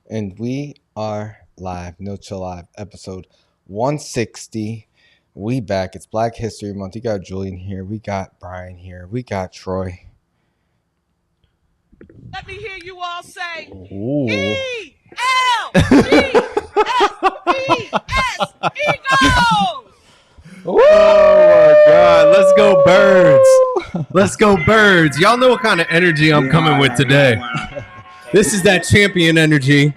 And we are live, No Chill Live, episode 160. We back. It's Black History Month. You got Julian here. We got Brian here. We got Troy. Let me hear you all say Ooh. E-L-G-S-E-S, Eagles! Oh my God, let's go birds. Let's go birds. Y'all know what kind of energy I'm coming with today. This is that champion energy.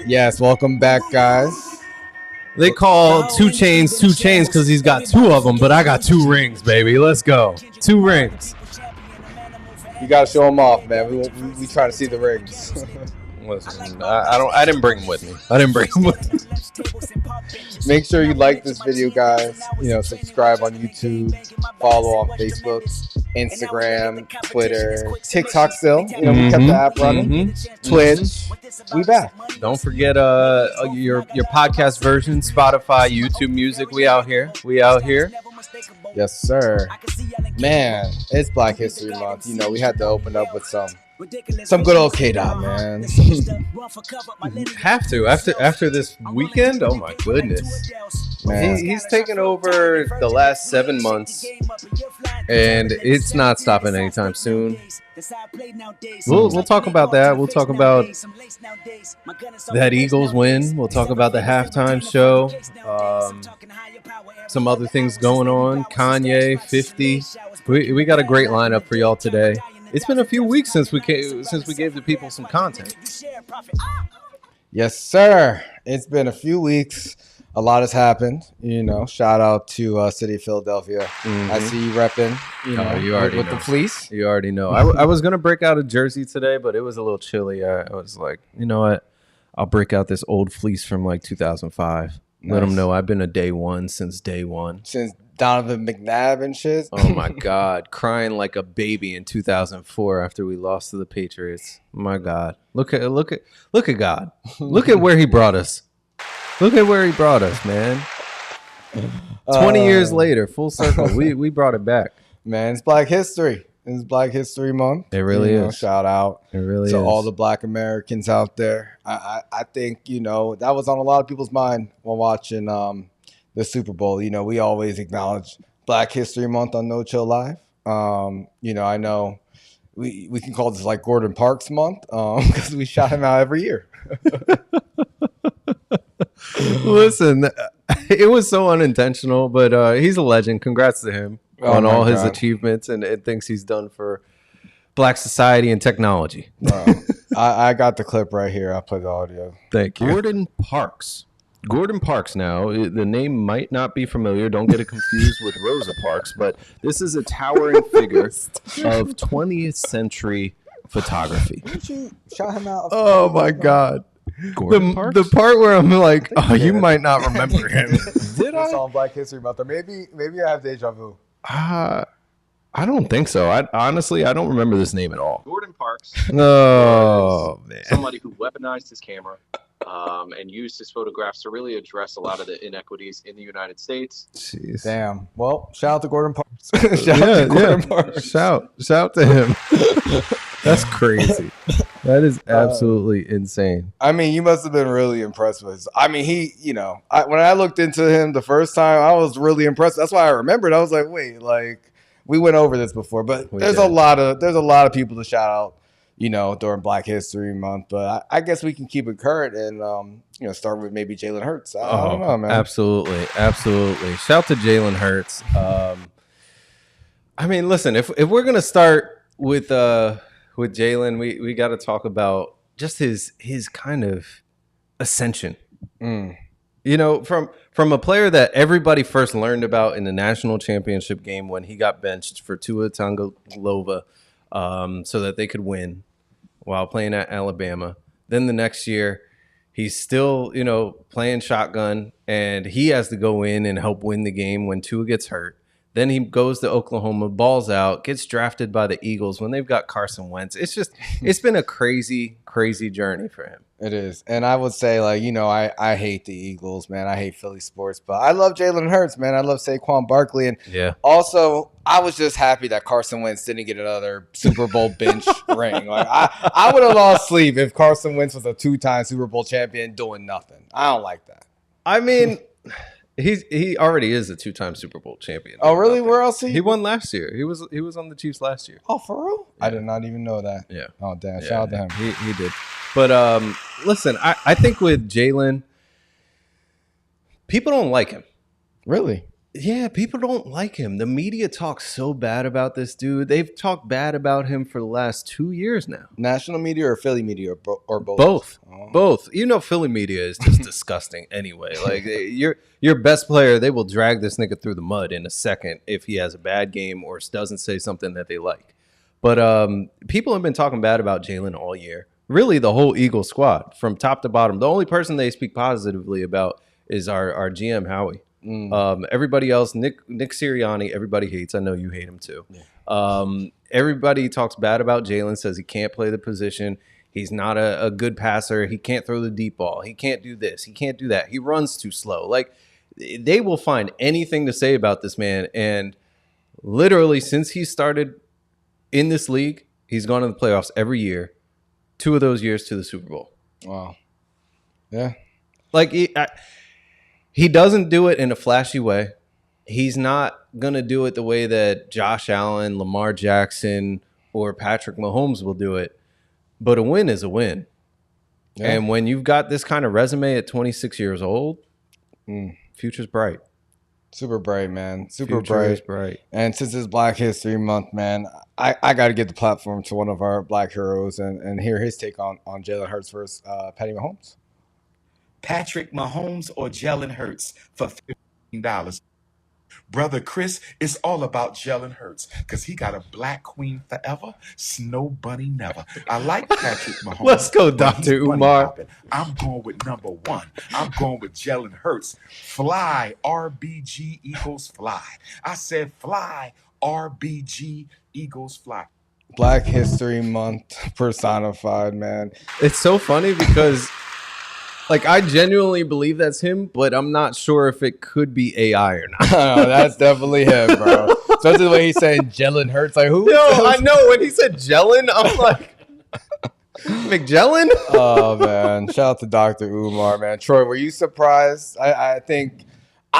Yes, welcome back, guys. They call 2 Chainz because he's got 2 of them, but I got 2 rings, baby. Let's go. 2 rings. You got to show them off, man. We try to see the rings. Listen, I didn't bring them with me. Make sure you like this video, guys. Subscribe on YouTube, follow on Facebook, Instagram, Twitter, TikTok still. We kept the app running. Twitch. We back. Don't forget your podcast version, Spotify, YouTube Music. We out here. Yes, sir. Man, it's Black History Month. We had to open up with some good old K-Dot, man. Have to after this weekend. Oh my goodness, man. He's taken over the last 7 months, and it's not stopping anytime soon. We'll talk about that. We'll talk about that Eagles win. We'll talk about the halftime show. Some other things going on. Kanye, 50. We got a great lineup for y'all today. It's been a few weeks since we gave the people some content. Yes, sir. It's been a few weeks. A lot has happened. Shout out to City of Philadelphia. I see you repping. You already with know. The fleece. You already know. I was gonna break out a jersey today, but it was a little chilly. I was like, you know what? I'll break out this old fleece from like 2005. Nice. Let them know I've been a day one since day one. Since Donovan McNabb and shit. Oh my God, crying like a baby in 2004 after we lost to the Patriots. My God, look at God. Look at where He brought us. Look at where He brought us, man. 20 years later, full circle. We brought it back. Man, it's Black History. It's Black History Month. It really is. Shout out to all the Black Americans out there. I think that was on a lot of people's mind when watching the Super Bowl. We always acknowledge Black History Month on No Chill Live. I know we can call this like Gordon Parks Month because we shout him out every year. Listen, it was so unintentional, but he's a legend. Congrats to him on all his achievements and things he's done for Black society and technology. I got the clip right here. I'll play the audio. Thank you. Gordon Parks now, the name might not be familiar. Don't get it confused with Rosa Parks, but this is a towering figure of 20th century photography. Didn't you shout him out? Oh my God. The part where I'm like, you might not remember him. Did I? On Black History Month, or maybe I have deja vu. I don't think so. I don't remember this name at all. Gordon Parks. Oh man. Somebody who weaponized his camera and used his photographs to really address a lot of the inequities in the United States. Jeez. Damn. Well, shout out to Gordon Parks. Shout to him. That's crazy. That is absolutely insane. I mean, you must have been really impressed with his. I mean, when I looked into him the first time, I was really impressed. That's why I remembered. I was like, wait, we went over this before, but there's a lot of people to shout out, during Black History Month. But I guess we can keep it current and start with maybe Jalen Hurts. I don't know, man. Absolutely. Shout to Jalen Hurts. I mean, listen, if we're gonna start with Jalen, we got to talk about just his kind of ascension. From a player that everybody first learned about in the national championship game when he got benched for Tua Tagovailoa, so that they could win while playing at Alabama. Then the next year, he's still playing shotgun, and he has to go in and help win the game when Tua gets hurt. Then he goes to Oklahoma, balls out, gets drafted by the Eagles when they've got Carson Wentz. It's been a crazy, crazy journey for him. It is. And I would say, like, you know, I hate the Eagles, man. I hate Philly sports, but I love Jalen Hurts, man. I love Saquon Barkley. And also, I was just happy that Carson Wentz didn't get another Super Bowl bench ring. Like, I would have lost sleep if Carson Wentz was a 2-time Super Bowl champion doing nothing. I don't like that. I mean, he already is a 2-time Super Bowl champion. Oh, really? Where else he won last year? He was on the Chiefs last year. Oh, for real? Yeah. I did not even know that. Yeah. Oh, damn. Shout out to him. He did. But listen, I think with Jalen, people don't like him. Really? Yeah, people don't like him. The media talks so bad about this dude. They've talked bad about him for the last 2 years now. National media or Philly media or both? Both. Oh. Both. You know, Philly media is just disgusting anyway. Like, your best player, they will drag this nigga through the mud in a second if he has a bad game or doesn't say something that they like. But people have been talking bad about Jalen all year. Really, the whole Eagles squad from top to bottom. The only person they speak positively about is our GM, Howie. Everybody else, Nick Sirianni, everybody hates. I know you hate him too. Yeah. Everybody talks bad about Jalen, says he can't play the position. He's not a good passer. He can't throw the deep ball. He can't do this. He can't do that. He runs too slow. Like, they will find anything to say about this man. And literally, since he started in this league, he's gone to the playoffs every year. 2 of those years to the Super Bowl. Wow. Yeah. Like, he doesn't do it in a flashy way. He's not going to do it the way that Josh Allen, Lamar Jackson, or Patrick Mahomes will do it. But a win is a win. Yeah. And when you've got this kind of resume at 26 years old, future's bright. Super bright, man. Super bright. And since it's Black History Month, man, I got to give the platform to one of our black heroes and hear his take on Jalen Hurts versus Patty Mahomes. Patrick Mahomes or Jalen Hurts for $15. Brother Chris, it's all about Jalen Hurts because he got a black queen forever, snow bunny never. I like Patrick Mahomes. Let's go, Dr. Umar. I'm going with number 1. I'm going with Jalen Hurts. Fly, RBG Eagles fly. I said fly, RBG Eagles fly. Black History Month personified, man. It's so funny because... like, I genuinely believe that's him, but I'm not sure if it could be AI or not. No, that's definitely him, bro. Especially the way he's saying Jalen Hurts. Like, who? No, I know. When he said Jalen, I'm like, McJellen? Oh, man. Shout out to Dr. Umar, man. Troy, were you surprised? I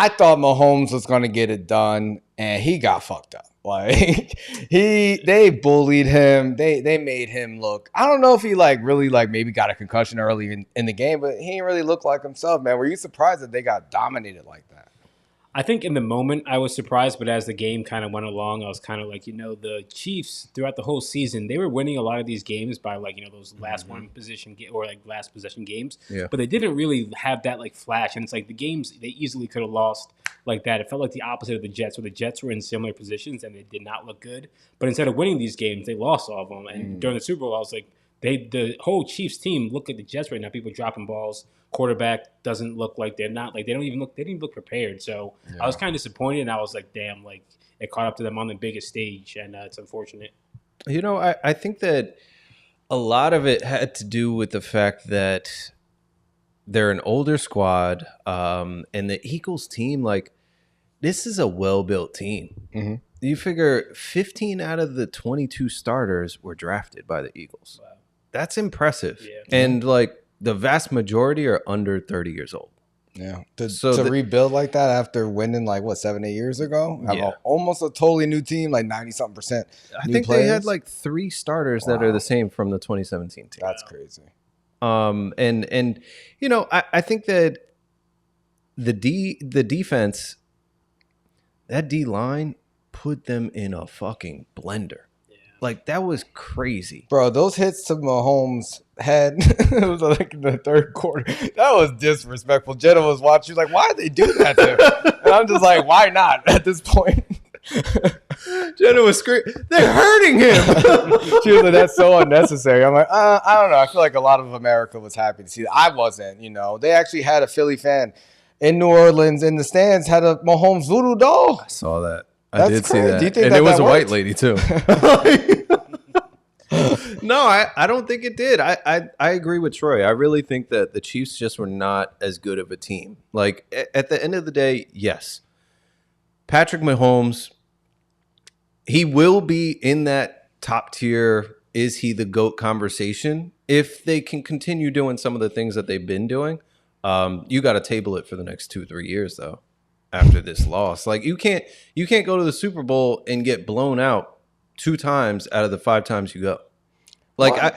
thought Mahomes was going to get it done, and he got fucked up. Like, they bullied him. They made him look. I don't know if he really maybe got a concussion early in the game, but he didn't really look like himself, man. Were you surprised that they got dominated like that? I think in the moment I was surprised, but as the game kind of went along, I was kind of like, the Chiefs throughout the whole season, they were winning a lot of these games by those last one position or last possession games. Yeah. But they didn't really have that flash, and it's like the games they easily could have lost like that. It felt like the opposite of the Jets, where the Jets were in similar positions and they did not look good. But instead of winning these games, they lost all of them. And during the Super Bowl, I was like, the whole Chiefs team look at the Jets right now. People dropping balls. Quarterback doesn't look like they're not they didn't even look prepared. So I was kind of disappointed, and I was like, damn, it caught up to them on the biggest stage, and it's unfortunate. I think that a lot of it had to do with the fact that they're an older squad, and the Eagles team, this is a well-built team. Mm-hmm. You figure 15 out of the 22 starters were drafted by the Eagles. Wow. That's impressive. Yeah. And the vast majority are under 30 years old. Yeah. To rebuild like that after winning 7-8 years ago, have almost a totally new team, 90-something%. I think players. They had 3 starters that are the same from the 2017 team. That's crazy. And I think that the defense, that D line put them in a fucking blender. That was crazy. Bro, those hits to Mahomes' head, it was in the third quarter. That was disrespectful. Jenna was watching. She was like, why did they do that to him? And I'm just like, why not at this point? Jenna was screaming, they're hurting him. She was like, that's so unnecessary. I'm like, I don't know. I feel like a lot of America was happy to see that. I wasn't, They actually had a Philly fan in New Orleans in the stands, had a Mahomes voodoo doll. I saw that. I did see that. Do you think and that it was a white worked? lady too. No, I don't think it did. I agree with Troy. I really think that the Chiefs just were not as good of a team. Like at the end of the day, yes, Patrick Mahomes, he will be in that top tier. Is he the GOAT conversation if they can continue doing some of the things that they've been doing? You got to table it for the next 2-3 years though. After this loss, like you can't go to the Super Bowl and get blown out 2 times out of the 5 times you go. Like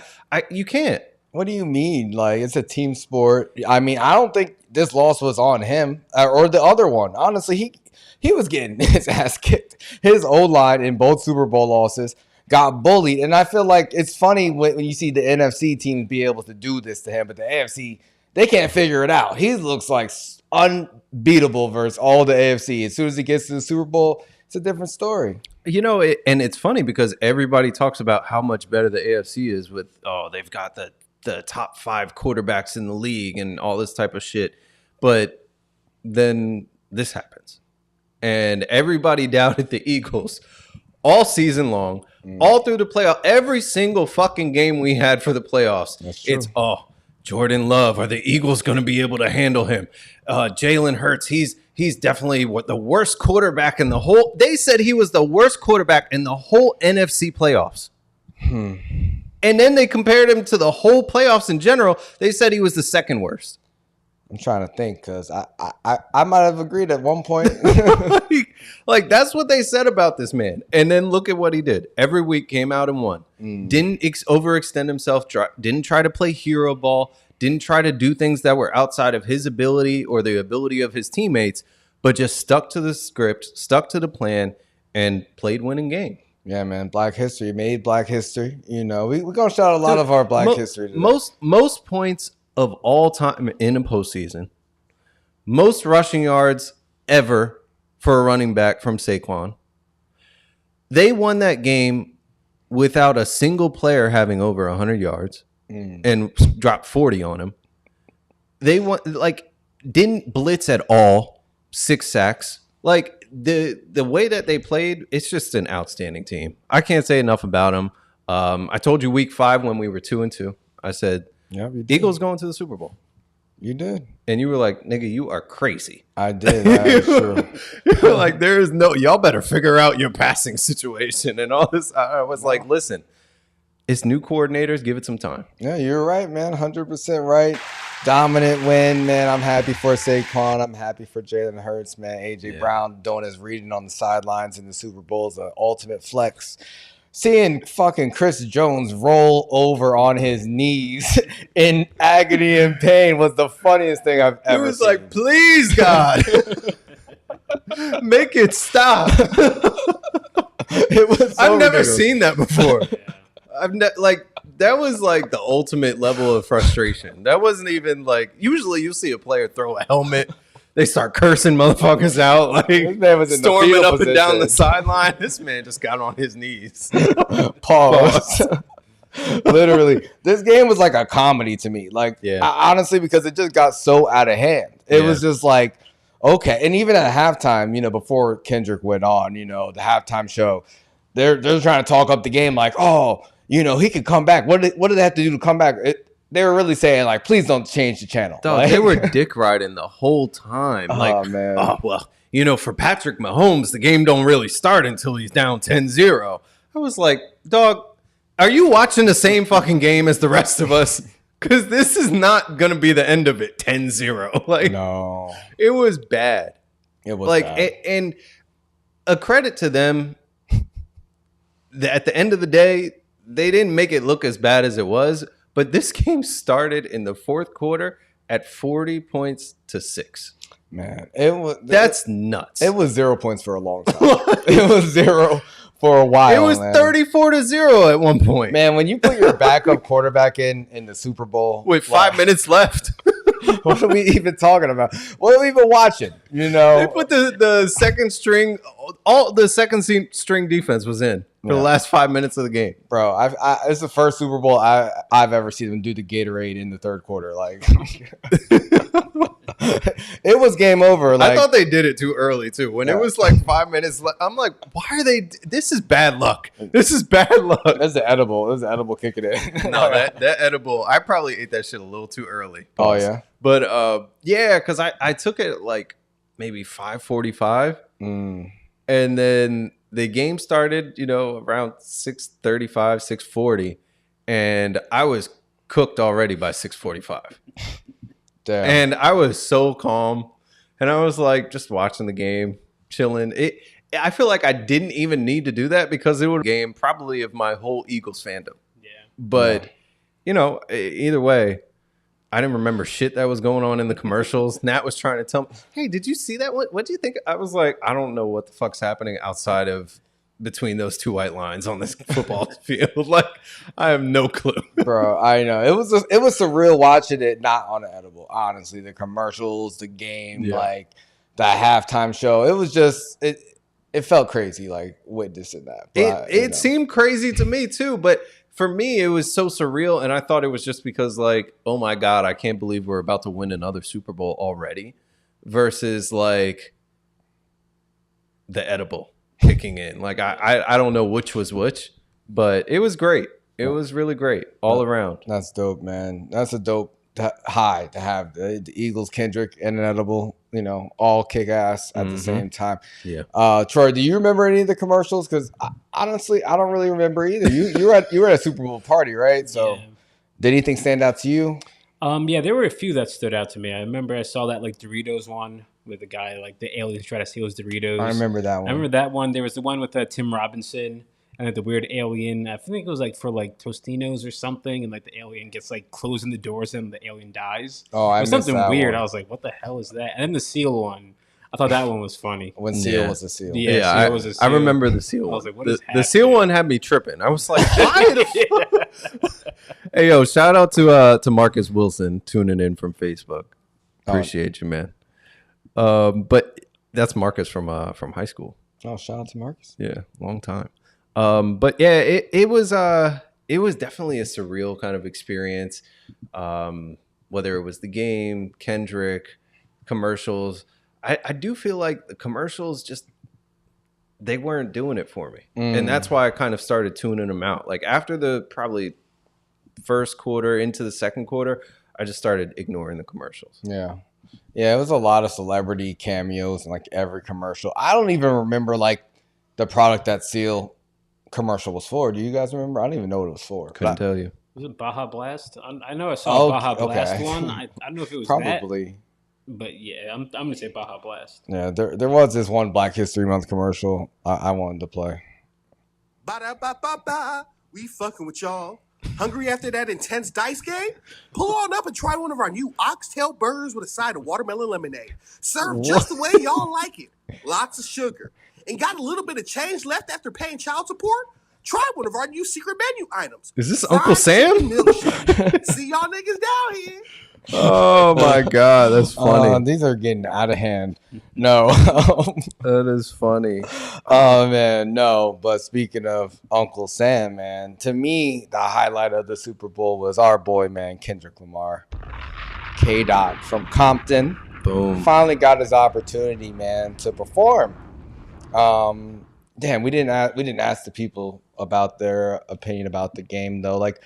you can't. What do you mean? Like it's a team sport. I mean, I don't think this loss was on him or the other one. Honestly, he was getting his ass kicked. His O-line in both Super Bowl losses got bullied, and I feel like it's funny when you see the NFC teams be able to do this to him, but the AFC, they can't figure it out. He looks like unbeatable versus all the AFC. As soon as he gets to the Super Bowl, it's a different story. You know, and it's funny because everybody talks about how much better the AFC is with, they've got the top 5 quarterbacks in the league and all this type of shit. But then this happens. And everybody doubted the Eagles all season long, all through the playoff. Every single fucking game we had for the playoffs, it's, Jordan Love, are the Eagles going to be able to handle him? Jalen Hurts, he's definitely the worst quarterback in the whole. They said he was the worst quarterback in the whole NFC playoffs. And then they compared him to the whole playoffs in general. They said he was the second worst. I'm trying to think because I might have agreed at one point. like that's what they said about this man. And then look at what he did. Every week came out and won. Didn't overextend himself. Didn't try to play hero ball. Didn't try to do things that were outside of his ability or the ability of his teammates, but just stuck to the script, stuck to the plan, and played winning game. Yeah, man. Black history made Black history. You know, we're going to shout out a lot of our Black history today. Most points of all time in a postseason, most rushing yards ever for a running back from Saquon. They won that game without a single player having over 100 yards and dropped 40 on him. They didn't blitz at all, 6 sacks. Like the way that they played, it's just an outstanding team. I can't say enough about them. I told you week 5 when we were 2-2, I said, Eagles going to the Super Bowl. You did. And you were like, nigga, you are crazy. I did. That's true. You were like, y'all better figure out your passing situation and all this. I was like, listen, it's new coordinators. Give it some time. Yeah, you're right, man. 100% right. Dominant win, man. I'm happy for Saquon. I'm happy for Jalen Hurts, man. A.J. Brown doing his reading on the sidelines in the Super Bowl is an ultimate flex. Seeing fucking Chris Jones roll over on his knees in agony and pain was the funniest thing I've ever seen. He was like, please, God, make it stop. It was I've never seen that before. That was like the ultimate level of frustration. That wasn't even like, usually you see a player throw a helmet. They start cursing motherfuckers out, like storming up and down the sideline. This man just got on his knees. Pause. Literally, this game was like a comedy to me. Like, honestly, because it just got so out of hand. It was just like, okay. And even at halftime, you know, before Kendrick went on, you know, the halftime show, they're trying to talk up the game, like, oh, you know, he could come back. What did they have to do to come back? They were really saying, like, please don't change the channel. Dog, they were dick riding the whole time. Like, man. Oh, well, you know, for Patrick Mahomes, the game don't really start until he's down 10-0. I was like, dog, are you watching the same fucking game as the rest of us? Because this is not going to be the end of it, 10-0. Like, no. It was bad. It was like, bad. And a credit to them, at the end of the day, they didn't make it look as bad as it was. But this game started in the 4th quarter at 40 points to 6. Man, that's nuts. It was 0 points for a long time. It was 0 for a while. It was 34-0 at one point. Man, when you put your backup quarterback in the Super Bowl with 5 minutes left. What are we even talking about? What are we even watching? You know, they put the second string, all the second string defense was in for the last 5 minutes of the game. Bro, it's the first Super Bowl I've ever seen them do the Gatorade in the 3rd quarter. Like, It was game over. Like, I thought they did it too early too. When it was like 5 minutes left, I'm like, why are they? This is bad luck. This is bad luck. that's the edible. That's the edible kicking in. No, that edible. I probably ate that shit a little too early. Oh yeah, but yeah, because I took it at like maybe 5:45, and then the game started, around 6:35, 6:40, and I was cooked already by 6:45. Damn. And I was so calm, and I was like just watching the game, chilling. I feel like I didn't even need to do that because it would be a game probably of my whole Eagles fandom. Yeah. But either way, I didn't remember shit that was going on in the commercials. Nat was trying to tell me, "Hey, did you see that? What do you think?" I was like, "I don't know what the fuck's happening outside of between those two white lines on this football field. Like, I have no clue." Bro, I know. It was surreal watching it not on the edible. Honestly, the commercials, the game, like the halftime show. It was just it felt crazy, like witnessing that. But, it seemed crazy to me too, but for me it was so surreal, and I thought it was just because, like, oh my God, I can't believe we're about to win another Super Bowl already, versus like the edible kicking in. Like I don't know which was which, but it was great. It was really great all around. That's dope, man. That's a dope high to have the Eagles, Kendrick, and an edible, all kick ass at the same time. Yeah. Troy, do you remember any of the commercials? Because honestly, I don't really remember either. You were at a Super Bowl party, right? So did anything stand out to you? Yeah, there were a few that stood out to me. I remember I saw that like Doritos one with the guy, like the aliens try to steal his Doritos. I remember that one. I remember that one. There was the one with Tim Robinson and like the weird alien. I think it was like for like Tostinos or something, and like the alien gets like closing the doors and the alien dies. Oh, I it was missed something that weird. one. I was like, what the hell is that? And then the seal one. I thought that one was funny. When Seal was a Seal. Yeah, Seal was a seal. I remember the Seal one. I was like, what is the Seal one had me tripping. I was like, why the fuck? Hey, yo, shout out to Marcus Wilson tuning in from Facebook. Appreciate you, man. But that's Marcus from high school. Oh, shout out to Marcus. Yeah, long time. But yeah, it was definitely a surreal kind of experience. Whether it was the game, Kendrick, commercials. I do feel like the commercials just, they weren't doing it for me. And that's why I kind of started tuning them out. Like after the probably first quarter into the second quarter, I just started ignoring the commercials. Yeah. Yeah, it was a lot of celebrity cameos in like every commercial. I don't even remember like the product that Seal commercial was for. Do you guys remember? I don't even know what it was for. Couldn't tell you. Was it Baja Blast? I know I saw a Baja Blast okay. one. I don't know if it was Probably. that. But yeah, I'm gonna say Baja Blast. Yeah, there was this one Black History Month commercial I wanted to play. Ba-da-ba-ba-ba. We fucking with y'all. Hungry after that intense dice game? Pull on up and try one of our new oxtail burgers with a side of watermelon lemonade. Served just the way y'all like it. Lots of sugar. And got a little bit of change left after paying child support? Try one of our new secret menu items. Is this Uncle Sam? See y'all niggas down here. Oh my God, that's funny. These are getting out of hand. No. That is funny. Oh man, no. But speaking of Uncle Sam, man, to me, the highlight of the Super Bowl was our boy, man, Kendrick Lamar. K-Dot from Compton. Boom. Finally got his opportunity, man, to perform. Damn, we didn't ask the people about their opinion about the game though. Like,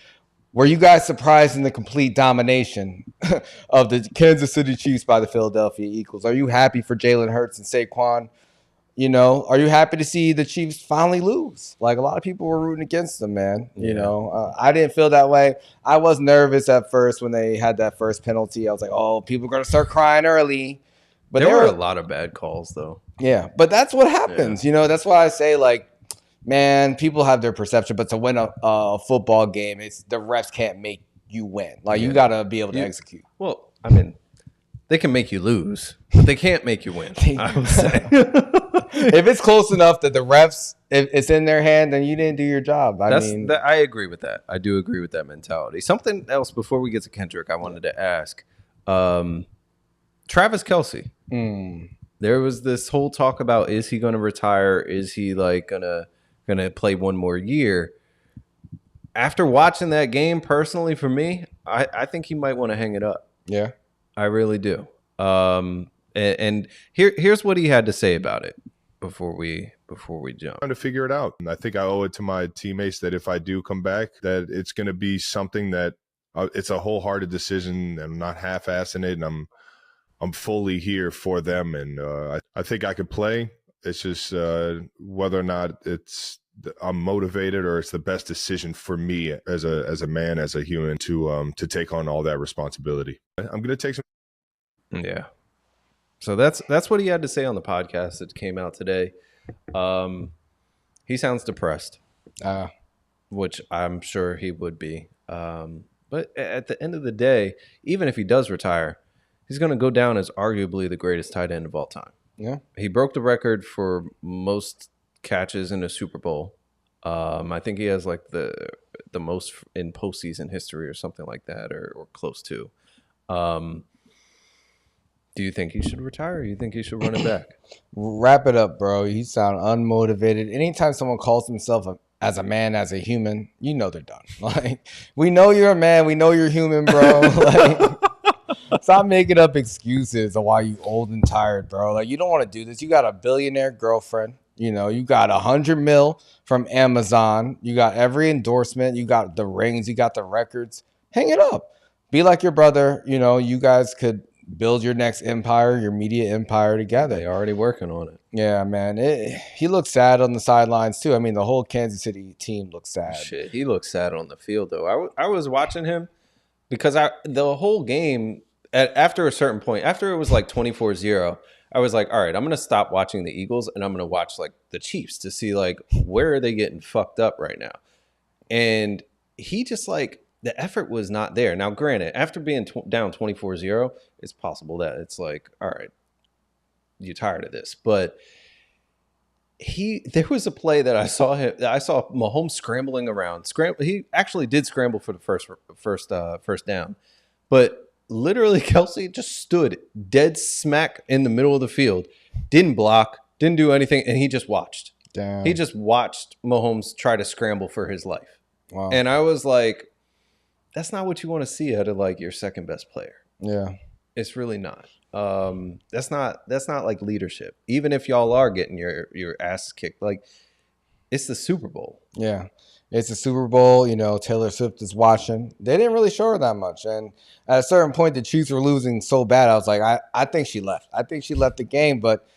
were you guys surprised in the complete domination of the Kansas City Chiefs by the Philadelphia Eagles? Are you happy for Jalen Hurts and Saquon? Are you happy to see the Chiefs finally lose? Like, a lot of people were rooting against them, man. I didn't feel that way. I was nervous at first when they had that first penalty. I was like, oh, people are going to start crying early. But there were a lot of bad calls, though. Yeah, but that's what happens. Yeah. That's why I say, like, man, people have their perception, but to win a football game, the refs can't make you win. Like, you got to be able to execute. Well, I mean, they can make you lose, but they can't make you win, I would say. If it's close enough that the refs, if it's in their hand, then you didn't do your job. I agree with that. I do agree with that mentality. Something else before we get to Kendrick, I wanted to ask. Travis Kelce. There was this whole talk about, is he going to retire? Is he like gonna play one more year? After watching that game, personally, for me, I think he might want to hang it up. Yeah, I really do. And here's what he had to say about it before we jump. Trying to figure it out. And I think I owe it to my teammates that if I do come back, that it's going to be something that it's a wholehearted decision. I'm not half-assing it, and I'm fully here for them. And I think I could play. It's just whether or not I'm motivated or it's the best decision for me as a man, as a human, to take on all that responsibility. I'm going to take some. Yeah. So that's what he had to say on the podcast that came out today. He sounds depressed, which I'm sure he would be. But at the end of the day, even if he does retire, he's going to go down as arguably the greatest tight end of all time. Yeah. He broke the record for most catches in a Super Bowl. I think he has like the most in postseason history or something like that, or close to. Do you think he should retire, or do you think he should run it back? Wrap it up, bro. You sound unmotivated. Anytime someone calls himself as a man, as a human, you know they're done. Like, we know you're a man. We know you're human, bro. Like, stop making up excuses of why you old and tired, bro. Like, you don't want to do this. You got a billionaire girlfriend. You know, you got $100 million from Amazon. You got every endorsement. You got the rings. You got the records. Hang it up. Be like your brother. You know, you guys could build your next empire, your media empire together. They're already working on it. Yeah, man. He looks sad on the sidelines, too. I mean, the whole Kansas City team looks sad. Shit, he looks sad on the field, though. I was watching him because the whole game, after a certain point, after it was like 24-0, I was like, all right, I'm going to stop watching the Eagles and I'm going to watch like the Chiefs to see like where are they getting fucked up right now. And he just like, the effort was not there. Now, granted, after being down 24-0, it's possible that it's like, all right, you're tired of this. But there was a play that I saw Mahomes scrambling around. He actually did scramble for the first down. But literally, Kelce just stood dead smack in the middle of the field, didn't block, didn't do anything, and he just watched. Damn. He just watched Mahomes try to scramble for his life. Wow. And I was like, that's not what you want to see out of like your second best player. Yeah. It's really not. That's not like leadership. Even if y'all are getting your asses kicked, like it's the Super Bowl. Yeah. It's the Super Bowl. You know, Taylor Swift is watching. They didn't really show her that much. And at a certain point, the Chiefs were losing so bad. I was like, I think she left. I think she left the game, but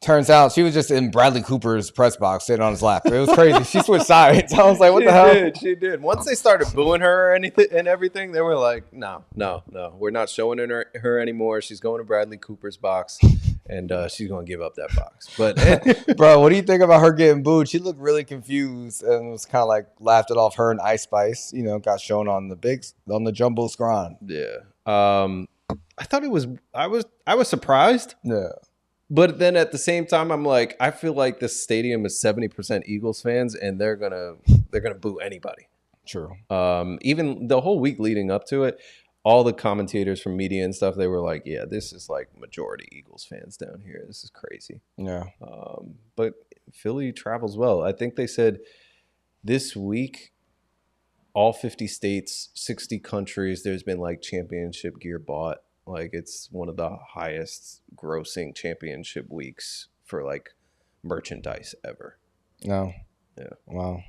turns out she was just in Bradley Cooper's press box sitting on his lap. It was crazy. She switched sides. I was like, what the hell? She did. Once they started booing her and everything, they were like, no. We're not showing her anymore. She's going to Bradley Cooper's box, and she's going to give up that box. But bro, what do you think about her getting booed? She looked really confused and was kind of like laughed it off. Her and Ice Spice, you know, got shown on the jumbo scron. Yeah. I thought it was I was surprised. Yeah. But then at the same time, I'm like, I feel like this stadium is 70% Eagles fans, and they're gonna boo anybody. True. Even the whole week leading up to it, all the commentators from media and stuff, they were like, yeah, this is like majority Eagles fans down here. This is crazy. Yeah. But Philly travels well. I think they said this week, all 50 states, 60 countries, there's been like championship gear bought. Like it's one of the highest grossing championship weeks for like merchandise ever. No. Yeah. Wow.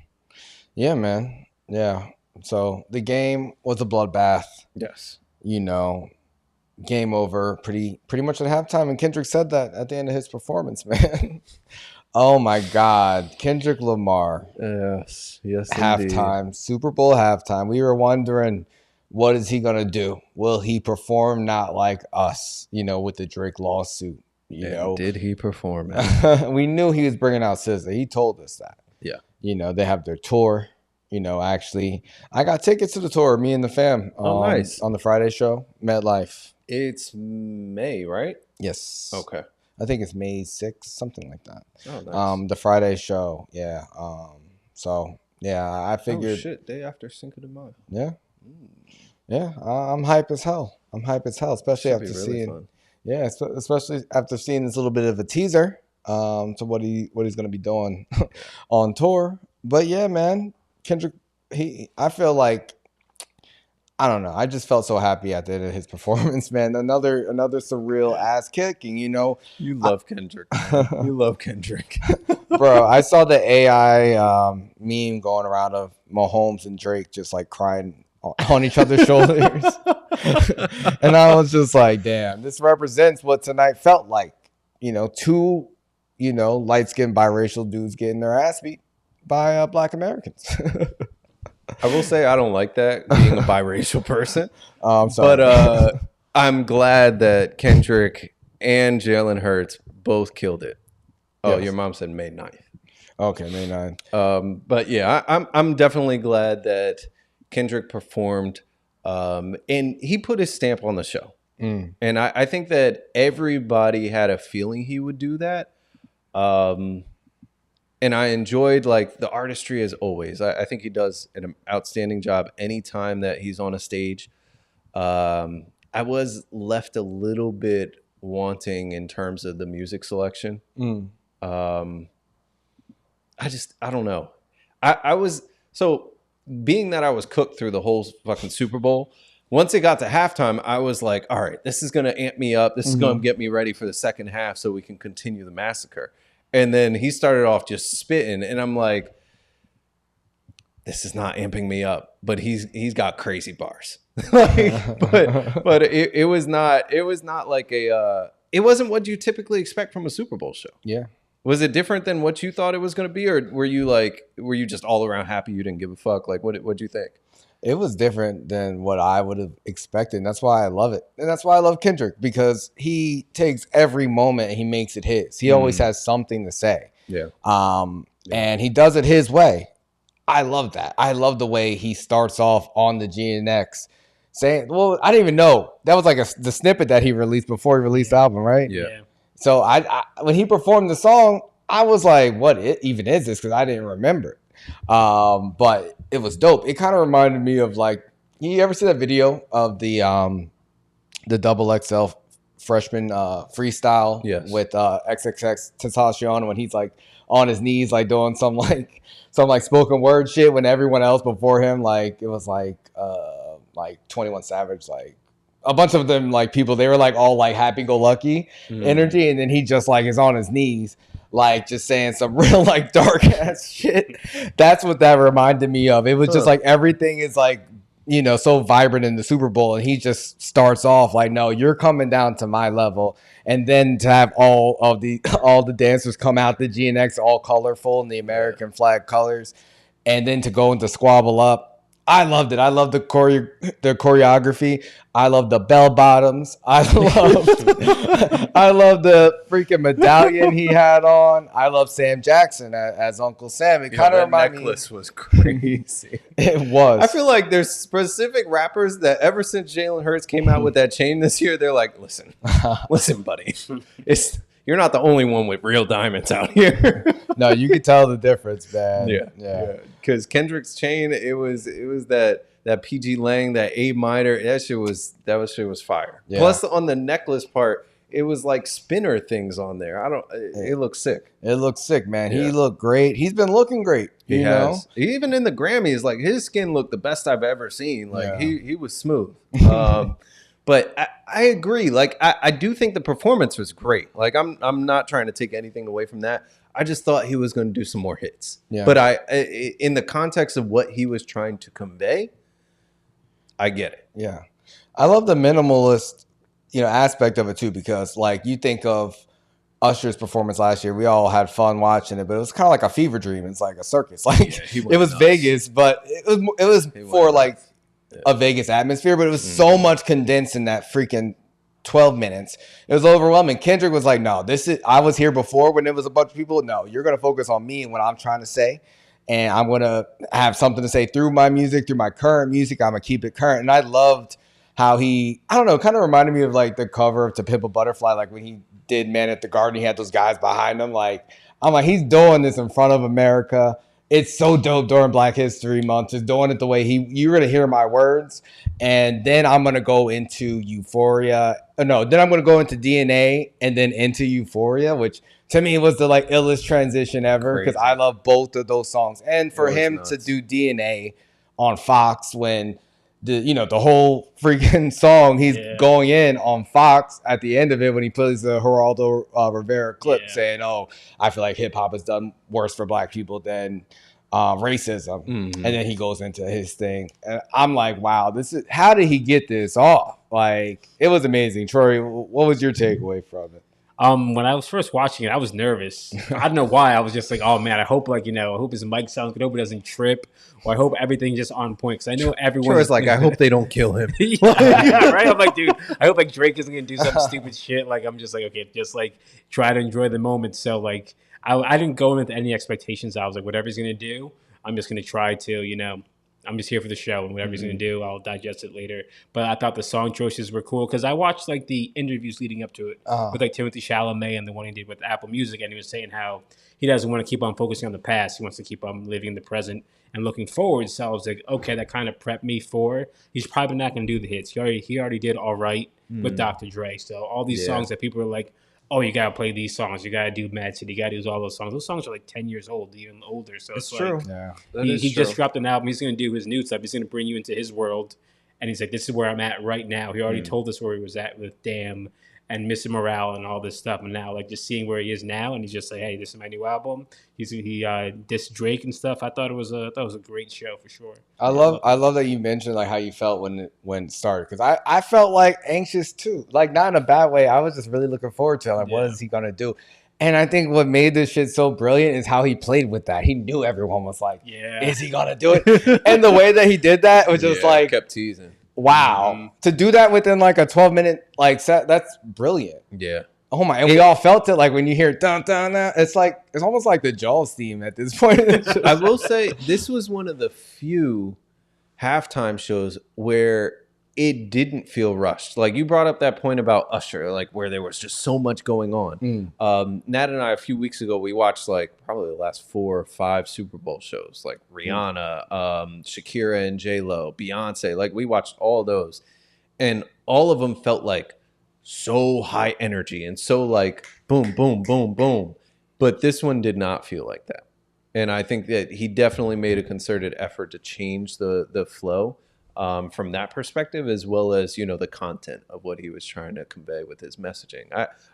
Yeah, man. Yeah. So the game was a bloodbath. Yes. You know, game over pretty much at halftime. And Kendrick said that at the end of his performance, man. Oh my God. Kendrick Lamar. Yes. Yes. Halftime. Indeed. Super Bowl halftime. We were wondering, what is he going to do? Will he perform not like us, you know, with the Drake lawsuit? You know, did he perform? We knew he was bringing out SZA. He told us that. Yeah. You know, they have their tour. You know, actually, I got tickets to the tour, me and the fam. Nice. On the Friday show, MetLife. It's May, right? Yes. Okay. I think it's May 6th, something like that. Oh, nice. The Friday show, yeah. So, yeah, I figured. Oh, shit. Day after Cinco de Mayo. Yeah. Yeah, I'm hype as hell. Especially after really seeing, fun. Yeah, especially after seeing this little bit of a teaser to what he's going to be doing on tour. But yeah, man, Kendrick, I feel like I don't know. I just felt so happy at the end of his performance, man. Another surreal ass kicking, you know. You love Kendrick. Man. You love Kendrick. Bro, I saw the AI meme going around of Mahomes and Drake just like crying on each other's shoulders. And I was just like, damn, this represents what tonight felt like. You know, two, you know, light-skinned biracial dudes getting their ass beat by Black Americans. I will say I don't like that, being a biracial person. I'm sorry. But I'm glad that Kendrick and Jalen Hurts both killed it. Oh, yes. Your mom said May 9th. Okay, May 9th. But yeah, I'm definitely glad that Kendrick performed, and he put his stamp on the show. And I think that everybody had a feeling he would do that. And I enjoyed like the artistry as always. I think he does an outstanding job anytime that he's on a stage. I was left a little bit wanting in terms of the music selection. I don't know. I was, so being that I was cooked through the whole fucking Super Bowl, once it got to halftime, I was like, all right, this is going to amp me up. This is going to get me ready for the second half so we can continue the massacre. And then he started off just spitting, and I'm like, this is not amping me up, but he's got crazy bars. but it was not like a it wasn't what you typically expect from a Super Bowl show. Yeah. Was it different than what you thought it was going to be, or were you just all around happy you didn't give a fuck? Like what'd you think? It was different than what I would have expected. And that's why I love it. And that's why I love Kendrick, because he takes every moment and he makes it his. He always has something to say. Yeah. And he does it his way. I love that. I love the way he starts off on the GNX saying, well, I didn't even know. That was like the snippet that he released before he released the album, right? Yeah. So I when he performed the song, I was like, what even is this? Because I didn't remember. But it was dope. It kind of reminded me of like, you ever see that video of the double XL freshman freestyle with XXX Tentacion when he's like on his knees like doing some spoken word shit when everyone else before him, like it was like 21 Savage, like a bunch of them, like people, they were like all like happy-go-lucky energy, and then he just like is on his knees like just saying some real like dark ass shit. That's what that reminded me of. It was just like everything is like, you know, so vibrant in the Super Bowl, and he just starts off like, no, you're coming down to my level. And then to have all the dancers come out the GNX all colorful in the American flag colors, and then to go into Squabble Up. I loved it. I loved the choreography. I loved the bell bottoms. I loved the freaking medallion he had on. I love Sam Jackson as Uncle Sam. It kind of reminded me. That necklace was crazy. It was. I feel like there's specific rappers that ever since Jalen Hurts came out with that chain this year, they're like, listen, buddy, you're not the only one with real diamonds out here. No, you could tell the difference, man. Yeah. Because Kendrick's chain, it was that PG Lang, that A minor, that shit was fire. Yeah. Plus on the necklace part, it was like spinner things on there. It looks sick. It looks sick, man. Yeah. He looked great. He's been looking great. He has. Even in the Grammys, like his skin looked the best I've ever seen. Like he was smooth. But I agree. Like I do think the performance was great. Like I'm not trying to take anything away from that. I just thought he was going to do some more hits. Yeah. But in the context of what he was trying to convey, I get it. Yeah. I love the minimalist, aspect of it too, because like you think of Usher's performance last year, we all had fun watching it, but it was kind of like a fever dream. It's like a circus. Like it was nuts. Vegas, but it was for like a Vegas atmosphere, but it was so much condensed in that freaking 12 minutes. It was overwhelming. Kendrick was like, no, I was here before when it was a bunch of people. No, you're going to focus on me and what I'm trying to say. And I'm going to have something to say through my music, through my current music. I'm going to keep it current. And I loved how he, I don't know, kind of reminded me of like the cover of To Pimp a Butterfly. Like when he did Man at the Garden, he had those guys behind him. Like, I'm like, he's doing this in front of America. It's so dope during Black History Month, just doing it the way you're going to hear my words. And then I'm going to go into Euphoria. Then I'm going to go into DNA and then into Euphoria, which to me was the like illest transition ever because I love both of those songs. And for him to do DNA on Fox when the whole freaking song, he's going in on Fox at the end of it when he plays the Geraldo Rivera clip saying, "Oh, I feel like hip hop has done worse for black people than racism," and then he goes into his thing, and I'm like, "Wow, how did he get this off?" Like, it was amazing. Troy, what was your takeaway from it? When I was first watching it, I was nervous. I don't know why. I was just like, "Oh man, I hope I hope his mic sounds good. I hope it doesn't trip, or I hope everything's just on point." Because I know everyone is like, I hope they don't kill him. Right? I'm like, dude, I hope like Drake isn't gonna do some stupid shit. Like, I'm just like, okay, just like try to enjoy the moment. So like, I didn't go into any expectations. I was like, whatever he's gonna do, I'm just gonna try to, I'm just here for the show, and whatever he's going to do, I'll digest it later. But I thought the song choices were cool because I watched like the interviews leading up to it with like Timothée Chalamet and the one he did with Apple Music, and he was saying how he doesn't want to keep on focusing on the past. He wants to keep on living in the present and looking forward. So I was like, okay, that kind of prepped me for he's probably not going to do the hits. He already did all right with Dr. Dre. So all these songs that people are like, oh, you got to play these songs. You got to do Mad City. You got to do all those songs. Those songs are like 10 years old, even older. So it's true. Like, yeah. He just dropped an album. He's going to do his new stuff. He's going to bring you into his world. And he's like, this is where I'm at right now. He already told us where he was at with Damn and Mr. Morale and all this stuff. And now, like, just seeing where he is now, and he's just like, hey, this is my new album. He dissed Drake and stuff. I thought it was a great show for sure. I love that you mentioned like how you felt when it started, because I felt like anxious too, like not in a bad way. I was just really looking forward to it. Like, what is he gonna do? And I think what made this shit so brilliant is how he played with that. He knew everyone was like, is he gonna do it? And the way that he did that was just like, kept teasing. Wow, to do that within like a 12-minute like set, that's brilliant. Yeah. Oh my! And we all felt it. Like when you hear dun dun dun, it's almost like the Jaws theme at this point. I will say this was one of the few halftime shows where it didn't feel rushed. Like you brought up that point about Usher, like where there was just so much going on. Nat and I a few weeks ago we watched like probably the last 4 or 5 Super Bowl shows, like Rihanna, Shakira and J-Lo, Beyonce. Like we watched all those, and all of them felt like so high energy and so like boom, boom, boom, boom. But this one did not feel like that. And I think that he definitely made a concerted effort to change the flow from that perspective, as well as, the content of what he was trying to convey with his messaging.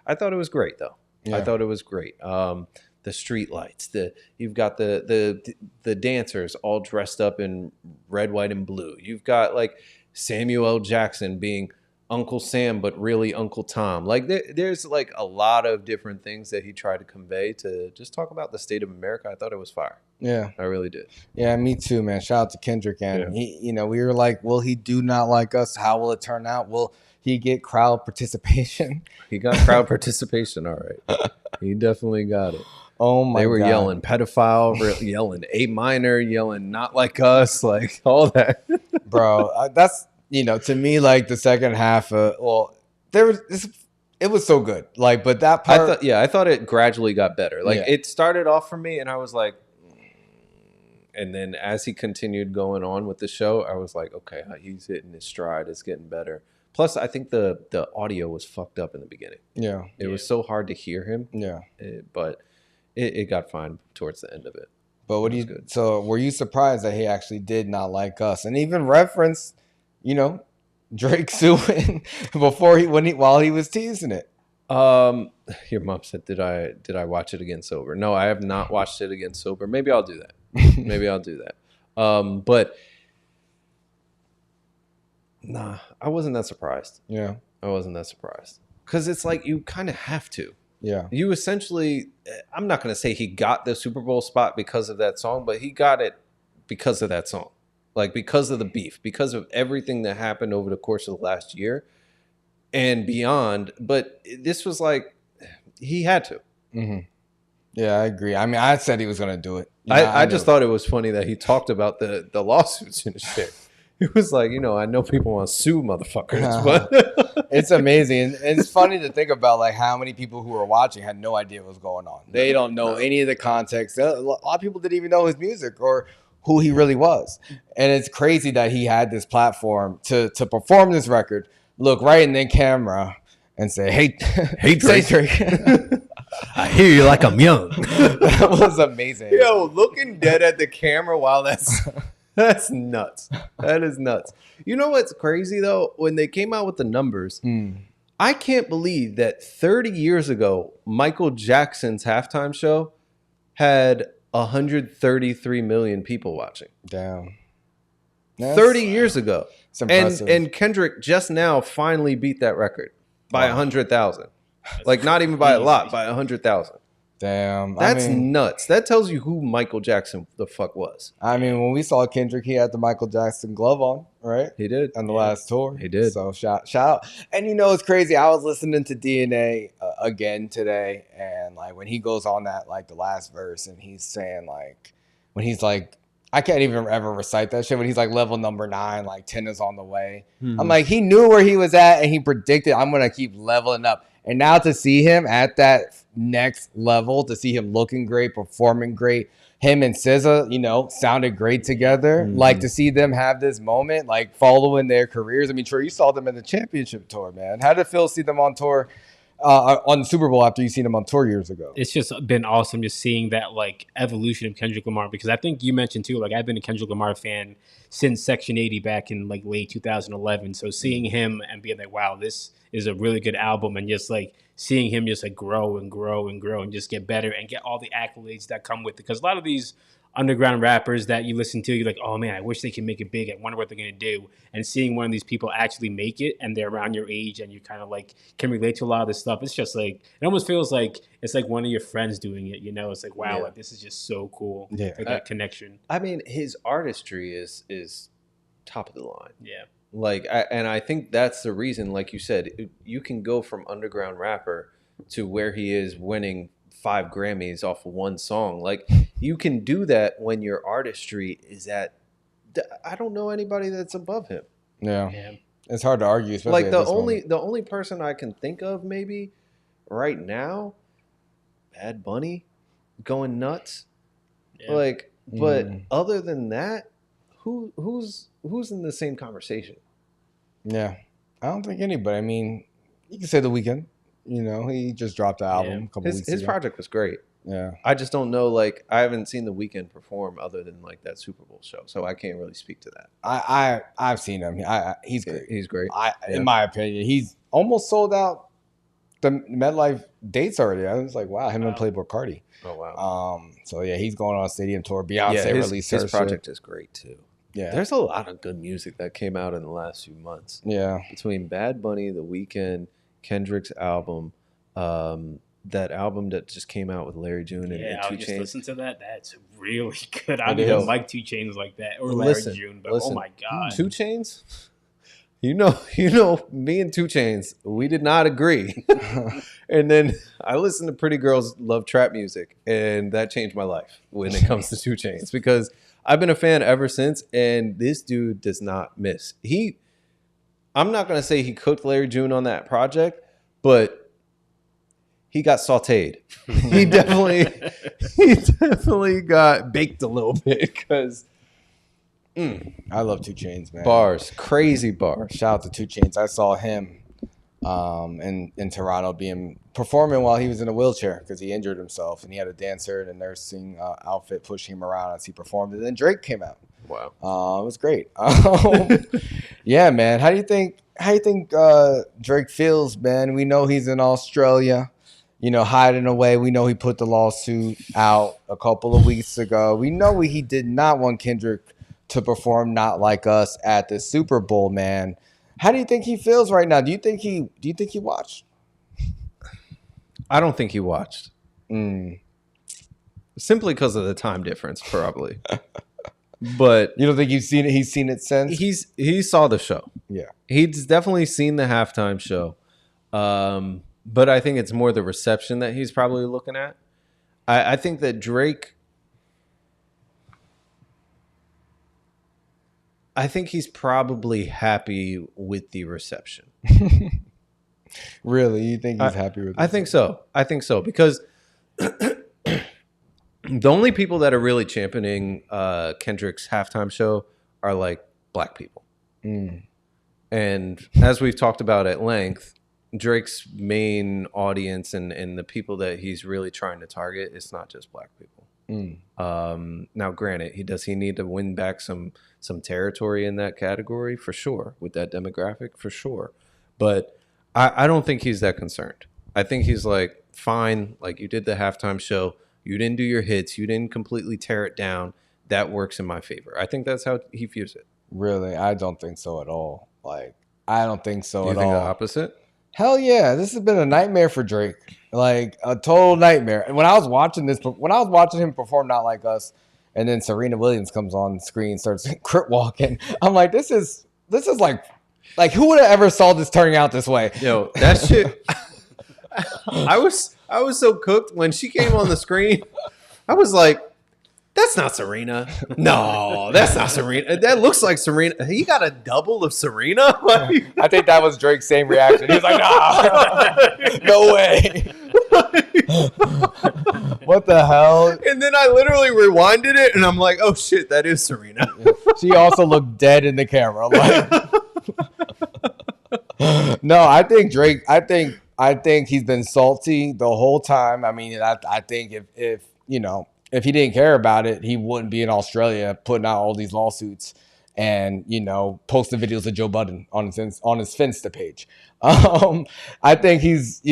I thought it was great, though. Yeah. I thought it was great. The street lights, you've got the dancers all dressed up in red, white, and blue. You've got like Samuel L. Jackson being Uncle Sam, but really Uncle Tom. Like there's like a lot of different things that he tried to convey to just talk about the state of America. I thought it was fire. Yeah, I really did. Yeah, me too, man. Shout out to Kendrick, and he, we were like, will he do not like us? How will it turn out? Will he get crowd participation? He got crowd participation. All right, he definitely got it. Oh my God. They were yelling pedophile, yelling A minor, yelling not like us, like all that. Bro, that's. To me, like the second half, it was so good. Like, but that part, I thought it gradually got better. Like it started off for me, and I was like, and then as he continued going on with the show, I was like, okay, he's hitting his stride. It's getting better. Plus, I think the audio was fucked up in the beginning. Yeah, it was so hard to hear him. Yeah, but it got fine towards the end of it. But were you surprised that he actually did not like us, and even referenced? Drake suing while he was teasing it. Your mom said, did I watch it again sober? No, I have not watched it again sober. Maybe I'll do that. But nah, I wasn't that surprised. Yeah. I wasn't that surprised. Because it's like you kind of have to. Yeah. You essentially, I'm not going to say he got the Super Bowl spot because of that song, but he got it because of that song. Like because of the beef, because of everything that happened over the course of the last year and beyond. But this was like, he had to. Mm-hmm. Yeah, I agree. I mean, I said he was going to do it. I just thought it was funny that he talked about the lawsuits and shit. He was like, I know people want to sue motherfuckers, but it's amazing. And it's funny to think about like how many people who were watching had no idea what was going on. They don't know any of the context. A lot of people didn't even know his music or who he really was. And it's crazy that he had this platform to perform this record, look right in the camera and say, hey Drake. I hear you like I'm young. That was amazing. Yo, looking dead at the camera while that's That's nuts. That is nuts. You know what's crazy though? When they came out with the numbers, I can't believe that 30 years ago, Michael Jackson's halftime show had 133 million people watching. Damn. 30 years ago. It's impressive. And Kendrick just now finally beat that record by 100,000. Like not even by a lot, by 100,000. Damn. That's nuts. That tells you who Michael Jackson the fuck was. I mean, when we saw Kendrick, he had the Michael Jackson glove on, right? He did. On the last tour. He did. So shout out. And you know, it's crazy. I was listening to DNA again today. And like when he goes on that, like the last verse and he's saying like, when he's like, I can't even ever recite that shit. When he's like level number 9, like 10 is on the way. I'm like, he knew where he was at and he predicted I'm going to keep leveling up. And now to see him at that next level, to see him looking great, performing great, him and SZA, you know, sounded great together. Like to see them have this moment, like following their careers. I mean, Troy, you saw them in the championship tour, man. How did it feel to see them on tour, on the Super Bowl after you seen them on tour years ago? It's just been awesome just seeing that like evolution of Kendrick Lamar, because I think you mentioned too, like I've been a Kendrick Lamar fan since Section 80 back in like late 2011. So seeing him and being like, wow, this is a really good album, and just like seeing him just like grow and grow and grow and just get better and get all the accolades that come with it. Because a lot of these underground rappers that you listen to, you're like, oh man, I wish they could make it big. I wonder what they're going to do. And seeing one of these people actually make it and they're around your age and you kind of like can relate to a lot of this stuff. It's just like, it almost feels like it's like one of your friends doing it, you know? It's like, wow, like this is just so cool. Yeah. Like that connection. I mean, his artistry is top of the line. Yeah. Like, I think that's the reason, like you said, you can go from underground rapper to where he is winning 5 Grammys off of one song. Like, you can do that when your artistry is at, I don't know anybody that's above him. Yeah. It's hard to argue. Like the only person I can think of maybe right now, Bad Bunny going nuts. Yeah. Like, but other than that, who's in the same conversation? Yeah, I don't think anybody. I mean, you can say The Weeknd. You know, he just dropped the album a couple weeks ago. His project was great. Yeah, I just don't know. Like, I haven't seen The Weeknd perform other than like that Super Bowl show, so I can't really speak to that. I've seen him. He's great. He's great. In my opinion, he's almost sold out the MetLife dates already. I was like, wow, him and Playboi Carti. Oh wow. So yeah, he's going on a stadium tour. Beyonce released his project is great too. Yeah, there's a lot of good music that came out in the last few months. Yeah, between Bad Bunny, The Weeknd, Kendrick's album, that album that just came out with Larry June and 2 Chainz. I just listened to that. That's really good. I don't like 2 Chainz like that or Larry June, but oh my god, 2 Chainz. You know, me and 2 Chainz, we did not agree. And then I listened to Pretty Girls Love Trap Music, and that changed my life when it comes to 2 Chainz, because I've been a fan ever since, and this dude does not miss. I'm not going to say he cooked Larry June on that project, but he got sauteed. He definitely got baked a little bit, because I love 2 Chainz, man. Bars, crazy bars. Shout out to 2 Chainz. I saw him in Toronto performing while he was in a wheelchair because he injured himself, and he had a dancer and a nursing outfit pushing him around as he performed. And then Drake came out. Wow, it was great. Yeah, man. How do you think Drake feels, man? We know he's in Australia, you know, hiding away. We know he put the lawsuit out a couple of weeks ago. We know he did not want Kendrick to perform Not Like Us at the Super Bowl, man. How do you think he feels right now? Do you think he watched? I don't think he watched. Simply because of the time difference, probably. But you don't think he's seen it since? He saw the show. Yeah. He's definitely seen the halftime show. But I think it's more the reception that he's probably looking at. I think that Drake, I think he's probably happy with the reception. Really? You think he's happy with it? I think so. Because the only people that are really championing Kendrick's halftime show are like black people. And as we've talked about at length, Drake's main audience and the people that he's really trying to target, it's not just black people. Now, granted, does he need to win back some territory in that category? For sure. With that demographic? For sure. But I don't think he's that concerned. I think he's like, fine, like you did the halftime show. You didn't do your hits. You didn't completely tear it down. That works in my favor. I think that's how he views it. Really? I don't think so at all. Like, I don't think so Do you at think all. the opposite? Hell yeah. This has been a nightmare for Drake. Like, a total nightmare. And when I was watching him perform Not Like Us, and then Serena Williams comes on the screen, starts crip walking, I'm like, this is like who would have ever saw this turning out this way? Yo, that shit. I was so cooked when she came on the screen. I was like, that's not Serena. No, that's not Serena. That looks like Serena. He got a double of Serena? I think that was Drake's same reaction. He was like, nah, no way. What the hell? And then I literally rewinded it, and I'm like, oh, shit, that is Serena. She also looked dead in the camera. Like, no, I think Drake, I think he's been salty the whole time. I mean, I think if he didn't care about it, he wouldn't be in Australia putting out all these lawsuits and, posting videos of Joe Budden on his Finsta page. I think he's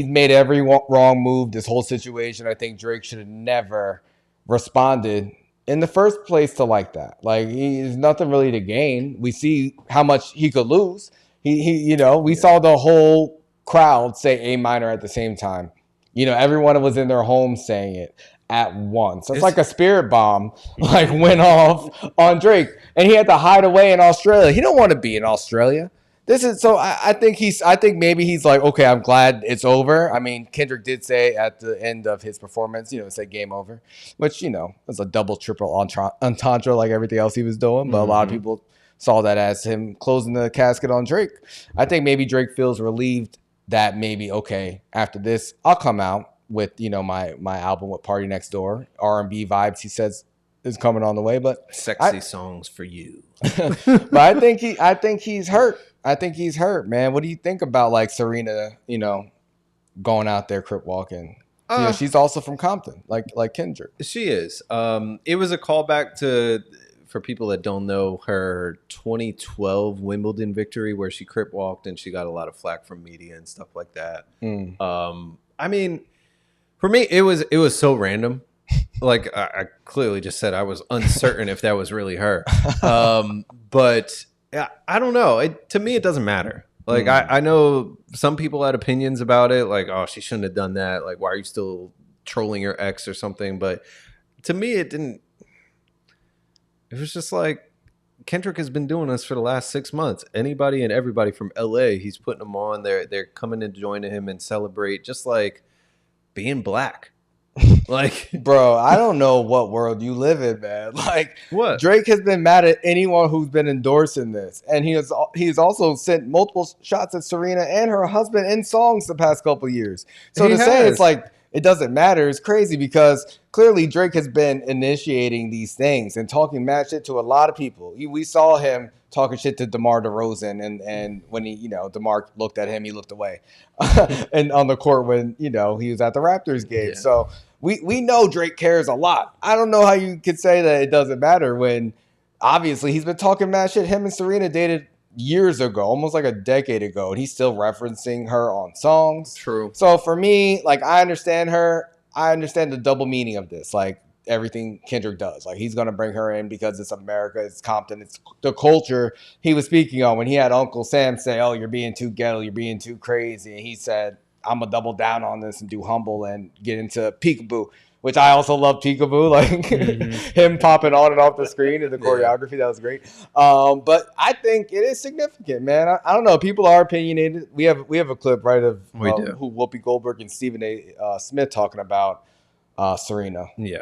made every wrong move this whole situation. I think Drake should have never responded in the first place to like that. Like, he's nothing really to gain. We see how much he could lose. We saw the whole crowd say A minor at the same time. Everyone was in their home saying it at once. It's like a spirit bomb went off on Drake, and he had to hide away in Australia. He don't want to be in Australia. I think maybe he's like, okay, I'm glad it's over. I mean, Kendrick did say at the end of his performance, say game over, which, was a double, triple entendre like everything else he was doing. But a lot of people saw that as him closing the casket on Drake. I think maybe Drake feels relieved that maybe, okay, after this, I'll come out with, my album with Party Next Door, R&B vibes, he says, is coming on the way. But sexy songs for you. But I think he's hurt. I think he's hurt, man. What do you think about like Serena, going out there crip walking? She's also from Compton, like Kendrick. She is. It was a callback to, for people that don't know, her 2012 Wimbledon victory where she crip walked and she got a lot of flack from media and stuff like that. I mean, for me, it was so random. Like I clearly just said, I was uncertain if that was really her. But yeah, I don't know. To me, it doesn't matter. Like I know some people had opinions about it, like, oh, she shouldn't have done that. Like, why are you still trolling your ex or something? But to me, it didn't. It was just like, Kendrick has been doing this for the last 6 months. Anybody and everybody from LA, he's putting them on. They're coming and joining him and celebrate, just like being black. Like, bro, I don't know what world you live in, man. Like, what? Drake has been mad at anyone who's been endorsing this, and he's also sent multiple shots at Serena and her husband in songs the past couple of years. So say it's like it doesn't matter is crazy, because clearly Drake has been initiating these things and talking mad shit to a lot of people. We saw him talking shit to DeMar DeRozan, and when DeMar looked at him, he looked away, and on the court when he was at the Raptors game. Yeah. So we know Drake cares a lot. I don't know how you could say that it doesn't matter when obviously he's been talking mad shit. Him and Serena dated years ago, almost like a decade ago, and he's still referencing her on songs. True. So for me, like, I understand her. I understand the double meaning of this. Like, everything Kendrick does, like, he's gonna bring her in because it's America, it's Compton, it's the culture he was speaking on when he had Uncle Sam say, "Oh, you're being too ghetto, you're being too crazy," and he said, "I'm gonna double down on this and do Humble and get into Peekaboo," which I also love Peekaboo, like him popping on and off the screen and the choreography. That was great. But I think it is significant, man. I don't know. People are opinionated. We have a clip, right, of who Whoopi Goldberg and Stephen A. Smith talking about Serena. Yeah.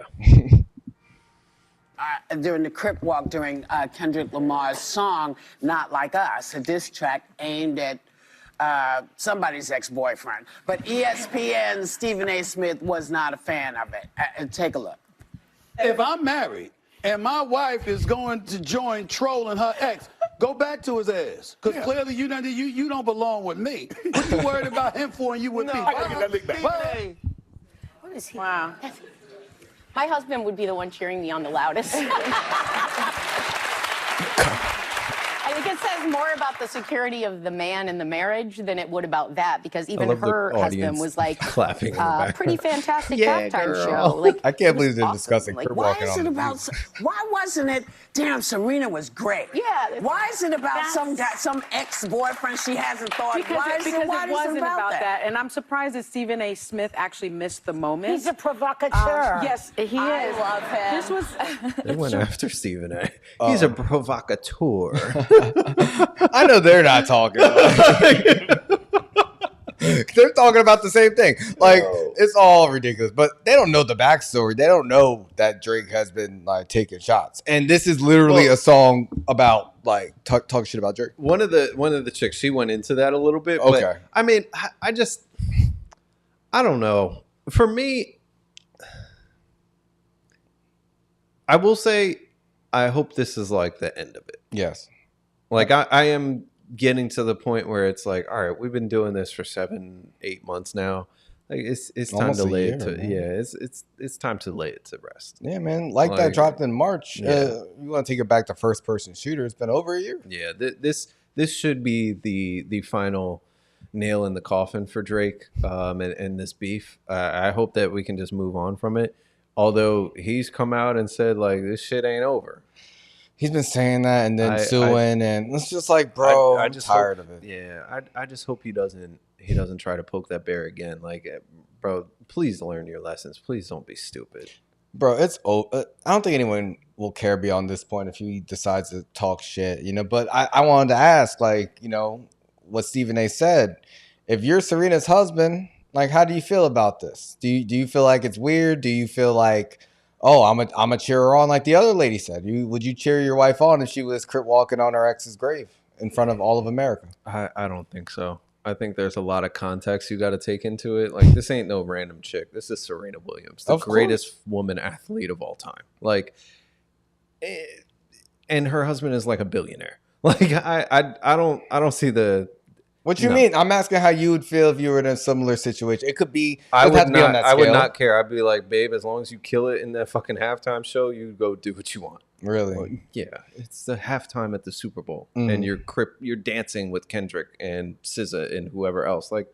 During the crip walk during Kendrick Lamar's song, Not Like Us, a diss track aimed at somebody's ex-boyfriend. But ESPN's Stephen A. Smith was not a fan of it. Take a look. If I'm married and my wife is going to join trolling her ex, go back to his ass. Because clearly you don't belong with me. What you worried about him for and you with me? I gotta get that lick back. What is he? Wow. My husband would be the one cheering me on the loudest. I think it says more about the security of the man in the marriage than it would about that, because even her husband was like, clapping pretty fantastic Yeah, halftime girl. show. Like, I can't believe they're discussing Like, Kurt why walking is on it the about? beach. Why wasn't it? Damn, Serena was great. Yeah. Why is it about some ex-boyfriend she hasn't thought? Because why it wasn't about that? that. And I'm surprised that Stephen A. Smith actually missed the moment. He's a provocateur. Yes, he is. I love him. This was. They went after Stephen A. He's a provocateur. I know they're not talking. They're talking about the same thing. Like, it's all ridiculous. But they don't know the backstory. They don't know that Drake has been like taking shots. And this is literally a song about like talk shit about Drake. One of the chicks, she went into that a little bit. Okay. But, I mean, I don't know. For me, I will say, I hope this is like the end of it. Yes. Like I am getting to the point where it's like, all right, we've been doing this for 7-8 months now. Like it's time Almost to a lay year, it to man. it's time to lay it to rest. Yeah, man. Like that dropped in March. Yeah. You want to take it back to first person shooter. It's been over a year. Yeah, this should be the final nail in the coffin for Drake and this beef. I hope that we can just move on from it. Although he's come out and said like this shit ain't over. He's been saying that and then suing, and it's just like, bro, I'm just tired of it. Yeah, I just hope he doesn't try to poke that bear again. Like, bro, please learn your lessons. Please don't be stupid. Bro, it's I don't think anyone will care beyond this point if he decides to talk shit, you know. But I wanted to ask, like, you know, what Stephen A. said. If you're Serena's husband, like, how do you feel about this? Do you feel like it's weird? Do you feel like, oh, I'm a cheer her on, like the other lady said? Would you cheer your wife on if she was crip walking on her ex's grave in front of all of America? I don't think so. I think there's a lot of context you got to take into it. Like, this ain't no random chick. This is Serena Williams, the greatest woman athlete of all time. Like, and her husband is like a billionaire. Like, I don't see the. What you mean? I'm asking how you would feel if you were in a similar situation. It could be. I would not care. I'd be like, babe, as long as you kill it in that fucking halftime show, you go do what you want. Really? Well, yeah, it's the halftime at the Super Bowl, and you're dancing with Kendrick and SZA and whoever else. Like,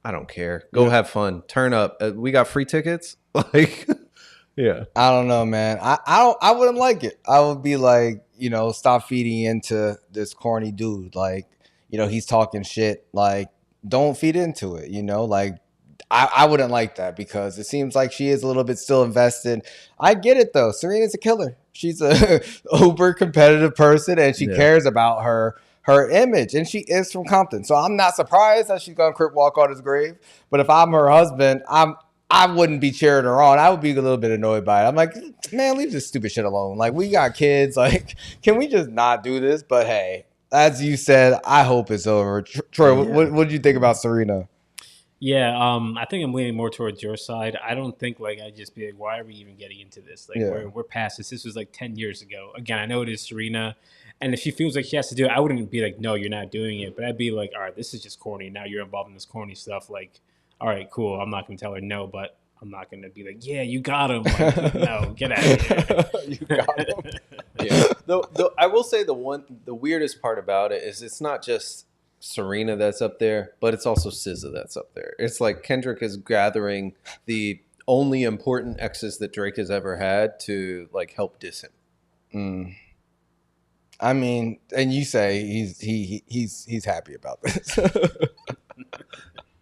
I don't care. Go have fun. Turn up. We got free tickets. Like, yeah. I don't know, man. I wouldn't like it. I would be like, you know, stop feeding into this corny dude. Like, you know, he's talking shit. Like, don't feed into it, you know? Like, I wouldn't like that because it seems like she is a little bit still invested. I get it, though. Serena's a killer. She's a uber competitive person, and she cares about her image, and she is from Compton. So I'm not surprised that she's going to crip walk on his grave. But if I'm her husband, I wouldn't be cheering her on. I would be a little bit annoyed by it. I'm like, man, leave this stupid shit alone. Like, we got kids. Like, can we just not do this? But hey, as you said, I hope it's over. Troy, what did you think about Serena? Yeah, I think I'm leaning more towards your side. I don't think like I'd just be like, why are we even getting into this? Like we're past this. This was like 10 years ago. Again, I know it is Serena, and if she feels like she has to do it, I wouldn't be like, no, you're not doing it. But I'd be like, all right, this is just corny. Now you're involved in this corny stuff. Like, all right, cool. I'm not gonna tell her no, but I'm not gonna be like, yeah, you got him. Like, no, get out of here. You got him. Yeah. Though I will say the weirdest part about it is it's not just Serena that's up there, but it's also SZA that's up there. It's like Kendrick is gathering the only important exes that Drake has ever had to like help diss him. I mean, and you say he's happy about this.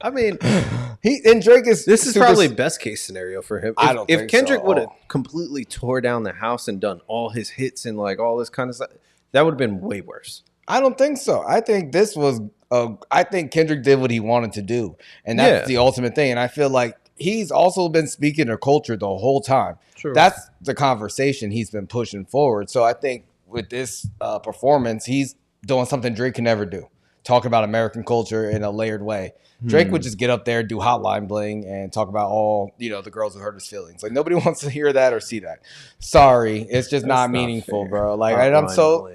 I mean, Drake is. This is probably best case scenario for him. I don't think if Kendrick so. would have completely tore down the house and done all his hits and like all this kind of stuff, that would have been way worse. I don't think so. I think this was. I think Kendrick did what he wanted to do, and that's the ultimate thing. And I feel like he's also been speaking to culture the whole time. True. That's the conversation he's been pushing forward. So I think with this performance, he's doing something Drake can never do. Talk about American culture in a layered way. Drake would just get up there, do Hotline Bling, and talk about all, you know, the girls who hurt his feelings. Like, nobody wants to hear that or see that. Sorry, it's just not meaningful, bro. Like, I'm so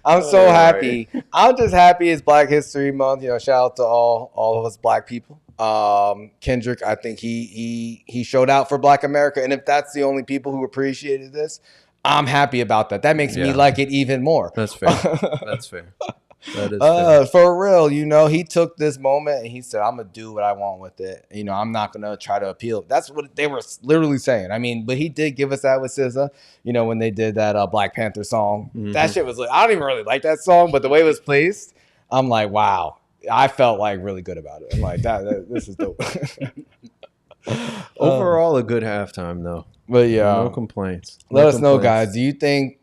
happy. I'm just happy it's Black History Month. You know, shout out to all of us Black people. Kendrick, I think he showed out for Black America, and if that's the only people who appreciated this, I'm happy about that. That makes me like it even more. That's fair. That's fair. That is fair. For real, he took this moment and he said, I'm going to do what I want with it. I'm not going to try to appeal. That's what they were literally saying. I mean, but he did give us that with SZA, when they did that Black Panther song. Mm-hmm. That shit was I don't even really like that song, but the way it was placed, I'm like, wow. I felt really good about it. I'm like, this is dope. Overall, a good halftime, though. But yeah. No complaints. Let us know, guys. Do you think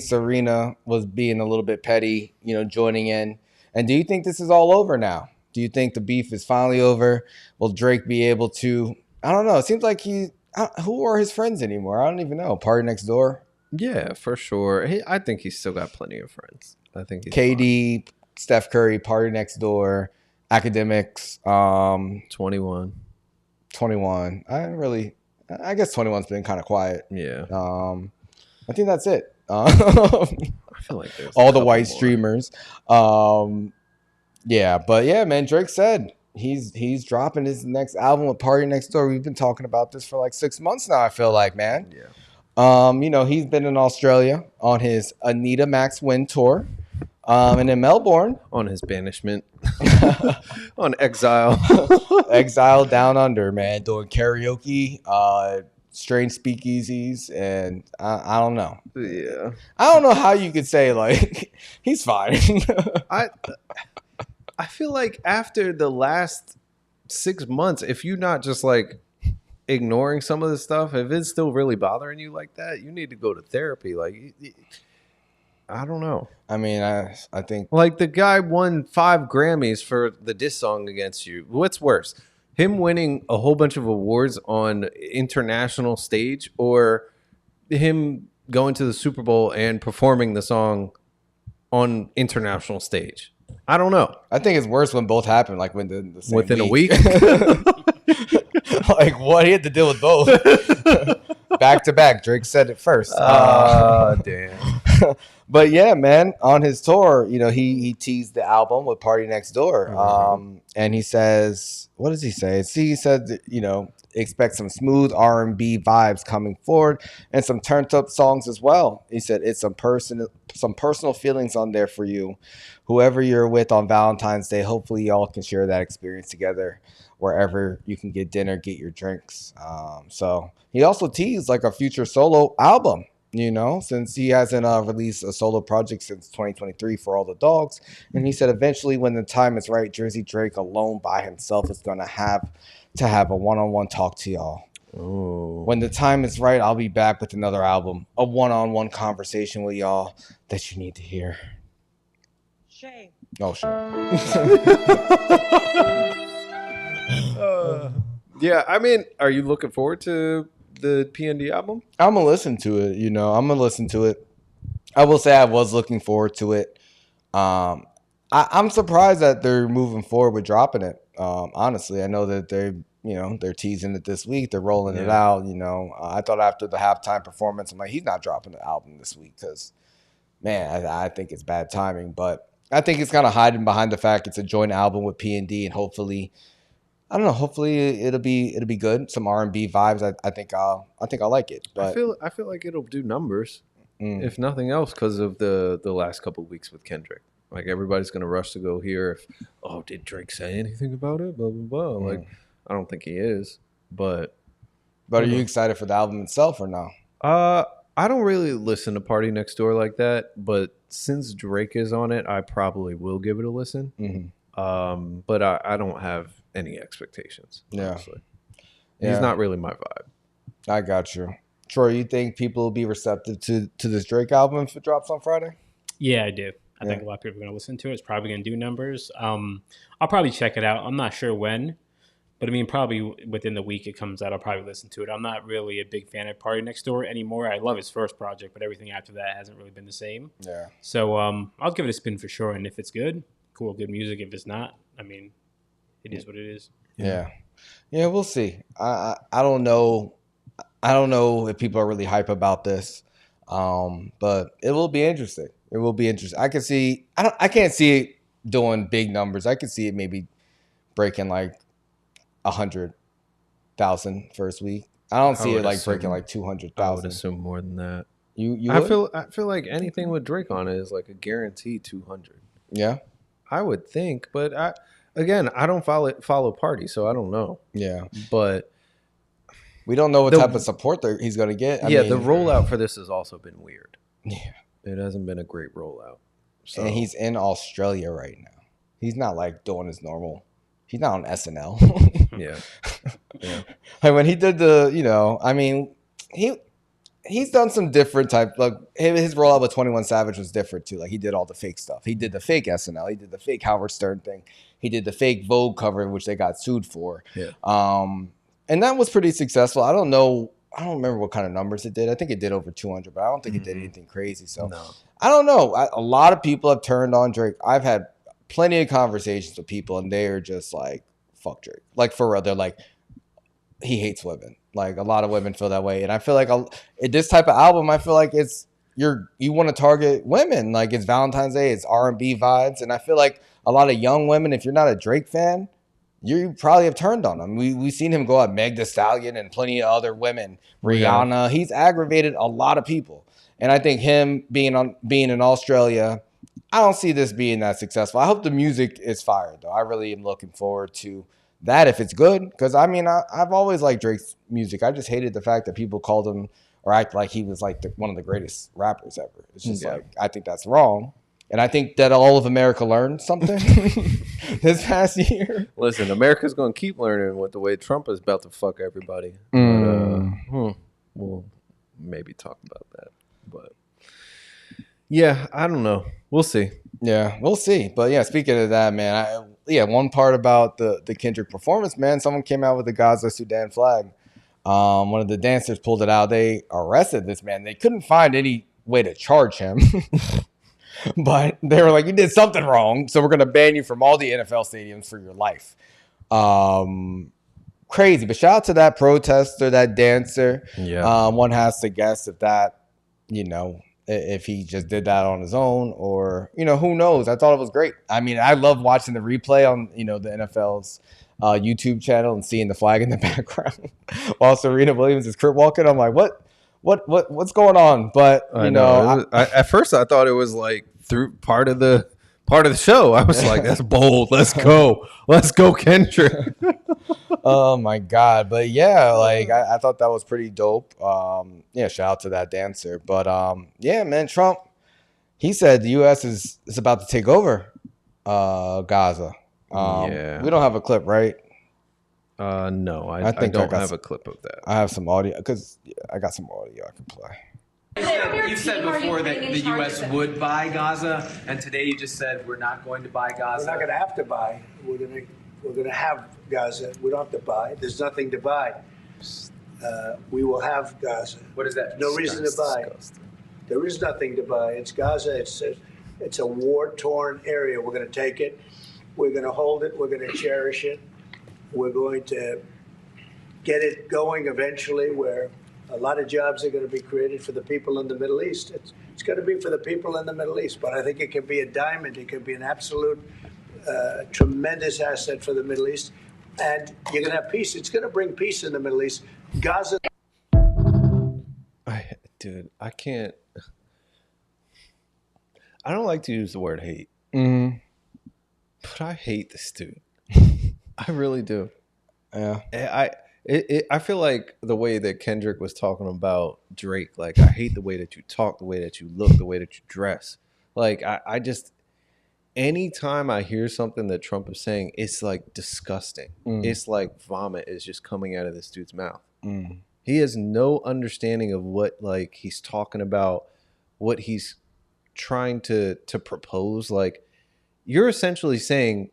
Serena was being a little bit petty, joining in? And do you think this is all over now? Do you think the beef is finally over? Will Drake be able to? I don't know. It seems like who are his friends anymore? I don't even know. Party Next Door? Yeah, for sure. I think he's still got plenty of friends. I think he's KD, fine. Steph Curry, Party Next Door, Academics, 21. I guess 21's been kind of quiet. Yeah. I think that's it. I feel like there's all the white streamers. Yeah, but yeah, man, Drake said he's dropping his next album with Party Next Door. We've been talking about this for 6 months now, I feel like, man. Yeah. He's been in Australia on his Anita Max Win tour. And in Melbourne. On his banishment. On exile. Exile down under, man. Doing karaoke, strange speakeasies, and I don't know. Yeah. I don't know how you could say, he's fine. I feel like after the last 6 months, if you're not just ignoring some of this stuff, if it's still really bothering you like that, you need to go to therapy. I don't know. I mean, I think the guy won 5 Grammys for the diss song against you. What's worse, him winning a whole bunch of awards on international stage, or him going to the Super Bowl and performing the song on international stage? I don't know. I think it's worse when both happen, within the same within week. a week. What? He had to deal with both. Back to back. Drake said it first. Damn. But yeah, man, on his tour, he teased the album with Party Next Door. And he says, what does he say? He said, expect some smooth R&B vibes coming forward and some turned up songs as well. He said it's some personal feelings on there for you. Whoever you're with on Valentine's Day, hopefully y'all can share that experience together wherever you can get dinner, get your drinks. So he also teased a future solo album. Since he hasn't released a solo project since 2023 for All the Dogs. And he said eventually when the time is right, Jersey Drake alone by himself is going to have a one-on-one talk to y'all. Ooh. When the time is right, I'll be back with another album, a one-on-one conversation with y'all that you need to hear. Shame. Oh, shit. Yeah, I mean, are you looking forward to the PND album? I'm gonna listen to it. I'm gonna listen to it. I will say I was looking forward to it. I'm surprised that they're moving forward with dropping it. Honestly, I know that they're teasing it this week. They're rolling it out. I thought after the halftime performance, I'm like, he's not dropping the album this week because, man, I think it's bad timing. But I think it's kind of hiding behind the fact it's a joint album with PND, and hopefully. I don't know. Hopefully it'll be good. Some R&B vibes. I think I'll like it. But I feel like it'll do numbers, if nothing else, because of the last couple of weeks with Kendrick. Everybody's gonna rush to go hear if did Drake say anything about it? Blah blah blah. I don't think he is, but are you excited for the album itself or no? I don't really listen to Party Next Door like that, but since Drake is on it, I probably will give it a listen. Mm-hmm. But I don't have any expectations. Honestly. Yeah. He's not really my vibe. I got you. Troy, you think people will be receptive to this Drake album if it drops on Friday? Yeah, I do. I think a lot of people are going to listen to it. It's probably going to do numbers. I'll probably check it out. I'm not sure when, but I mean, probably within the week it comes out, I'll probably listen to it. I'm not really a big fan of Party Next Door anymore. I love his first project, but everything after that hasn't really been the same. Yeah. So I'll give it a spin for sure. And if it's good, cool, good music. If it's not, I mean, it is what it is. Yeah. Yeah, we'll see. I don't know. I don't know if people are really hype about this, but it will be interesting. It will be interesting. I can see. I can't see it doing big numbers. I can see it maybe breaking 100,000 first week. I don't see it like breaking like 200,000. I would assume more than that. I feel like anything with Drake on it is like a guaranteed 200. Yeah, I would think, but I don't follow party, so I don't know. Yeah, but we don't know what type of support he's going to get. I mean, the rollout for this has also been weird. Yeah, it hasn't been a great rollout. So. And he's in Australia right now. He's not like doing his normal. He's not on SNL. Yeah. Like when he did I mean, he's done some different type. Like his rollout with 21 Savage was different too. Like he did all the fake stuff. He did the fake SNL. He did the fake Howard Stern thing. He did the fake Vogue cover, which they got sued for. Yeah. And that was pretty successful. I don't remember what kind of numbers it did. I think it did over 200, but I don't think it did anything crazy. So I don't know. A lot of people have turned on Drake. I've had plenty of conversations with people, and they are just like, fuck Drake. Like, for real. They're like, he hates women. Like, a lot of women feel that way. And I feel like this type of album, I feel like you want to target women. Like, it's Valentine's Day. It's R&B vibes. And I feel like a lot of young women, if you're not a Drake fan, you probably have turned on him. We've seen him go at Meg Thee Stallion and plenty of other women. Rihanna. Yeah. He's aggravated a lot of people. And I think him being in Australia, I don't see this being that successful. I hope the music is fire, though. I really am looking forward to that if it's good. Because, I mean, I've always liked Drake's music. I just hated the fact that people called him or act like he was like one of the greatest rappers ever. It's just like, I think that's wrong. And I think that all of America learned something this past year. Listen, America's going to keep learning with the way Trump is about to fuck everybody. But, we'll maybe talk about that. But, yeah, I don't know. We'll see. Yeah, we'll see. But, yeah, speaking of that, man, one part about the Kendrick performance, man, someone came out with the Gaza Sudan flag. One of the dancers pulled it out. They arrested this man. They couldn't find any way to charge him. But they were like, you did something wrong, so we're going to ban you from all the NFL stadiums for your life. Crazy. But shout out to that protester, that dancer. Yeah. One has to guess if that, if he just did that on his own or, who knows? I thought it was great. I mean, I love watching the replay on, the NFL's YouTube channel and seeing the flag in the background while Serena Williams is crip walking. I'm like, what's going on? But I know. At first I thought it was like through part of the show. I was like, that's bold. Let's go, Kendrick. Oh my God. But yeah, like I thought that was pretty dope. Shout out to that dancer. But yeah, man, Trump, he said the US is about to take over Gaza. We don't have a clip, right? No, I don't have a clip of that. I have some audio because I got some audio I can play. You said before that the U.S. would buy Gaza, and today you just said we're not going to buy Gaza. We're not going to have to buy. We're going to have Gaza. We don't have to buy. There's nothing to buy. We will have Gaza. What is that? No reason to buy. Disgusting. There is nothing to buy. It's Gaza. It's a war-torn area. We're going to take it. We're going to hold it. We're going to cherish it. We're going to get it going eventually where a lot of jobs are going to be created for the people in the Middle East. It's going to be for the people in the Middle East, but I think it can be a diamond. It can be an absolute tremendous asset for the Middle East. And you're going to have peace. It's going to bring peace in the Middle East. Gaza. I can't. I don't like to use the word hate. Mm-hmm. But I hate this dude. I really do. Yeah. I feel like the way that Kendrick was talking about Drake, like, I hate the way that you talk, the way that you look, the way that you dress. Like, I just, anytime I hear something that Trump is saying, it's like disgusting. It's like vomit is just coming out of this dude's mouth. He has no understanding of what, like, he's talking about, what he's trying to propose. Like, you're essentially saying,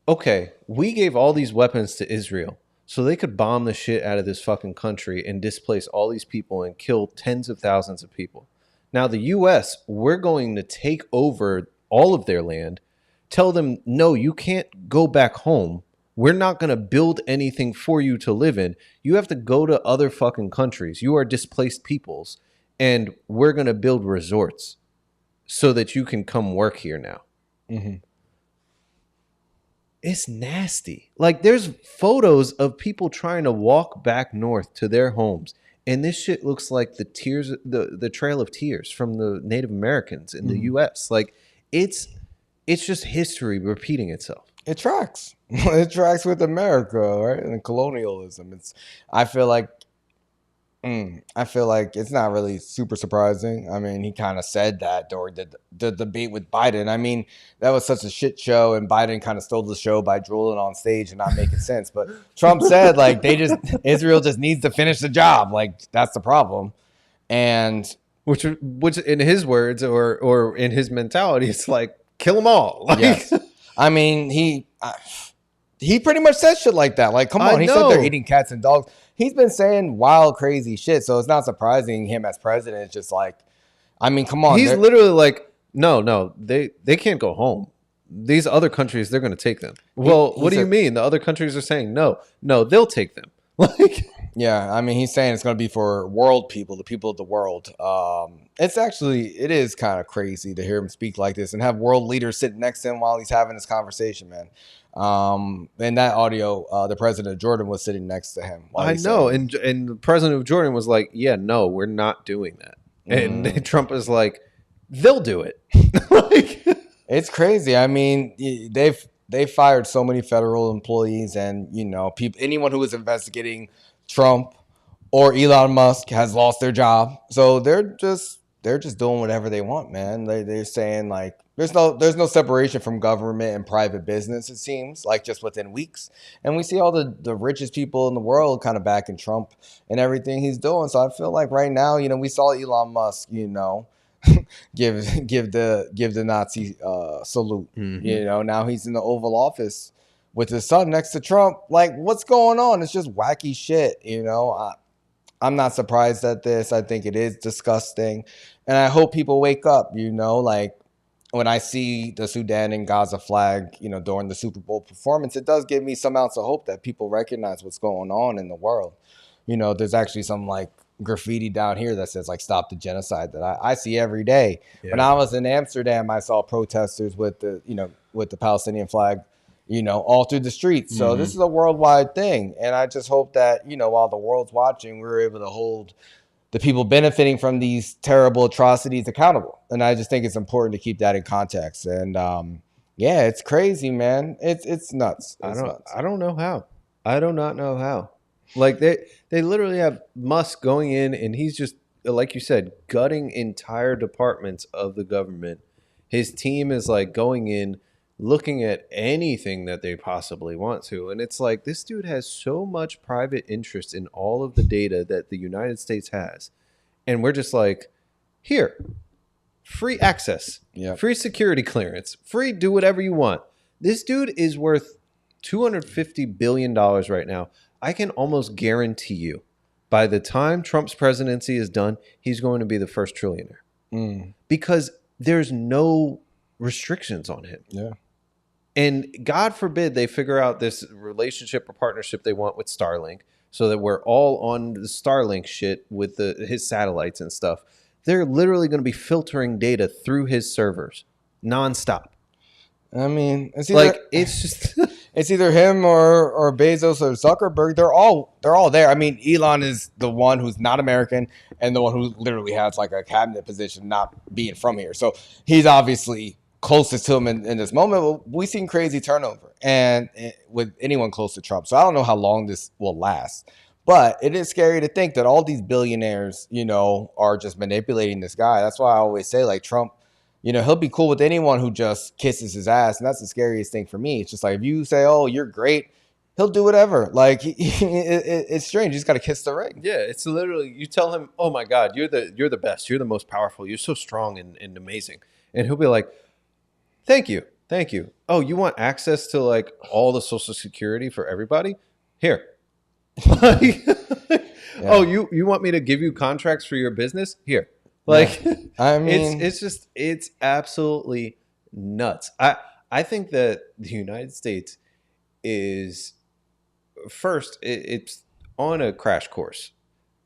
okay, we gave all these weapons to Israel so they could bomb the shit out of this fucking country and displace all these people and kill tens of thousands of people. Now, the U.S., we're going to take over all of their land, tell them, no, you can't go back home. We're not going to build anything for you to live in. You have to go to other fucking countries. You are displaced peoples, and we're going to build resorts so that you can come work here now. It's nasty. Like there's photos of people trying to walk back north to their homes, and this shit looks like the Trail of Tears from the Native Americans in the U.S. Like it's just history repeating itself. It tracks. It tracks with America, right? And colonialism. I feel like it's not really super surprising. I mean, he kind of said that during the debate with Biden. I mean, that was such a shit show, and Biden kind of stole the show by drooling on stage and not making sense. But Trump said, like, Israel just needs to finish the job. Like, that's the problem. And which in his words or in his mentality, it's like, kill them all. Like, yes. I mean, he pretty much said shit like that. Like, come on. He said they're eating cats and dogs. He's been saying wild, crazy shit. So it's not surprising him as president. It's just like, I mean, come on. He's literally like, no, they can't go home. These other countries, they're going to take them. Well, what do you mean? The other countries are saying no, they'll take them. Like, yeah, I mean, he's saying it's going to be for world people, the people of the world. It is kind of crazy to hear him speak like this and have world leaders sitting next to him while he's having this conversation, man. In that audio, the president of Jordan was sitting next to him. I know, and the president of Jordan was like, "Yeah, no, we're not doing that." And Trump is like, "They'll do it." Like, it's crazy. I mean, they fired so many federal employees, and anyone who was investigating Trump or Elon Musk has lost their job. So they're just doing whatever they want, man. They're saying like there's no separation from government and private business, it seems, like just within weeks. And we see all the richest people in the world kind of backing Trump and everything he's doing. So I feel like right now, we saw Elon Musk, give the Nazi salute. Mm-hmm. Now he's in the Oval Office with his son next to Trump. Like, what's going on? It's just wacky shit, I'm not surprised at this. I think it is disgusting. And I hope people wake up, like when I see the Sudan and Gaza flag, during the Super Bowl performance, it does give me some ounce of hope that people recognize what's going on in the world. There's actually some like graffiti down here that says like stop the genocide that I see every day. Yeah. When I was in Amsterdam, I saw protesters with the Palestinian flag, all through the streets. So this is a worldwide thing. And I just hope that, while the world's watching, we're able to hold the people benefiting from these terrible atrocities accountable. And I just think it's important to keep that in context. And yeah, it's crazy, man. It's nuts. I don't know how. I do not know how. Like they literally have Musk going in and he's just, like you said, gutting entire departments of the government. His team is like going in, looking at anything that they possibly want to. And it's like, this dude has so much private interest in all of the data that the United States has. And we're just like, here, free access, free security clearance, free do whatever you want. This dude is worth $250 billion right now. I can almost guarantee you by the time Trump's presidency is done, he's going to be the first trillionaire because there's no restrictions on him. Yeah. And God forbid they figure out this relationship or partnership they want with Starlink so that we're all on the Starlink shit with his satellites and stuff. They're literally going to be filtering data through his servers nonstop. I mean, it's either him or Bezos or Zuckerberg. They're all there. I mean, Elon is the one who's not American and the one who literally has like a cabinet position, not being from here. So he's obviously closest to him in this moment. We've seen crazy turnover and with anyone close to Trump. So I don't know how long this will last, but it is scary to think that all these billionaires, are just manipulating this guy. That's why I always say like Trump, he'll be cool with anyone who just kisses his ass. And that's the scariest thing for me. It's just like, if you say, oh, you're great, he'll do whatever. Like it's strange. He's got to kiss the ring. Yeah. It's literally, you tell him, oh my God, you're the best. You're the most powerful. You're so strong and amazing. And he'll be like, Thank you. Oh, you want access to like all the Social Security for everybody? Here. Oh, you want me to give you contracts for your business? Here. Like, I mean, it's absolutely nuts. I think that the United States is first, it's on a crash course,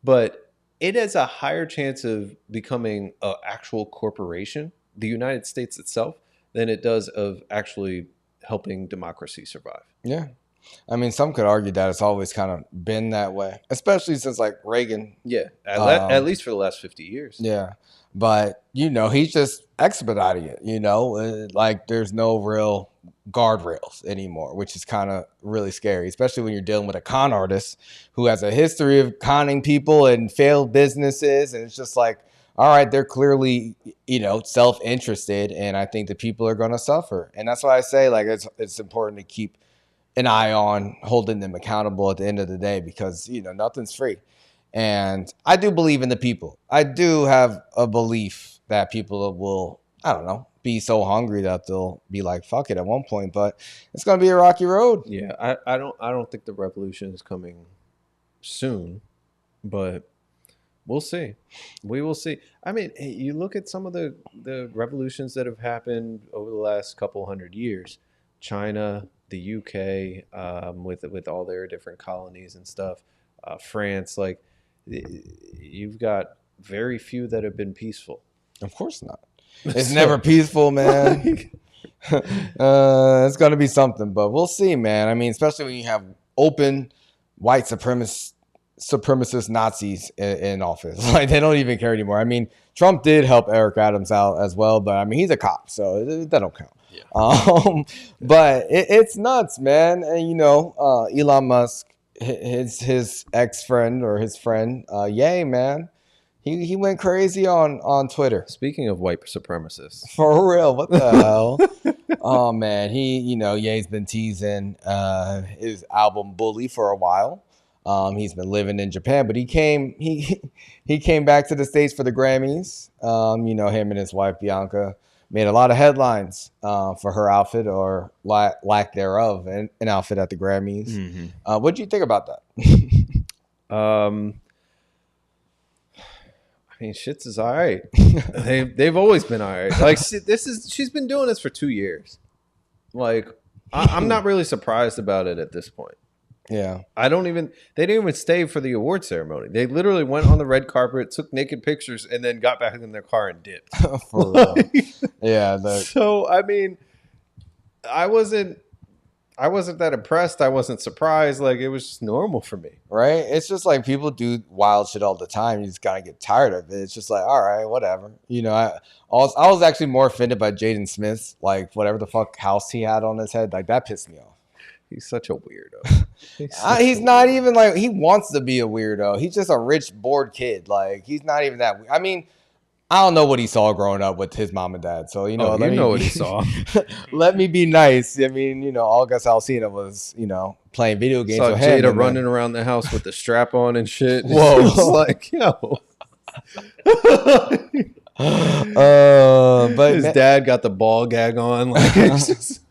but it has a higher chance of becoming an actual corporation, the United States itself, than it does of actually helping democracy survive. Yeah. I mean, some could argue that it's always kind of been that way, especially since like Reagan. Yeah, at least for the last 50 years. Yeah. But, he's just expediting it, like there's no real guardrails anymore, which is kind of really scary, especially when you're dealing with a con artist who has a history of conning people and failed businesses. And it's just like, all right, they're clearly, self-interested. And I think the people are going to suffer. And that's why I say, like, it's important to keep an eye on holding them accountable at the end of the day, because, nothing's free. And I do believe in the people. I do have a belief that people will, I don't know, be so hungry that they'll be like, fuck it at one point, but it's going to be a rocky road. Yeah. I don't think the revolution is coming soon, but we'll see. We will see. I mean, you look at some of the revolutions that have happened over the last couple hundred years, China, the UK, with all their different colonies and stuff, France, like you've got very few that have been peaceful. Of course not. It's never peaceful, man. It's going to be something, but we'll see, man. I mean, especially when you have open white supremacist Nazis in office. Like, they don't even care anymore. I mean, Trump did help Eric Adams out as well, but I mean, he's a cop, so that don't count. Yeah. But it's nuts, man. And, Elon Musk, his ex-friend or his friend, Ye, man. He went crazy on Twitter. Speaking of white supremacists. For real, what the hell? Oh, man. Ye's been teasing his album Bully for a while. He's been living in Japan, but he came back to the States for the Grammys. Him and his wife, Bianca, made a lot of headlines for her outfit or lack thereof, an outfit at the Grammys. Mm-hmm. What do you think about that? I mean, shit's is all right. They've always been all right. Like, she's been doing this for 2 years. Like, I'm not really surprised about it at this point. Yeah. They didn't even stay for the award ceremony. They literally went on the red carpet, took naked pictures, and then got back in their car and dipped. For real. Yeah. So, I mean, I wasn't that impressed. I wasn't surprised. Like, it was just normal for me. Right? It's just like people do wild shit all the time. You just gotta get tired of it. It's just like, all right, whatever. I was actually more offended by Jaden Smith's, like, whatever the fuck house he had on his head. Like, that pissed me off. He's such a weirdo. He's not even like, he wants to be a weirdo. He's just a rich, bored kid. Like, he's not even that. I mean, I don't know what he saw growing up with his mom and dad. So, what he saw. Let me be nice. I mean, August Alsina was, playing video games saw with him. Jada running around the house with the strap on and shit. Whoa. It's like, yo. But his dad got the ball gag on. Like, it's just...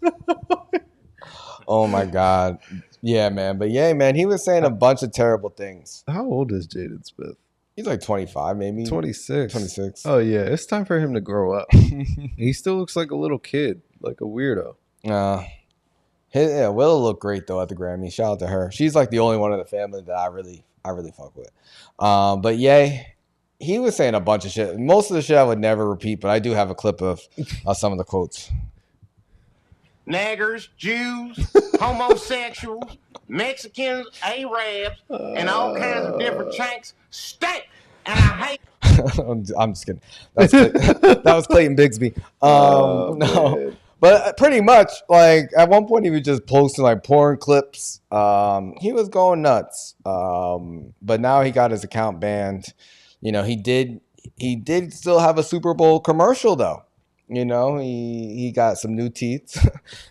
Oh my God. Yeah, man. But yeah, man, he was saying a bunch of terrible things. How old is Jaden Smith? He's like 25, maybe. 26. Oh, yeah. It's time for him to grow up. He still looks like a little kid, like a weirdo. Willow looked great, though, at the Grammy. Shout out to her. She's like the only one in the family that I really fuck with. But yeah, he was saying a bunch of shit. Most of the shit I would never repeat, but I do have a clip of some of the quotes. Naggers, Jews, homosexuals, Mexicans, Arabs, and all kinds of different chanks stink, and I hate. I'm just kidding. That was Clayton Bigsby. No, man. But pretty much, like, at one point he was just posting like porn clips. He was going nuts. But now he got his account banned. He did still have a Super Bowl commercial though. He got some new teeth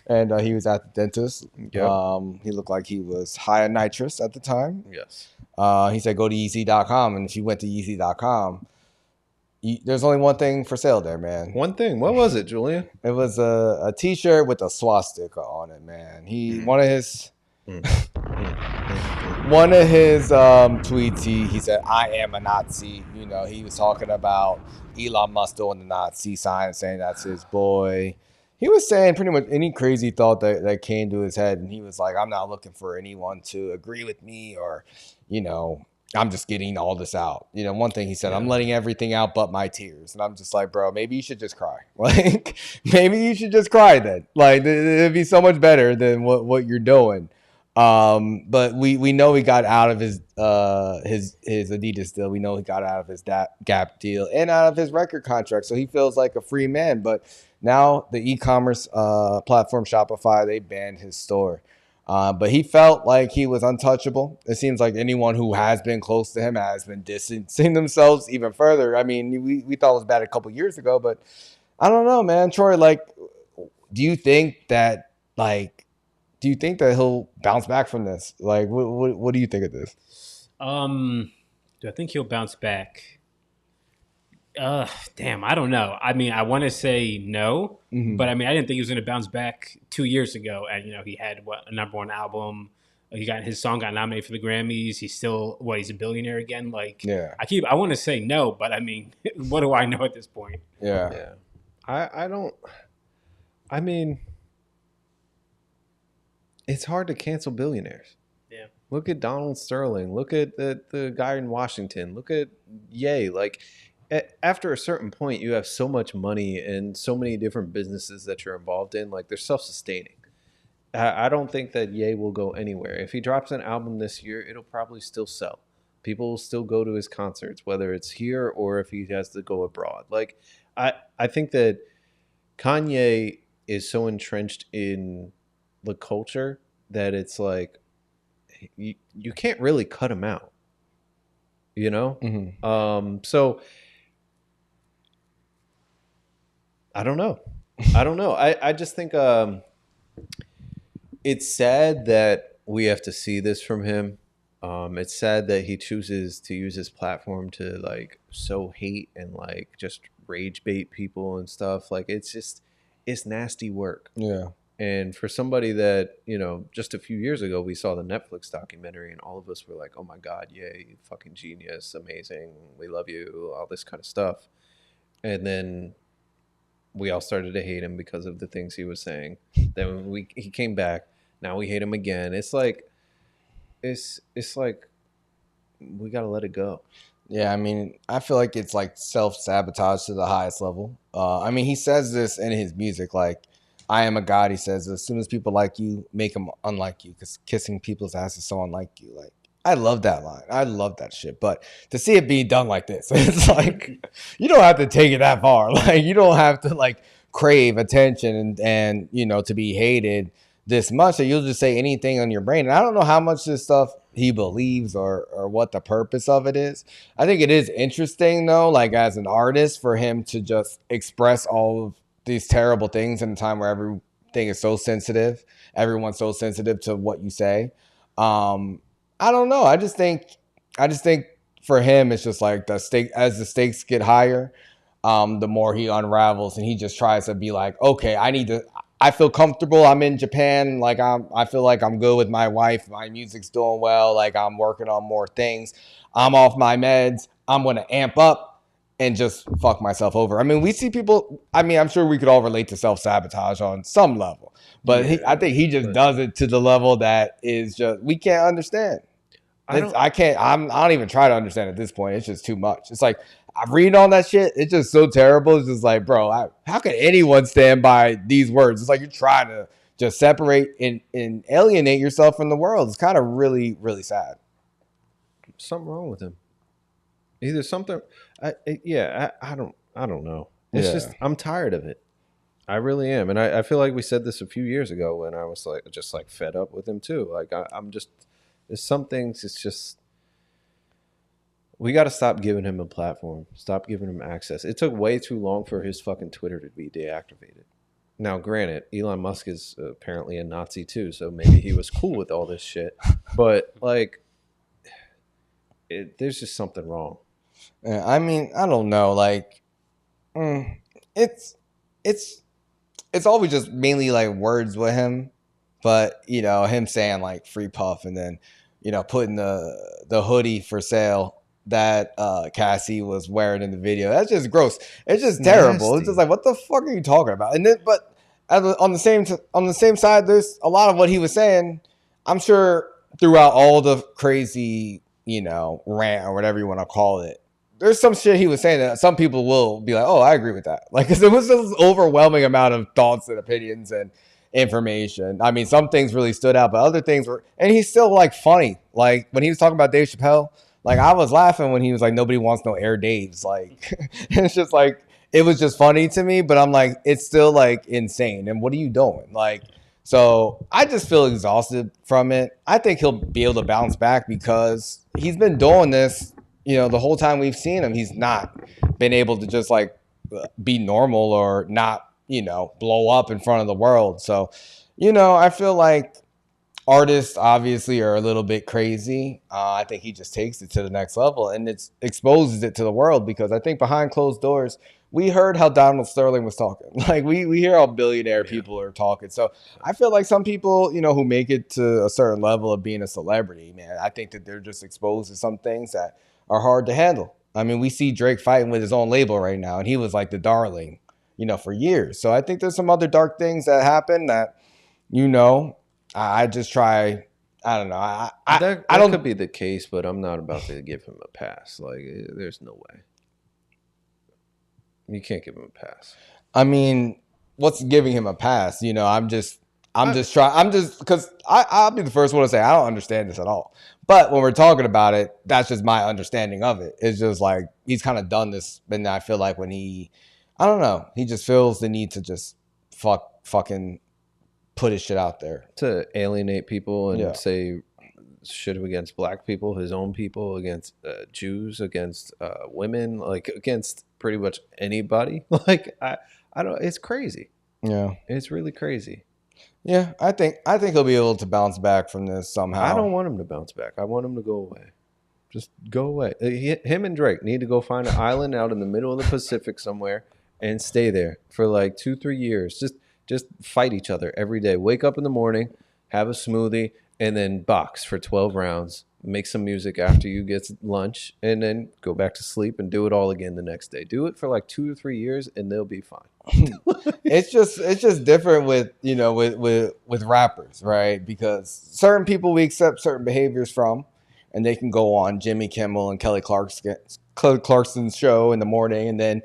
and he was at the dentist. Yep. He looked like he was high on nitrous at the time. Yes. He said, go to Yeezy.com. And if you went to Yeezy.com, there's only one thing for sale there, man. One thing. What was it, Julian? It was a t-shirt with a swastika on it, man. One of his tweets, he said, I am a Nazi. He was talking about Elon Musk doing the Nazi sign, saying that's his boy. He was saying pretty much any crazy thought that came to his head, and he was like, I'm not looking for anyone to agree with me or, I'm just getting all this out. One thing he said, I'm letting everything out but my tears. And I'm just like, bro, maybe you should just cry. Like, maybe you should just cry then. Like, it'd be so much better than what you're doing. But we know he got out of his Adidas deal. We know he got out of his Gap deal and out of his record contract. So he feels like a free man. But now the e-commerce platform Shopify, they banned his store. But he felt like he was untouchable. It seems like anyone who has been close to him has been distancing themselves even further. I mean, we thought it was bad a couple years ago, but I don't know, man. Troy, like, do you think that he'll bounce back from this? Like, what do you think of this? Do I think he'll bounce back? Damn, I don't know. I mean, I want to say no, but I mean, I didn't think he was going to bounce back 2 years ago. And he had a number one album. His song got nominated for the Grammys. He's still he's a billionaire again. Like, yeah. I want to say no, but I mean, what do I know at this point? Yeah. I don't. I mean, it's hard to cancel billionaires. Yeah. Look at Donald Sterling. Look at the guy in Washington. Look at Ye. Like, after a certain point, you have so much money and so many different businesses that you're involved in. Like, they're self-sustaining. I don't think that Ye will go anywhere. If he drops an album this year, it'll probably still sell. People will still go to his concerts, whether it's here or if he has to go abroad. Like, I think that Kanye is so entrenched in the culture that it's like you can't really cut him out. So I don't know. I just think it's sad that we have to see this from him. It's sad that he chooses to use his platform to like sow hate and like just rage bait people and stuff. Like, it's nasty work. Yeah. And for somebody that, just a few years ago, we saw the Netflix documentary and all of us were like, oh my God, yay, fucking genius, amazing, we love you, all this kind of stuff. And then we all started to hate him because of the things he was saying. Then he came back. Now we hate him again. It's like we got to let it go. Yeah, I mean, I feel like it's like self-sabotage to the highest level. I mean, he says this in his music, like, I am a god, he says. As soon as people like you, make them unlike you, because kissing people's ass is so unlike you. Like, I love that line. I love that shit. But to see it being done like this, it's like, you don't have to take it that far. Like, you don't have to, like, crave attention and to be hated this much. So you'll just say anything on your brain. And I don't know how much this stuff he believes or what the purpose of it is. I think it is interesting, though, like, as an artist, for him to just express all of these terrible things in a time where everything is so sensitive. Everyone's so sensitive to what you say. I don't know. I just think for him, it's just like as the stakes get higher, the more he unravels, and he just tries to be like, okay, I feel comfortable. I'm in Japan. Like, I feel like I'm good with my wife. My music's doing well. Like, I'm working on more things. I'm off my meds. I'm going to amp up and just fuck myself over. I mean, we see people, I'm sure we could all relate to self-sabotage on some level, but I think he just does it to the level that is just, we can't understand. I don't even try to understand at this point. It's just too much. It's like, I read all that shit. It's just so terrible. It's just like, bro, how can anyone stand by these words? It's like you're trying to just separate and alienate yourself from the world. It's kind of really, really sad. Something wrong with him. Either something, I don't know. It's just, I'm tired of it. I really am. And I feel like we said this a few years ago when I was like, just like fed up with him too. Like, I'm just, there's some things, it's just, we got to stop giving him a platform. Stop giving him access. It took way too long for his fucking Twitter to be deactivated. Now, granted, Elon Musk is apparently a Nazi too, so maybe he was cool with all this shit. But like, there's just something wrong. Yeah, I mean, I don't know. Like, it's always just mainly like words with him, but him saying like free Puff and then putting the hoodie for sale that Cassie was wearing in the video. That's just gross. It's just terrible. Nasty. It's just like, what the fuck are you talking about? And then, but on the same side, there's a lot of what he was saying. I'm sure throughout all the crazy rant or whatever you want to call it. There's some shit he was saying that some people will be like, oh, I agree with that. Like, 'cause it was this overwhelming amount of thoughts and opinions and information. I mean, some things really stood out, but other things were, and he's still like funny. Like when he was talking about Dave Chappelle, like I was laughing when he was like, nobody wants no Air Daves. Like, it's just like, it was just funny to me, but I'm like, it's still like insane. And what are you doing? Like, so I just feel exhausted from it. I think he'll be able to bounce back because he's been doing this, the whole time we've seen him. He's not been able to just like be normal or not, blow up in front of the world. So, I feel like artists obviously are a little bit crazy. I think he just takes it to the next level and it exposes it to the world because I think behind closed doors, we heard how Donald Sterling was talking. Like we hear how billionaire people are talking. So I feel like some people, who make it to a certain level of being a celebrity, man, I think that they're just exposed to some things that are hard to handle. I mean, we see Drake fighting with his own label right now, and he was like the darling, for years. So I think there's some other dark things that happen that, I just try. I don't know. That could be the case, but I'm not about to give him a pass. Like, there's no way. You can't give him a pass. I mean, what's giving him a pass? I'm just because I'll be the first one to say I don't understand this at all. But when we're talking about it, that's just my understanding of it. It's just like he's kind of done this, and I feel like when I don't know, he just feels the need to just fucking put his shit out there to alienate people and say shit against black people, his own people, against Jews, against women, like against pretty much anybody. Like I don't. It's crazy. Yeah, it's really crazy. Yeah, I think he'll be able to bounce back from this somehow. I don't want him to bounce back. I want him to go away. Just go away. Him and Drake need to go find an island out in the middle of the Pacific somewhere and stay there for like 2-3 years. Just fight each other every day. Wake up in the morning, have a smoothie, and then box for 12 rounds. Make some music after you get lunch, and then go back to sleep and do it all again the next day. Do it for like 2 or 3 years, and they'll be fine. It's just different with with rappers, right? Because certain people we accept certain behaviors from, and they can go on Jimmy Kimmel and Kelly Clarkson's show in the morning, and then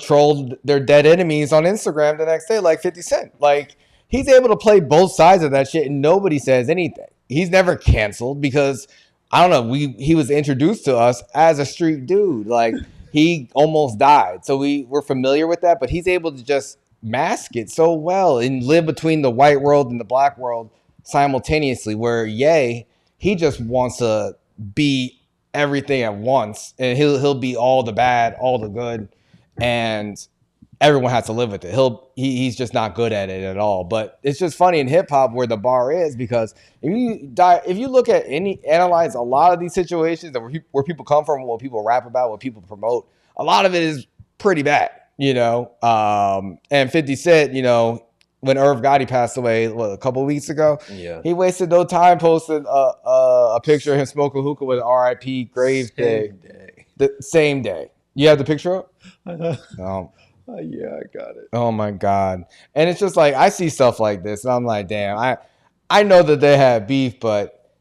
troll their dead enemies on Instagram the next day, like 50 Cent. Like he's able to play both sides of that shit, and nobody says anything. He's never canceled because I don't know. He was introduced to us as a street dude. Like he almost died, so we're familiar with that. But he's able to just mask it so well and live between the white world and the black world simultaneously. Where Ye, he just wants to be everything at once, and he'll be all the bad, all the good, and everyone has to live with it. He's just not good at it at all. But it's just funny in hip hop where the bar is, because if you look at analyze a lot of these situations where people come from, what people rap about, what people promote, a lot of it is pretty bad, and 50 Cent, when Irv Gotti passed away, a couple of weeks ago, he wasted no time posting a picture of him smoking hookah with an R.I.P. grave day. The same day. You have the picture up? Yeah, I got it. Oh my God. And it's just like, I see stuff like this and I'm like, damn, I know that they have beef, but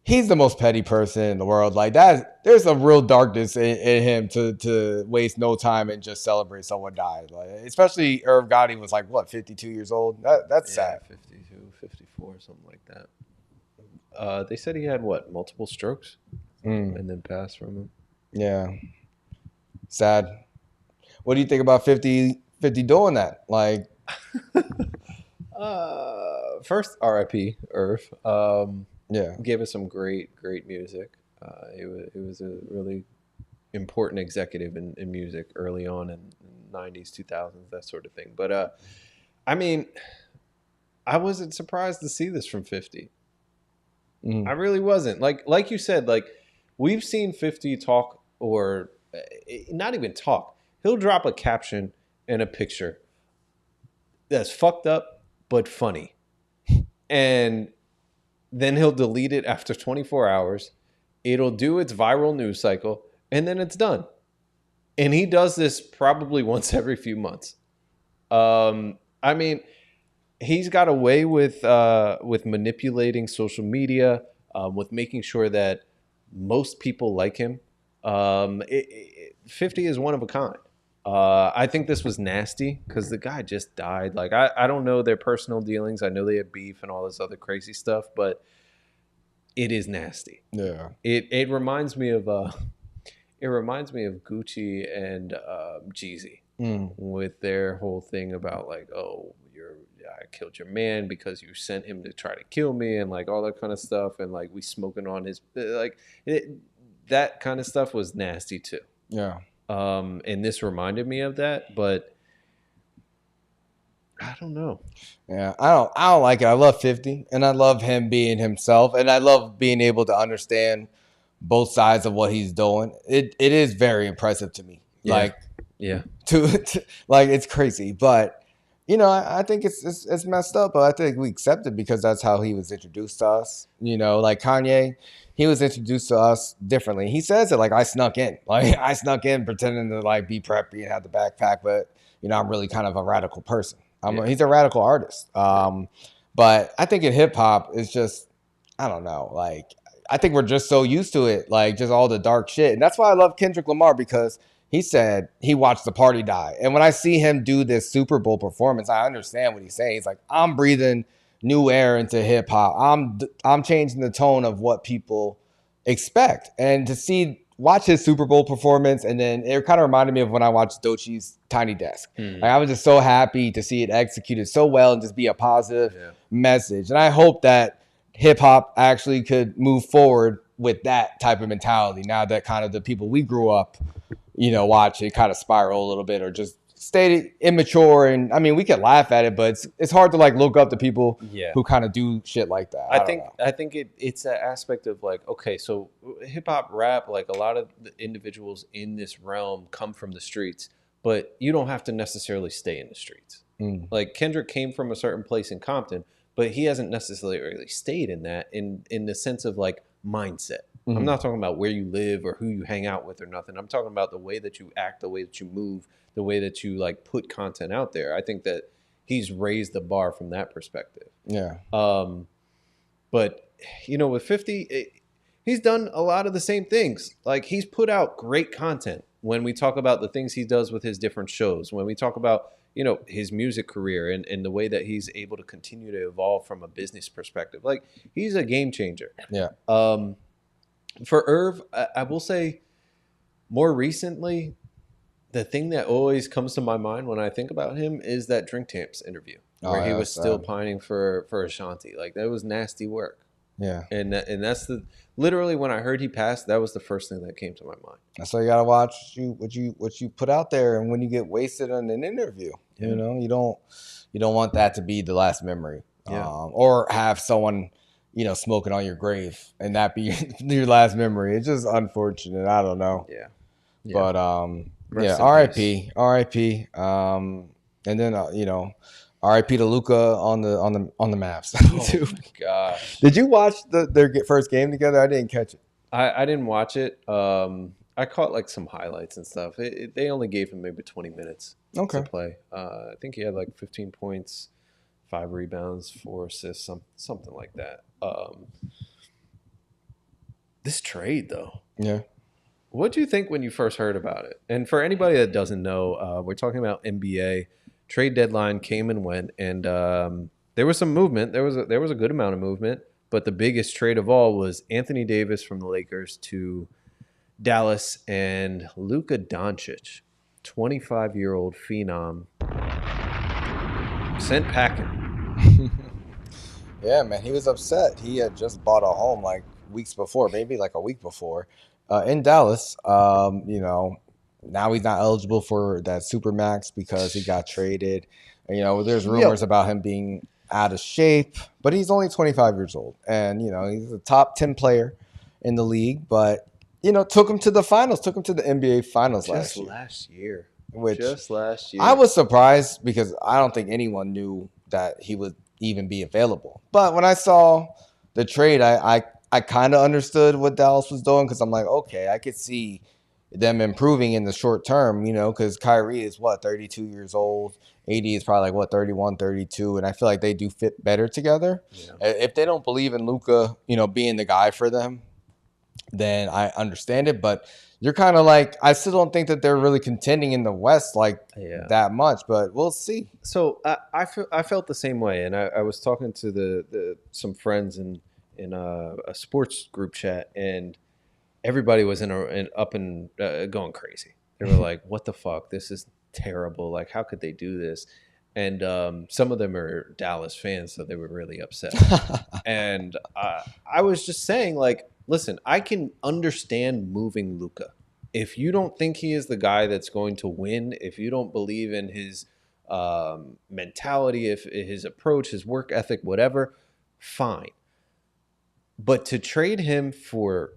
he's the most petty person in the world. Like there's some real darkness in him to waste no time and just celebrate someone died. Like, especially Irv Gotti was like, what, 52 years old? That's sad. 52, 54, something like that. They said he had multiple strokes and then passed from him. Yeah. Sad. What do you think about 50 doing that? Like, first, R.I.P. Irv. Yeah, gave us some great music. He was a really important executive in music early on in the 90s, 2000s, that sort of thing. But I mean, I wasn't surprised to see this from 50. I really wasn't. Like you said, like we've seen 50 talk, or not even talk. He'll drop a caption and a picture that's fucked up but funny. And then he'll delete it after 24 hours. It'll do its viral news cycle, and then it's done. And he does this probably once every few months. I mean, he's got a way with manipulating social media, with making sure that most people like him. 50 is one of a kind. I think this was nasty because the guy just died. Like, I don't know their personal dealings. I know they have beef and all this other crazy stuff, but it is nasty. Yeah. It reminds me of Gucci and Jeezy with their whole thing about like, oh, I killed your man because you sent him to try to kill me and like all that kind of stuff, and like we smoking on his that kind of stuff was nasty too. Yeah. And this reminded me of that, but I don't know. Yeah, I don't like it. I love 50, and I love him being himself, and I love being able to understand both sides of what he's doing. It is very impressive to me. Yeah. Like, yeah, to like it's crazy, but you know, I think it's messed up. But I think we accept it because that's how he was introduced to us. You know, like Kanye, he was introduced to us differently. He says it like I snuck in, pretending to like be preppy and have the backpack, but you know, I'm really kind of a radical person. He's a radical artist. But I think in hip hop, it's just, I don't know. Like, I think we're just so used to it, like just all the dark shit. And that's why I love Kendrick Lamar, because he said he watched the party die. And when I see him do this Super Bowl performance, I understand what he's saying. He's like, I'm breathing new air into hip hop. I'm changing the tone of what people expect. And to watch his Super Bowl performance, and then it kind of reminded me of when I watched Doechie's Tiny Desk. Like, I was just so happy to see it executed so well and just be a positive message. And I hope that hip hop actually could move forward with that type of mentality now that kind of the people we grew up, you know, watch it kind of spiral a little bit or just stay immature. And I mean, we can laugh at it, but it's hard to like look up to people who kind of do shit like that. I think it's an aspect of like, okay, so hip hop rap, like a lot of the individuals in this realm come from the streets, but you don't have to necessarily stay in the streets. Like Kendrick came from a certain place in Compton, but he hasn't necessarily stayed in that in the sense of like mindset. I'm not talking about where you live or who you hang out with or nothing. I'm talking about the way that you act, the way that you move, the way that you like put content out there. I think that he's raised the bar from that perspective. Yeah. But you know, with 50, he's done a lot of the same things. Like, he's put out great content when we talk about the things he does with his different shows, when we talk about, you know, his music career and the way that he's able to continue to evolve from a business perspective. Like, he's a game changer. Yeah. For Irv, I will say more recently, the thing that always comes to my mind when I think about him is that Drink Champs interview where he was still pining for Ashanti. Like, that was nasty work. Yeah. And that's literally when I heard he passed, that was the first thing that came to my mind. That's why you gotta watch what you put out there, and when you get wasted on an interview, you know, you don't want that to be the last memory. Or have someone, you know, smoking on your grave and that be your last memory. It's just unfortunate. I don't know. Yeah. But R.I.P. R.I.P. And then you know, R.I.P. to Luka on the Mavs too. Oh my gosh! Did you watch their first game together? I didn't catch it. I didn't watch it. I caught like some highlights and stuff. They only gave him maybe 20 minutes to play. I think he had like 15 points, 5 rebounds, 4 assists, something like that. This trade though. Yeah. What do you think when you first heard about it? And for anybody that doesn't know, we're talking about NBA. Trade deadline came and went, and there was some movement. There was a good amount of movement, but the biggest trade of all was Anthony Davis from the Lakers to Dallas and Luka Doncic, 25-year-old phenom, sent packing. Yeah, man, he was upset. He had just bought a home like weeks before, maybe like a week before, in Dallas. You know. Now he's not eligible for that Supermax because he got traded. And, you know, there's rumors about him being out of shape, but he's only 25 years old. And, you know, he's a top 10 player in the league, but, you know, took him to the finals, took him to the NBA finals last year. Just last year. I was surprised because I don't think anyone knew that he would even be available. But when I saw the trade, I kind of understood what Dallas was doing because I'm like, okay, I could see them improving in the short term, you know, because Kyrie is 32 years old. AD is probably like 31, 32, and I feel like they do fit better together. Yeah. If they don't believe in Luka, you know, being the guy for them, then I understand it. But you're kind of like, I still don't think that they're really contending in the West that much, but we'll see. So I felt the same way, and I was talking to some friends in a sports group chat, and everybody was going crazy. They were like, "What the fuck? This is terrible! Like, how could they do this?" And some of them are Dallas fans, so they were really upset. And I was just saying, like, listen, I can understand moving Luka. If you don't think he is the guy that's going to win, if you don't believe in his mentality, if his approach, his work ethic, whatever, fine. But to trade him for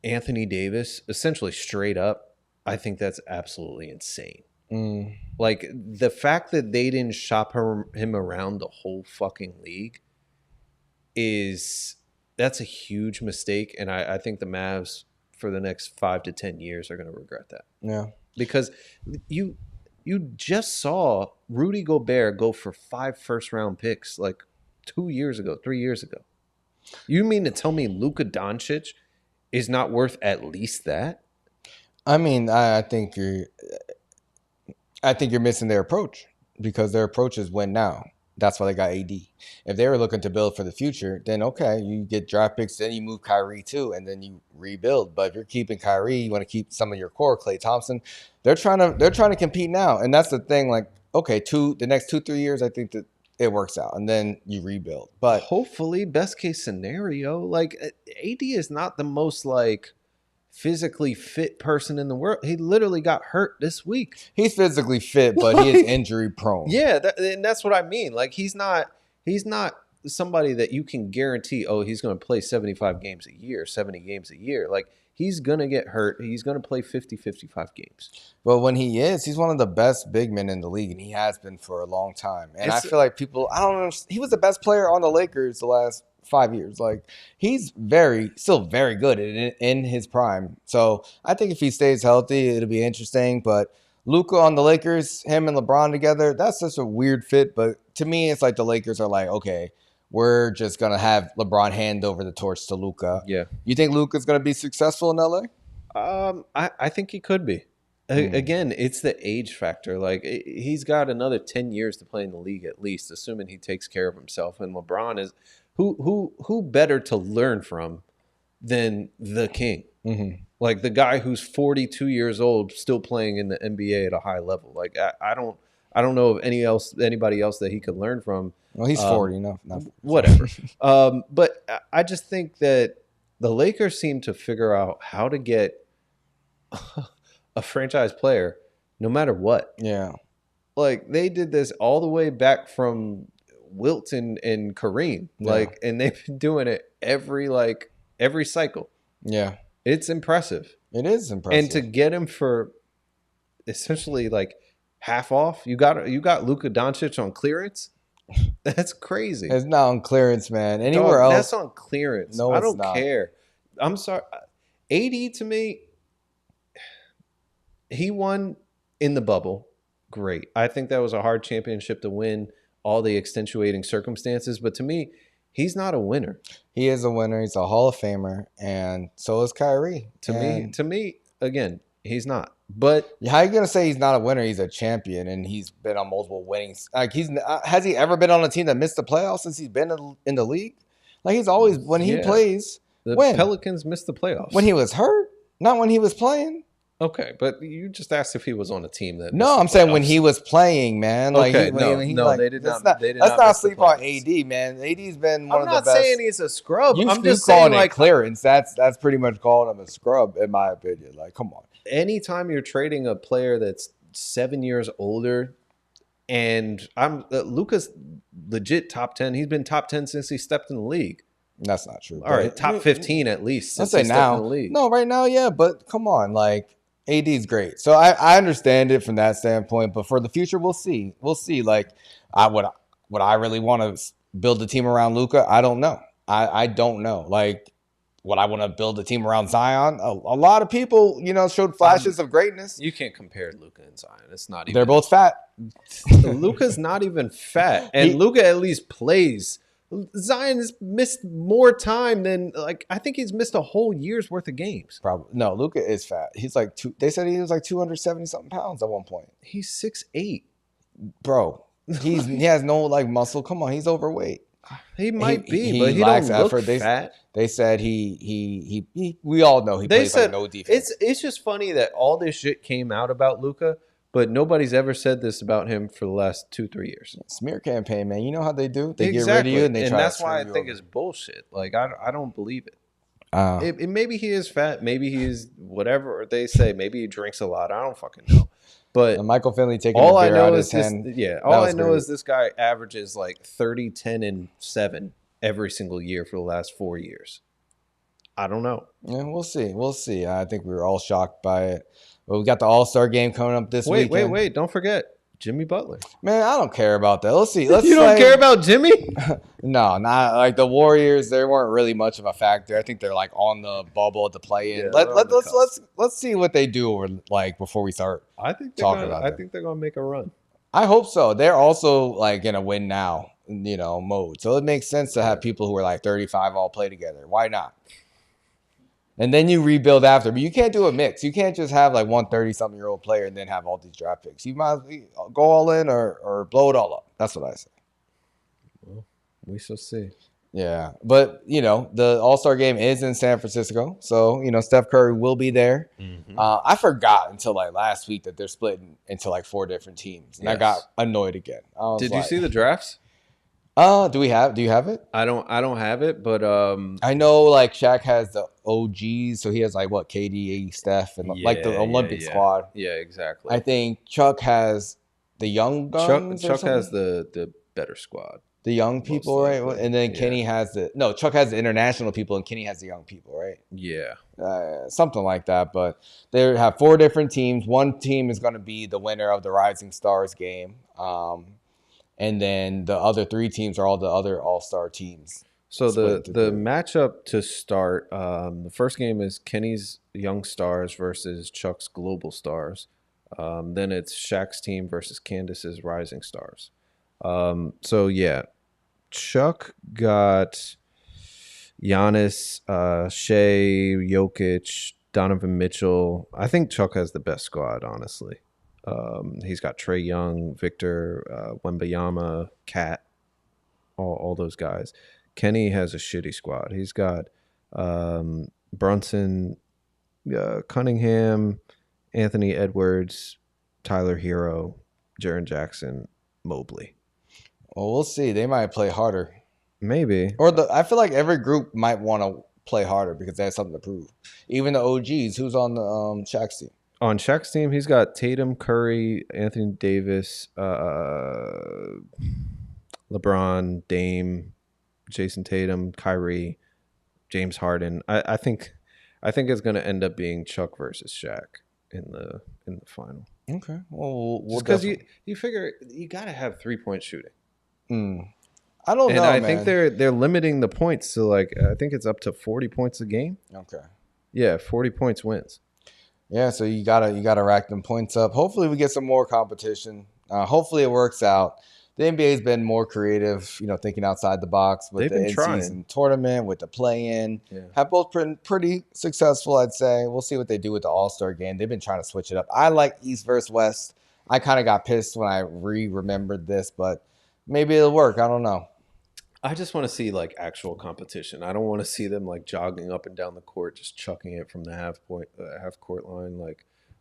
Anthony Davis, essentially straight up, I think that's absolutely insane. Like, the fact that they didn't shop him around the whole fucking league that's a huge mistake, and I think the Mavs for the next 5 to 10 years are going to regret that. Yeah, because you just saw Rudy Gobert go for 5 first-round picks like 3 years ago. You mean to tell me Luka Doncic is not worth at least that? I mean, I think you're missing their approach, because their approach is win now. That's why they got AD. If they were looking to build for the future, then okay, you get draft picks, then you move Kyrie too, and then you rebuild. But if you're keeping Kyrie, you want to keep some of your core, Klay Thompson. They're trying to compete now, and that's the thing. Like, okay, the next 2-3 years, I think that it works out, and then you rebuild. But hopefully, best case scenario, like, AD is not the most like physically fit person in the world. He literally got hurt this week. He's physically fit, but he is injury prone. Yeah, and that's what I mean. Like, he's not somebody that you can guarantee, oh, he's going to play 75 games a year, 70 games a year. Like, he's going to get hurt. He's going to play 50, 55 games. But when he's one of the best big men in the league, and he has been for a long time. And I feel like I don't know, he was the best player on the Lakers the last 5 years. Like, he's still very good in his prime. So I think if he stays healthy, it'll be interesting. But Luka on the Lakers, him and LeBron together, that's just a weird fit. But to me, it's like the Lakers are like, okay, we're just gonna have LeBron hand over the torch to Luka. Yeah. You think Luka's gonna be successful in LA? I think he could be. Again, it's the age factor. Like, he's got another 10 years to play in the league at least, assuming he takes care of himself. And LeBron is who better to learn from than the king? Mm-hmm. Like, the guy who's 42 years old, still playing in the NBA at a high level. Like, I don't know of anybody else that he could learn from. Well, he's 40, not whatever. But I just think that the Lakers seem to figure out how to get a franchise player no matter what. Yeah. Like, they did this all the way back from Wilt and Kareem. Yeah. Like, and they've been doing it every cycle. Yeah. It's impressive. It is impressive. And to get him for essentially like half off, you got Luka Doncic on clearance. That's crazy. It's not on clearance, man. Anywhere else, that's on clearance. No, I don't not. care. I'm sorry. AD, to me, he won in the bubble. Great. I think that was a hard championship to win, all the extenuating circumstances. But to me, he's not a winner. He is a winner. He's a Hall of Famer, and so is Kyrie. To me, again, he's not. But how are you gonna say he's not a winner? He's a champion, and he's been on multiple winnings. Like, has he ever been on a team that missed the playoffs since he's been in the league? Like, he's always when he plays. The when? Pelicans missed the playoffs when he was hurt, not when he was playing. Okay, but you just asked if he was on a team that. No, I'm saying when he was playing, man. Like, okay, they did not. Let's not sleep on AD, man. AD's been one of the best. I'm not saying he's a scrub. I'm just calling saying, like, clearance. That's pretty much calling him a scrub, in my opinion. Like, come on. Anytime you're trading a player that's 7 years older, and Luka's legit top 10. He's been top 10 since he stepped in the league. That's not true. All right, top 15 at least since he stepped in the league. No, right now, yeah, but come on, like, AD's great. So I understand it from that standpoint, but for the future, we'll see. We'll see. Like, would I really want to build a team around Luka? I don't know. I don't know. Like, would I want to build a team around Zion? A lot of people, showed flashes of greatness. You can't compare Luka and Zion. It's not even. They're both fat. Luka's not even fat, and Luka at least plays Zion's missed more time than I think he's missed a whole year's worth of games. Probably no. Luka is fat. He's like they said he was like 270 something pounds at one point. He's 6'8", bro. He has no like muscle. Come on, he's overweight. He might be, but he lacks don't look fat. They said he we all know he plays like no defense. It's just funny that all this shit came out about Luka, but nobody's ever said this about him for the last 2-3 years. Smear campaign, man. You know how they do? They get rid of you and they try that's to why I think it's bullshit. Like I don't believe it. Maybe he is fat. Maybe he is whatever they say. Maybe he drinks a lot. I don't fucking know. But and Michael Finley taking all the beer out of his hand. All I know is this guy averages like 30, 10, and 7 every single year for the last 4 years. I don't know. Yeah, we'll see. We'll see. I think we were all shocked by it. But we got the All-Star game coming up this weekend. Wait. Don't forget Jimmy Butler. Man, I don't care about that. Let's see. You don't care about Jimmy? No, not like the Warriors. They weren't really much of a factor. I think they're like on the bubble to play in. Let's see what they do like before we start. I think they're gonna make a run. I hope so. They're also like in a win now, mode. So it makes sense to have people who are like 35 all play together. Why not? And then you rebuild after. But you can't do a mix. You can't just have like one 30-something-year-old player and then have all these draft picks. You might go all in or blow it all up. That's what I say. Well, we shall see. Yeah. But, the All-Star game is in San Francisco. So, Steph Curry will be there. Mm-hmm. I forgot until like last week that they're splitting into like 4 different teams. And I got annoyed again. Did you see the drafts? Do you have it? I don't have it, but I know like Shaq has the OGs, so he has like what KD, Steph, and like the Olympic squad. Yeah, exactly. I think Chuck has the young guns. Chuck has the better squad. The young people, right? And then Kenny has Chuck has the international people, and Kenny has the young people, right? Yeah, something like that. But they have 4 different teams. One team is going to be the winner of the Rising Stars game. And then the other 3 teams are all the other all-star teams. So the matchup to start, the first game is Kenny's Young Stars versus Chuck's Global Stars. Then it's Shaq's team versus Candace's Rising Stars. So yeah, Chuck got Giannis, Shea, Jokic, Donovan Mitchell. I think Chuck has the best squad, honestly. He's got Trae Young, Victor, Wembanyama, Cat, all those guys. Kenny has a shitty squad. He's got Brunson, Cunningham, Anthony Edwards, Tyler Hero, Jaren Jackson, Mobley. Well, we'll see. They might play harder. Maybe. Or I feel like every group might want to play harder because they have something to prove. Even the OGs. Who's on the Shaq's team? On Shaq's team, he's got Tatum, Curry, Anthony Davis, LeBron, Dame, Jason Tatum, Kyrie, James Harden. I think it's going to end up being Chuck versus Shaq in the final. Okay. Well, because you figure you got to have 3-point shooting. I don't know. I think they're limiting the points to I think it's up to 40 points a game. Okay. Yeah, 40 points wins. Yeah, so you gotta rack them points up. Hopefully we get some more competition. Hopefully it works out. The NBA's been more creative, thinking outside the box with the in-season tournament, with the play-in. Yeah. Have both been pretty successful, I'd say. We'll see what they do with the All-Star game. They've been trying to switch it up. I like East versus West. I kind of got pissed when I remembered this, but maybe it'll work. I don't know. I just want to see actual competition. I don't want to see them jogging up and down the court, just chucking it from the half court line,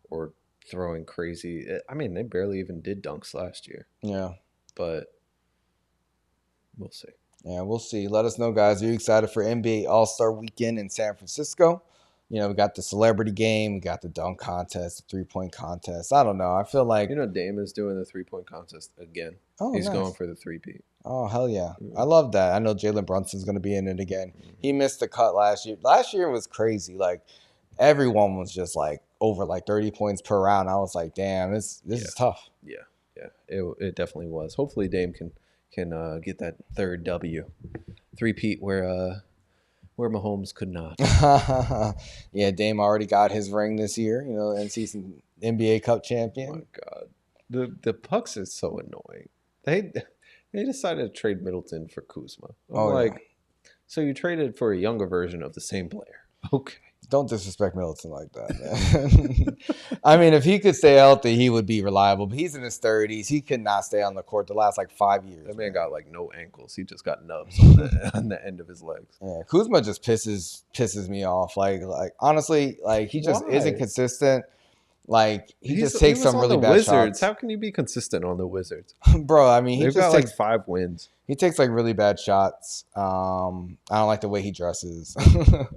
or throwing crazy. I mean, they barely even did dunks last year. Yeah, but we'll see. Yeah, we'll see. Let us know, guys. Are you excited for NBA All-Star Weekend in San Francisco? We got the celebrity game, we got the dunk contest, the 3-point contest. I don't know. I feel like Dame is doing the 3-point contest again. Oh, he's nice. Going for the 3-peat. Oh, hell yeah. I love that. I know Jalen Brunson's going to be in it again. Mm-hmm. He missed the cut last year. Last year was crazy. Everyone was just over 30 points per round. I was like, damn, this is tough. Yeah. It definitely was. Hopefully Dame can get that third W. 3-peat where Mahomes could not. Yeah, Dame already got his ring this year, in-season NBA Cup champion. Oh my God. The Bucks is so annoying. They decided to trade Middleton for Kuzma. So you traded for a younger version of the same player. Okay. Don't disrespect Middleton like that, man. I mean, if he could stay healthy, he would be reliable. But he's in his 30s. He could not stay on the court the last 5 years. That man got no ankles. He just got nubs on the end of his legs. Yeah, Kuzma just pisses me off. Honestly, he just isn't consistent. He just takes some really bad Wizards. shots. How can you be consistent on the Wizards? Bro, I mean, they've got 5 wins. He takes really bad shots. I don't like the way he dresses.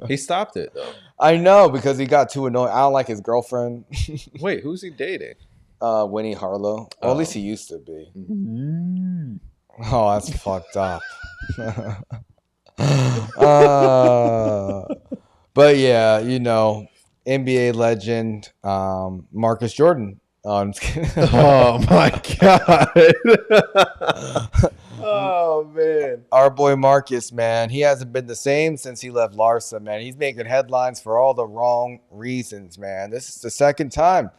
He stopped it though. I know, because he got too annoying. I don't like his girlfriend. Wait, who's he dating? Winnie Harlow. Or at least he used to be. Oh, that's fucked up. But yeah, NBA legend Marcus Jordan. I'm just kidding. Oh my god. Oh man. Our boy Marcus, man, he hasn't been the same since he left Larsa, man. He's making headlines for all the wrong reasons, man. This is the second time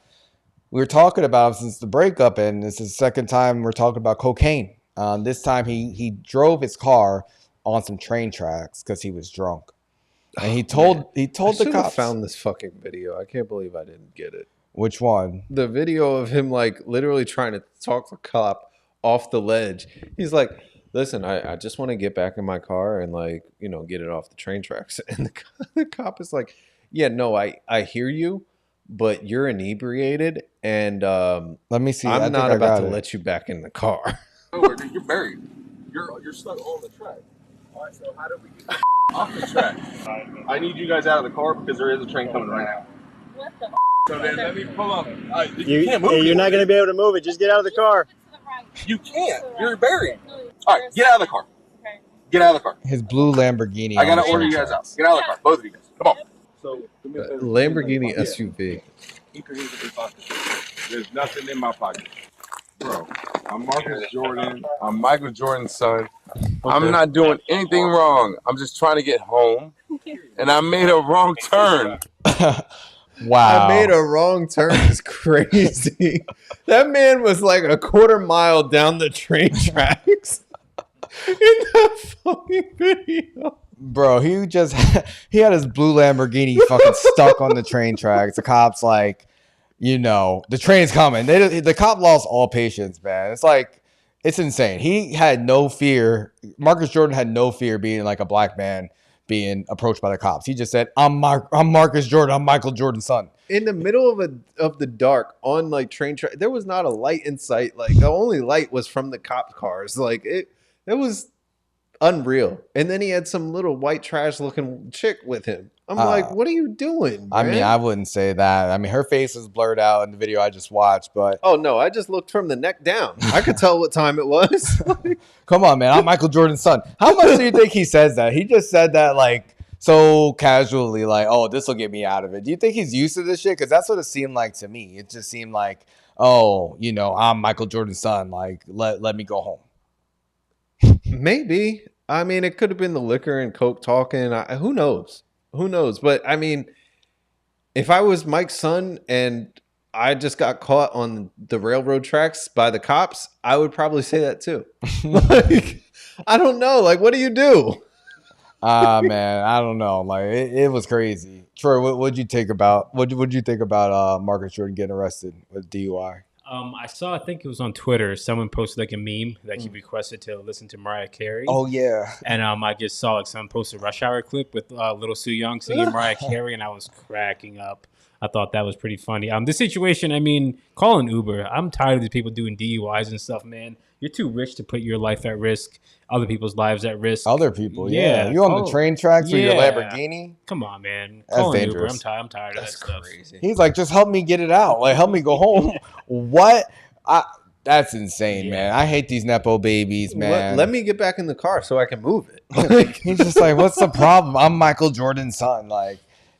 we were talking about him since the breakup, and this is the second time we're talking about cocaine. This time he drove his car on some train tracks because he was drunk. And he told the cops. Found this fucking video. I can't believe I didn't get it. Which one? The video of him literally trying to talk the cop off the ledge. He's like, listen, I just want to get back in my car and get it off the train tracks. And the cop is like, yeah, no, I hear you, but you're inebriated, and let me see. I'm not about to let you back in the car. You're buried. You're stuck on the track. All right, so how do we get off the track? I need you guys out of the car because there is a train coming right now. What the? So then let me pull up. You can't move. You're not going to be able to move it. Just get out of the car. You can't. You're buried. All right, get out of the car. Get out of the car. His blue Lamborghini. I gotta order you guys out. Get out of the car, both of you guys. Come on. So Lamborghini SUV. Keep your hands in your pocket. There's nothing in my pocket. Bro, I'm Marcus Jordan. I'm Michael Jordan's son. Okay. I'm not doing anything wrong. I'm just trying to get home. And I made a wrong turn. Wow. I made a wrong turn. It's crazy. That man was a quarter mile down the train tracks in that fucking video. Bro, he had his blue Lamborghini fucking stuck on the train tracks. The cops the train's coming. The cop lost all patience, man. It's insane. He had no fear. Marcus Jordan had no fear being a black man being approached by the cops. He just said, I'm Marcus Jordan. I'm Michael Jordan's son. In the middle of the dark on train track, there was not a light in sight. The only light was from the cop cars. It was unreal. And then he had some little white trash looking chick with him. I'm what are you doing, man? I mean, I wouldn't say that. I mean, her face is blurred out in the video I just watched, but oh no, I just looked from the neck down. I could tell what time it was. Come on, man. I'm Michael Jordan's son. How much do you think he says that? He just said that so casually, oh, this will get me out of it. Do you think he's used to this shit? Because that's what it seemed like to me. It just seemed oh, I'm Michael Jordan's son. Let me go home. Maybe. I mean, it could have been the liquor and coke talking. Who knows? Who knows? But I mean, if I was Mike's son and I just got caught on the railroad tracks by the cops, I would probably say that too. I don't know. What do you do? Man, I don't know. It was crazy. Troy, what'd you think about Marcus Jordan getting arrested with DUI? I saw, I think it was on Twitter, someone posted a meme that he requested to listen to Mariah Carey. Oh, yeah. And I just saw someone posted a Rush Hour clip with Little Sue Young singing Mariah Carey, and I was cracking up. I thought that was pretty funny. This situation, I mean, call an Uber. I'm tired of these people doing DUIs and stuff, man. You're too rich to put your life at risk, other people's lives at risk. Other people, yeah. You on the train tracks with your Lamborghini? Come on, man. That's dangerous. Uber. I'm tired of that stuff. Crazy. He's just help me get it out. Help me go home. What? That's insane, man. I hate these Nepo babies, man. Let me get back in the car so I can move it. He's just what's the problem? I'm Michael Jordan's son.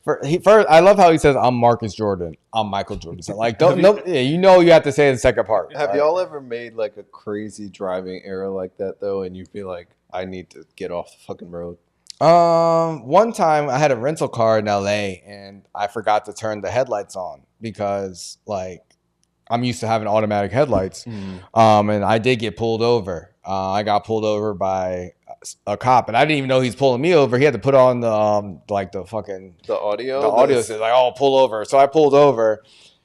First, I love how he says, I'm Marcus Jordan. I'm Michael Jordan's son. You have to say the second part. Have y'all ever made a crazy driving error like that, though, and you feel I need to get off the fucking road? One time I had a rental car in LA and I forgot to turn the headlights on because I'm used to having automatic headlights. And I did get pulled over. I got pulled over by a cop, and I didn't even know he's pulling me over. He had to put on the like the audio. The audio says like, "Oh, pull over." So I pulled over.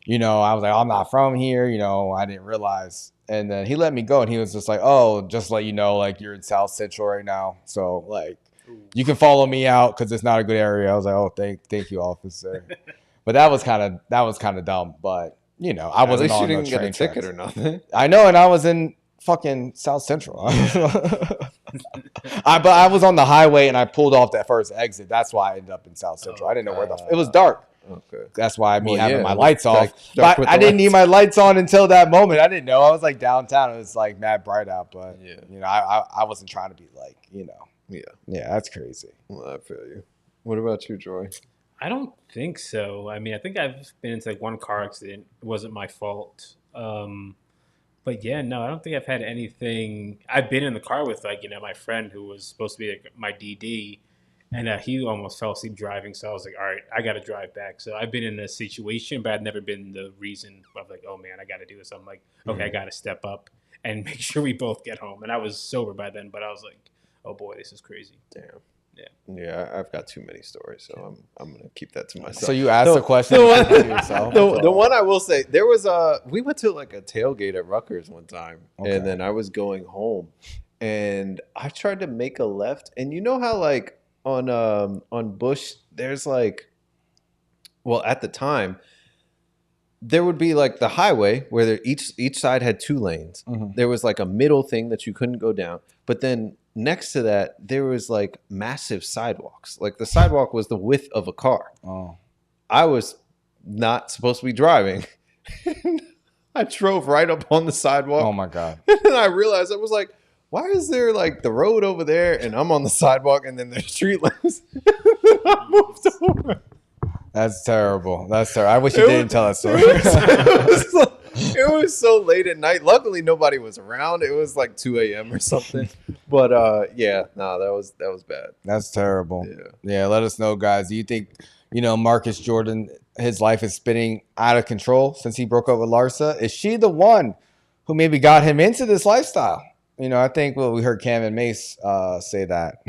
I was like, "I'm not from here." I didn't realize. And then he let me go, and he was just like, "Oh, just let you know, like you're in South Central right now, so like you can follow me out because it's not a good area." I was like, "Oh, thank you, officer." But that was kind of dumb. But I wasn't At least on you didn't the get a train ticket tracks. or nothing. I know, and I was in fucking South Central. But I was on the highway, and I pulled off that first exit. That's why I ended up in South Central. I didn't know where it was dark. Okay. That's why having my it was lights off. dark But with I the didn't need lights. my lights on until that moment. I didn't know. I was like downtown. It was like mad bright out, but I wasn't trying to be like, Yeah. Yeah, that's crazy. Well, I feel you. What about you, Joy? I don't think so. I mean, I think I've been into like one car accident. It wasn't my fault. But yeah, no, I don't think I've had anything. I've been in the car with like, my friend who was supposed to be like, my DD, and he almost fell asleep driving. So I was like, all right, I got to drive back. So I've been in a situation, but I've never been the reason of like, oh man, I got to do this. I'm like, okay, I got to step up and make sure we both get home. And I was sober by then, but I was like, oh boy, this is crazy. Damn. Yeah, I've got too many stories, so I'm gonna keep that to myself. So you asked the question The to yourself. one I will say, there was we went to like a tailgate at Rutgers one time, and then I was going home, and I tried to make a left, and you know how like on Bush, there's like, well, at the time, there would be like the highway where each side had 2 lanes. Mm-hmm. There was like a middle thing that you couldn't go down, but then next to that, there was like massive sidewalks. Like the sidewalk was the width of a car. Oh. I was not supposed to be driving. I drove right up on the sidewalk. Oh my God. And I realized, I was like, why is there like the road over there and I'm on the sidewalk and then there's street lamps? I moved over. That's terrible. That's terrible. I wish you didn't tell that story. It was so late at night. Luckily, nobody was around. It was like 2 a.m. or something. But that was bad. That's terrible. Yeah. Let us know, guys. Do you think, Marcus Jordan, his life is spinning out of control since he broke up with Larsa? Is she the one who maybe got him into this lifestyle? I think we heard Cam and Mace say that.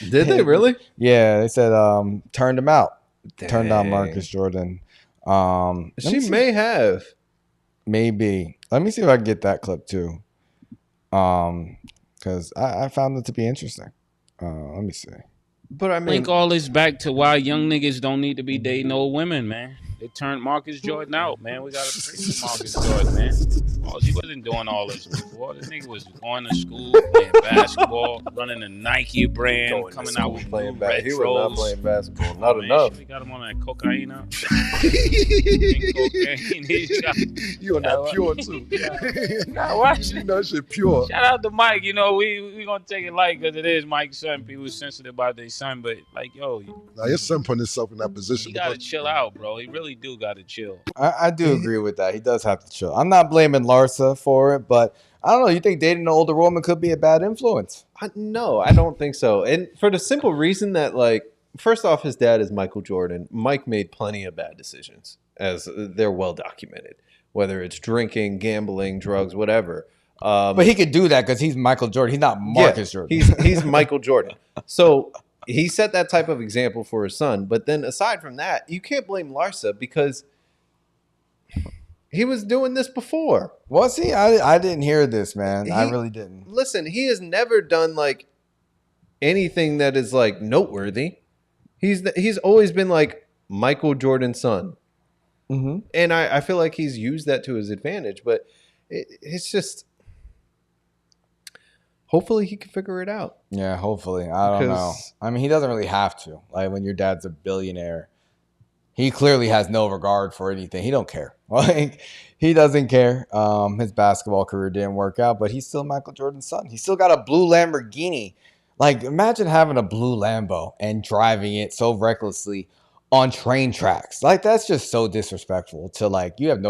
Did they really? Yeah, they said turned him out. Dang. Turned down Marcus Jordan. She may have. Maybe. Let me see if I can get that clip too. Because I found it to be interesting. Let me see. But I mean, link all this back to why young niggas don't need to be dating old women, man. They turned Marcus Jordan out, man. We gotta praise Marcus Jordan, man. Oh, he wasn't doing all this before. This nigga was going to school, playing basketball, running a Nike brand, coming out with playing new basketball. He was retros. not playing basketball. Not enough. We got him on that cocaine now. You on that pure too. Nah, what? You know shit pure. Shout out to Mike. We gonna take it light because it is Mike's son. People sensitive about their son, but like, yo, Now your son putting himself in that position. he gotta chill out, bro. He really do gotta chill. I do agree with that. He does have to chill. I'm not blaming Larsa for it, but I don't know. You think dating an older woman could be a bad influence? No, I don't think so. And for the simple reason that, like, first off, his dad is Michael Jordan. Mike made plenty of bad decisions, as they're well documented, whether it's drinking, gambling, drugs, whatever. But he could do that because he's Michael Jordan. He's not Marcus Jordan. He's Michael Jordan. So he set that type of example for his son. But then aside from that, you can't blame Larsa because he was doing this before. Was he? I didn't hear this, man. I really didn't. Listen, he has never done like anything that is like noteworthy. He's always been like Michael Jordan's son. Mm-hmm. And I feel like he's used that to his advantage. But it's just... Hopefully he can figure it out. Yeah, hopefully. I don't know. I mean, he doesn't really have to. Like, when your dad's a billionaire, he clearly has no regard for anything. He don't care. Like, he doesn't care. His basketball career didn't work out, but he's still Michael Jordan's son. He's still got a blue Lamborghini. Like, imagine having a blue Lambo and driving it so recklessly on train tracks. Like, that's just so disrespectful to, like, you have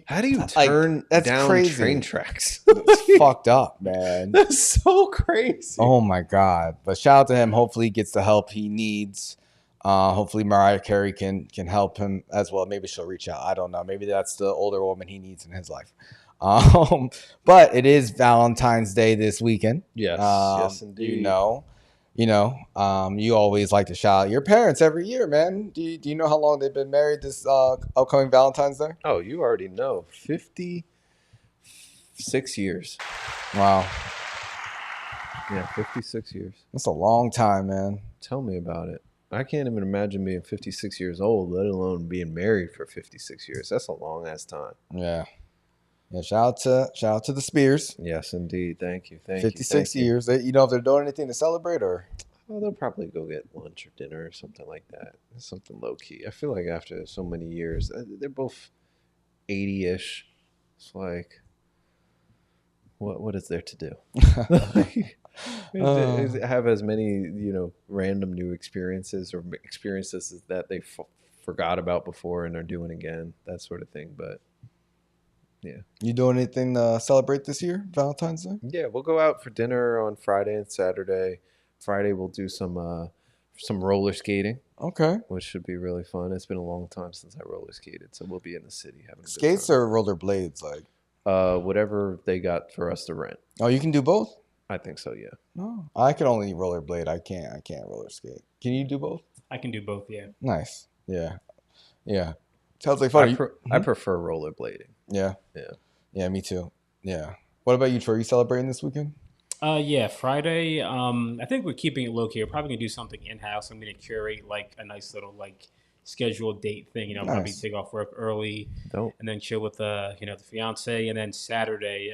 how do you turn down crazy. Train tracks? It's fucked up, man. That's so crazy. Oh my God. But shout out to him. Hopefully he gets the help he needs. Hopefully Mariah Carey can help him as well. Maybe she'll reach out. I don't know. Maybe that's the older woman he needs in his life. But it is Valentine's Day this weekend. Yes, yes, indeed. You always like to shout out your parents every year, man. Do you know how long they've been married this upcoming Valentine's Day? Oh, you already know. 56 years. Wow. Yeah, 56 years. That's a long time, man. Tell me about it. I can't even imagine being 56 years old, let alone being married for 56 years. That's a long ass time. Yeah. Yeah, shout out to the Spears. Yes, indeed. Thank you. 56 years. You know if they're doing anything to celebrate or? Well, they'll probably go get lunch or dinner or something like that. Something low key. I feel like after so many years, they're both 80-ish. It's like, what is there to do? Have as many, random new experiences or experiences that they forgot about before and are doing again, that sort of thing. But yeah. You doing anything to celebrate this year, Valentine's Day? Yeah, we'll go out for dinner on Friday and Saturday. Friday we'll do some roller skating. Okay. Which should be really fun. It's been a long time since I roller skated, so we'll be in the city having a skates good time. or roller blades, like? Whatever they got for us to rent. Oh, you can do both? I think so, yeah. No, I can only roller blade. I can't roller skate. Can you do both? I can do both, yeah. Nice. Yeah. Sounds like fun. I prefer rollerblading. Yeah. Yeah, me too. Yeah. What about you, Troy? You celebrating this weekend? Yeah, Friday. I think we're keeping it low key. We're probably gonna do something in house. I'm gonna curate like a nice little scheduled date thing. Probably take off work early and then chill with the fiance. And then Saturday,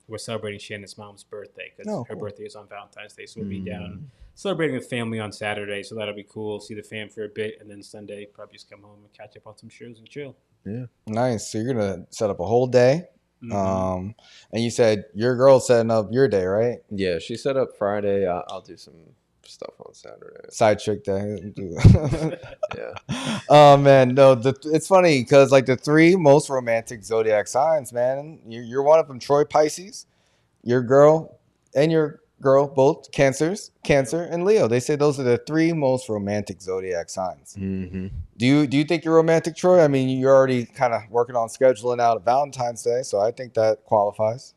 we're celebrating Shannon's mom's birthday because her birthday is on Valentine's Day. So we'll be down celebrating with family on Saturday. So that'll be cool. See the fam for a bit, and then Sunday probably just come home and catch up on some shows and chill. Yeah. Nice. So you're gonna set up a whole day. Mm-hmm. And you said your girl's setting up your day, right? Yeah, she set up Friday. I'll do some stuff on Saturday. Side chick day. Yeah. Oh man, no. It's funny because the three most romantic zodiac signs, man. You're one of them. Troy, Pisces. Your girl and your girl, both Cancer and Leo. They say those are the three most romantic zodiac signs. Mm-hmm. Do you think you're romantic, Troy? I mean, you're already kind of working on scheduling out Valentine's Day, so I think that qualifies.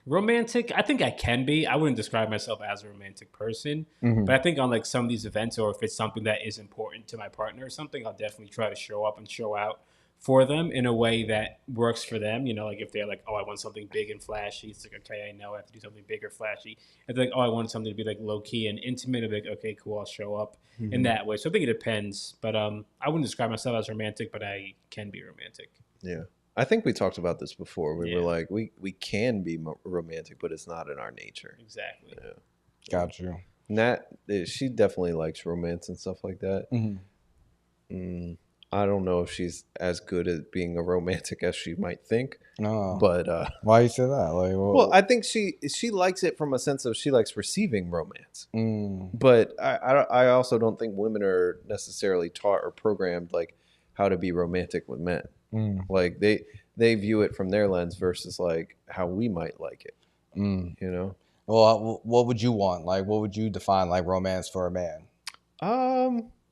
Romantic, I think I can be. I wouldn't describe myself as a romantic person, but I think on some of these events, or if it's something that is important to my partner or something, I'll definitely try to show up and show out for them in a way that works for them. If they're like, oh, I want something big and flashy, it's like, okay, I know I have to do something big or flashy. If they're like, oh, I want something to be low key and intimate, I'll be like, okay, cool, I'll show up in that way. So I think it depends, but I wouldn't describe myself as romantic, but I can be romantic. Yeah. I think we talked about this before. We were like, we can be romantic, but it's not in our nature. Exactly. Yeah. Got you. Nat, she definitely likes romance and stuff like that. I don't know if she's as good at being a romantic as she might think. No, but why you say that? Well, I think she likes it from a sense of she likes receiving romance. But I also don't think women are necessarily taught or programmed how to be romantic with men. They view it from their lens versus how we might like it. Well, what would you want? What would you define romance for a man?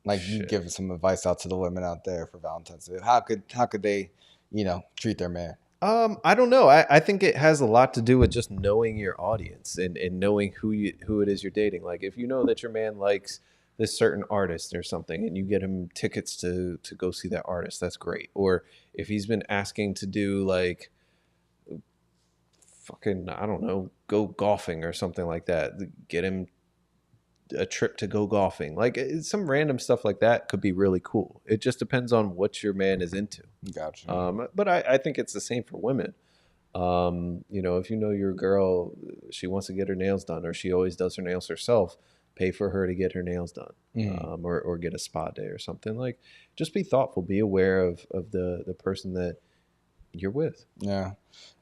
You give some advice out to the women out there for Valentine's Day. How could they, treat their man? I don't know. I think it has a lot to do with just knowing your audience and knowing who it is you're dating. If you know that your man likes this certain artist or something and you get him tickets to go see that artist, that's great. Or if he's been asking to do I don't know, go golfing or something like that, get him a trip to go golfing. Some random stuff like that could be really cool. It just depends on what your man is into. Gotcha. But I think it's the same for women. If you know your girl, she wants to get her nails done or she always does her nails herself, pay for her to get her nails done, or get a spa day or something. Just be thoughtful, be aware of the person that you're with. Yeah,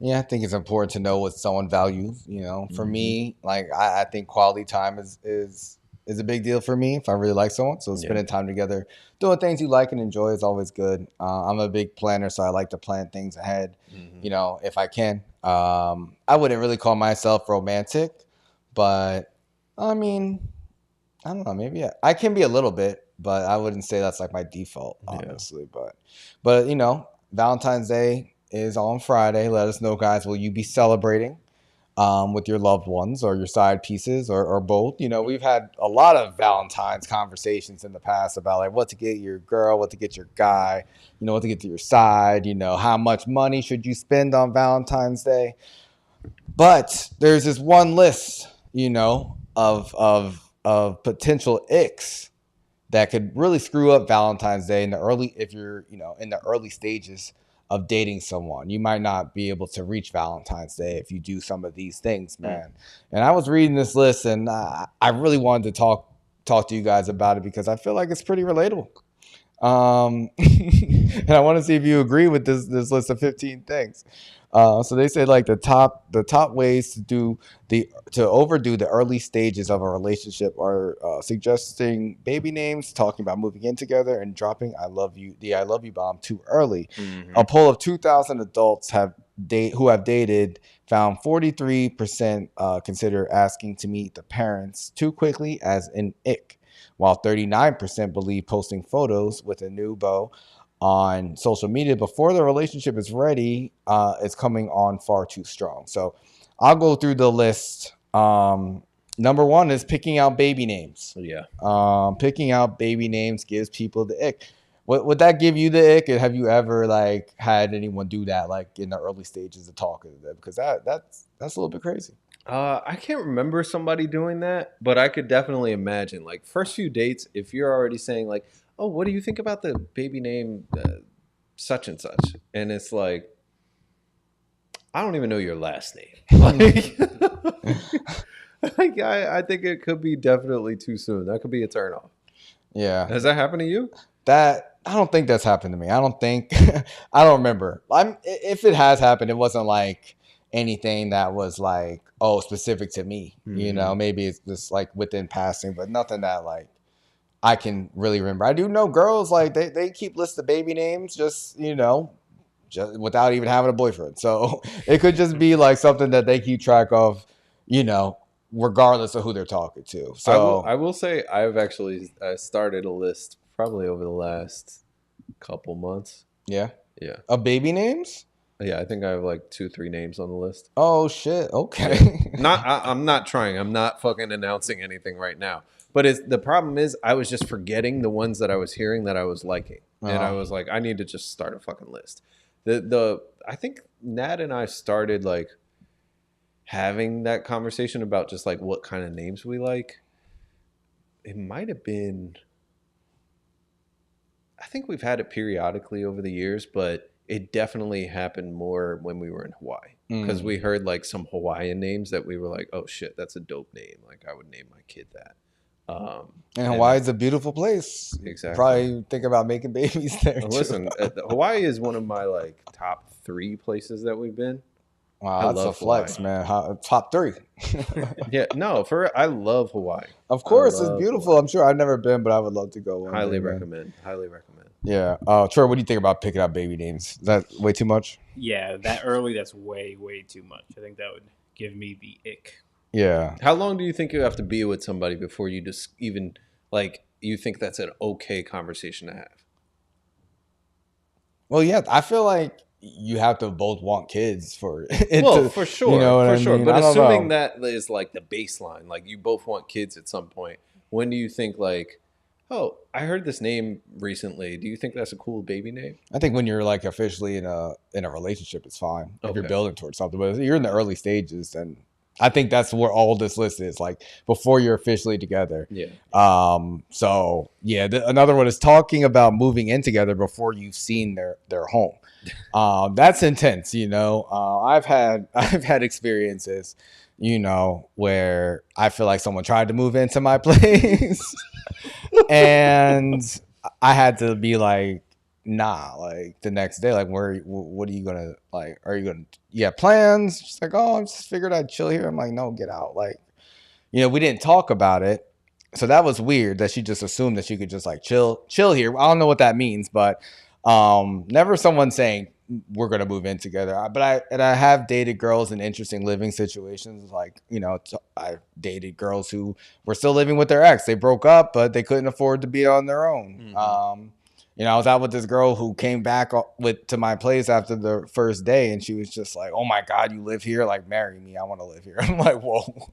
I think it's important to know what someone values. For me, I think quality time is a big deal for me if I really like someone. So spending time together, doing things you like and enjoy is always good. I'm a big planner, so I like to plan things ahead. If I can. I wouldn't really call myself romantic, but I mean, I don't know. Maybe I can be a little bit, but I wouldn't say that's my default, honestly. But Valentine's Day is on Friday. Let us know, guys. Will you be celebrating with your loved ones or your side pieces or both? You know, we've had a lot of Valentine's conversations in the past about like what to get your girl, what to get your guy, you know, what to get to your side, you know, how much money should you spend on Valentine's Day? But there's this one list, you know, of potential icks that could really screw up Valentine's Day if you're, you know, in the early stages of dating someone. You might not be able to reach Valentine's Day if you do some of these things, man. And I was reading this list, and I really wanted to talk to you guys about it because I feel like it's pretty relatable. And I want to see if you agree with this list of 15 things. So they say like the top ways to overdo the early stages of a relationship are suggesting baby names, talking about moving in together, and dropping I love you bomb too early. Mm-hmm. A poll of 2,000 adults who have dated found 43% consider asking to meet the parents too quickly as an ick, while 39% believe posting photos with a new beau on social media before the relationship is ready is coming on far too strong. So I'll go through the list. Number one is picking out baby names. Yeah. Picking out baby names gives people the ick. Would that give you the ick? Have you ever like had anyone do that like in the early stages of talking to them? Because that's a little bit crazy. I can't remember somebody doing that, but I could definitely imagine like first few dates, if you're already saying like, oh, what do you think about the baby name such and such? And it's like, I don't even know your last name. Like, I think it could be definitely too soon. That could be a turnoff. Yeah. Has that happened to you? I don't think that's happened to me. I don't remember. If it has happened, it wasn't like anything that was like, oh, specific to me. Mm-hmm. You know, maybe it's just like within passing, but nothing that like I can really remember. I do know girls like they keep lists of baby names just without even having a boyfriend. So it could just be like something that they keep track of, you know, regardless of who they're talking to. So I will say I've actually started a list probably over the last couple months. Yeah. Yeah. Of baby names? Yeah, I think I have like 2-3 names on the list. Oh shit. Okay. I'm not trying. I'm not fucking announcing anything right now. But the problem is I was just forgetting the ones that I was hearing that I was liking. And I was like, I need to just start a fucking list. I think Nat and I started like having that conversation about just like what kind of names we like. It might have been, I think we've had it periodically over the years, but it definitely happened more when we were in Hawaii. Because we heard like some Hawaiian names that we were like, oh shit, that's a dope name. Like I would name my kid that. And Hawaii is a beautiful place. Exactly. Probably think about making babies there. Listen, Hawaii is one of my like top 3 places that we've been. Wow, that's a flex, Hawaii. Man. Top 3. Yeah, no, I love Hawaii. Of course, it's beautiful. Hawaii. I'm sure I've never been, but I would love to go. Highly recommend. Yeah. Troy, what do you think about picking out baby names? Is that way too much? Yeah, that early, that's way, way too much. I think that would give me the ick. Yeah. How long do you think you have to be with somebody before you just even like you think that's an okay conversation to have? Well, yeah, I feel like you have to both want kids for it. Well, for sure, you know what I mean? But assuming that is like the baseline, like you both want kids at some point. When do you think like, oh, I heard this name recently. Do you think that's a cool baby name? I think when you're like officially in a relationship, it's fine. If you're building towards something, but if you're in the early stages, then I think that's where all this list is, like before you're officially together. Yeah. So yeah, another one is talking about moving in together before you've seen their home. That's intense, you know. I've had experiences, you know, where I feel like someone tried to move into my place and I had to be like, nah, like the next day, like what are you gonna like? Are you gonna have plans? She's like, oh, I just figured I'd chill here. I'm like, no, get out. Like, you know, we didn't talk about it. So that was weird that she just assumed that she could just like chill here. I don't know what that means, but never someone saying we're gonna move in together. But I have dated girls in interesting living situations. Like, you know, I dated girls who were still living with their ex. They broke up, but they couldn't afford to be on their own. You know, I was out with this girl who came back to my place after the first day, and she was just like, "Oh my God, you live here? Like, marry me. I want to live here." I'm like, "Whoa."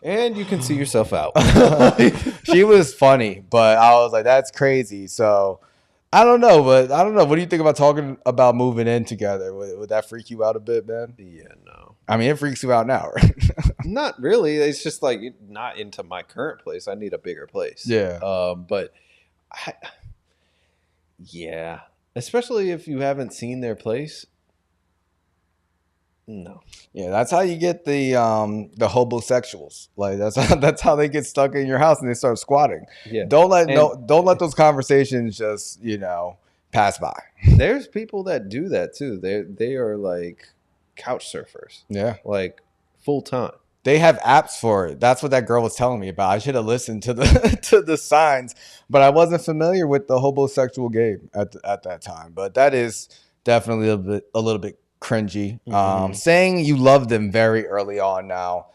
And you can see yourself out. She was funny, but I was like, "That's crazy." So I don't know. What do you think about talking about moving in together? Would that freak you out a bit, man? Yeah, no. I mean, it freaks you out now, right? Not really. It's just like not into my current place. I need a bigger place. Yeah. But yeah, especially if you haven't seen their place. No. Yeah, that's how you get the homosexuals. Like that's how they get stuck in your house and they start squatting. Yeah. Don't let those conversations just, pass by. There's people that do that too. They are like couch surfers. Yeah. Like full time. They have apps for it. That's what that girl was telling me about. I should have listened to the to the signs, but I wasn't familiar with the homosexual game at that time. But that is definitely a little bit cringy. Saying you love them very early on now.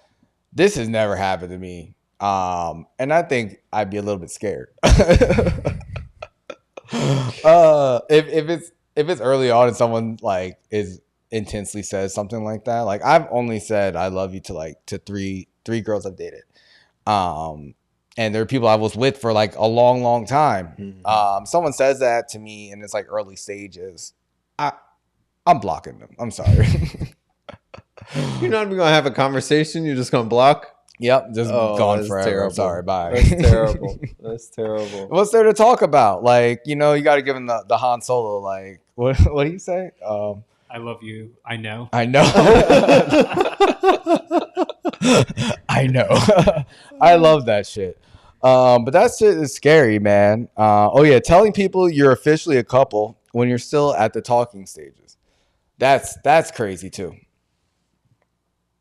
This has never happened to me. And I think I'd be a little bit scared. If it's early on and someone like is intensely says something like that, like I've only said I love you to three girls I've dated, and there are people I was with for like a long time. Someone says that to me and it's like early stages, I'm blocking them. I'm sorry. You're not even gonna have a conversation. You're just gonna block. Yep, just gone forever. Terrible. I'm sorry, bye. That's terrible. That's terrible. What's there to talk about? Like, you got to give him the Han Solo. Like, what do you say? I love you. I know. I know. I know. I love that shit. But that shit is scary, man. Oh yeah, telling people you're officially a couple when you're still at the talking stages. That's crazy too.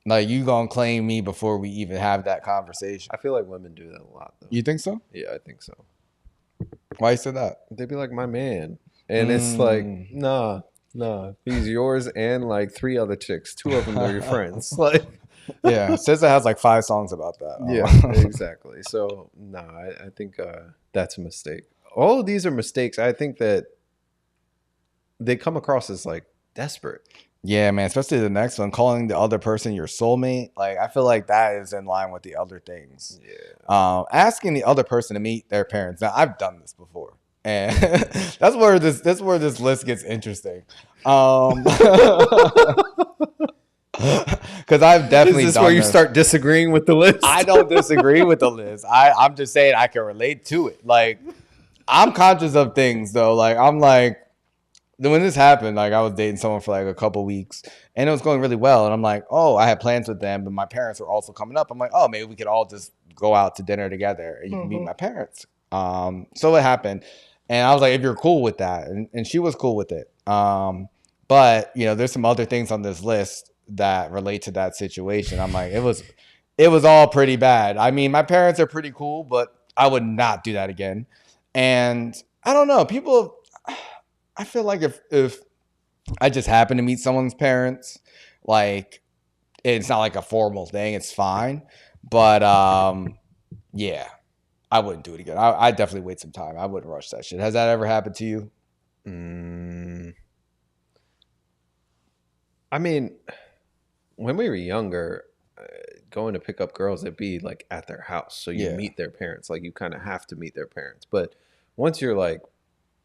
Like, you gonna claim me before we even have that conversation. I feel like women do that a lot, though. You think so? Yeah, I think so. Why you said that? They'd be like, my man. And it's like, nah. He's yours and like 3 other chicks. 2 of them are your friends. Like, yeah, SZA has like 5 songs about that. Yeah, exactly. So, I think that's a mistake. All of these are mistakes. I think that they come across as like desperate. Yeah, man, especially the next one, calling the other person your soulmate. Like, I feel like that is in line with the other things. Yeah. Asking the other person to meet their parents. Now, I've done this before, and that's where this list gets interesting. Because I've definitely Is this done where you this. start disagreeing with the list? I don't disagree with the list. I'm just saying I can relate to it. Like, I'm conscious of things though. Like, I'm like, when this happened, like I was dating someone for like a couple weeks and it was going really well. And I'm like, oh, I had plans with them, but my parents were also coming up. I'm like, oh, maybe we could all just go out to dinner together and you can meet my parents. So it happened. And I was like, if you're cool with that. And she was cool with it. But there's some other things on this list that relate to that situation. I'm like, it was all pretty bad. I mean, my parents are pretty cool, but I would not do that again. And I don't know, I feel like if I just happen to meet someone's parents, like, it's not like a formal thing, it's fine. But yeah, I wouldn't do it again. I definitely wait some time. I wouldn't rush that shit. Has that ever happened to you? I mean, when we were younger, going to pick up girls, it'd be like at their house. So you meet their parents. Like, you kind of have to meet their parents. But once you're like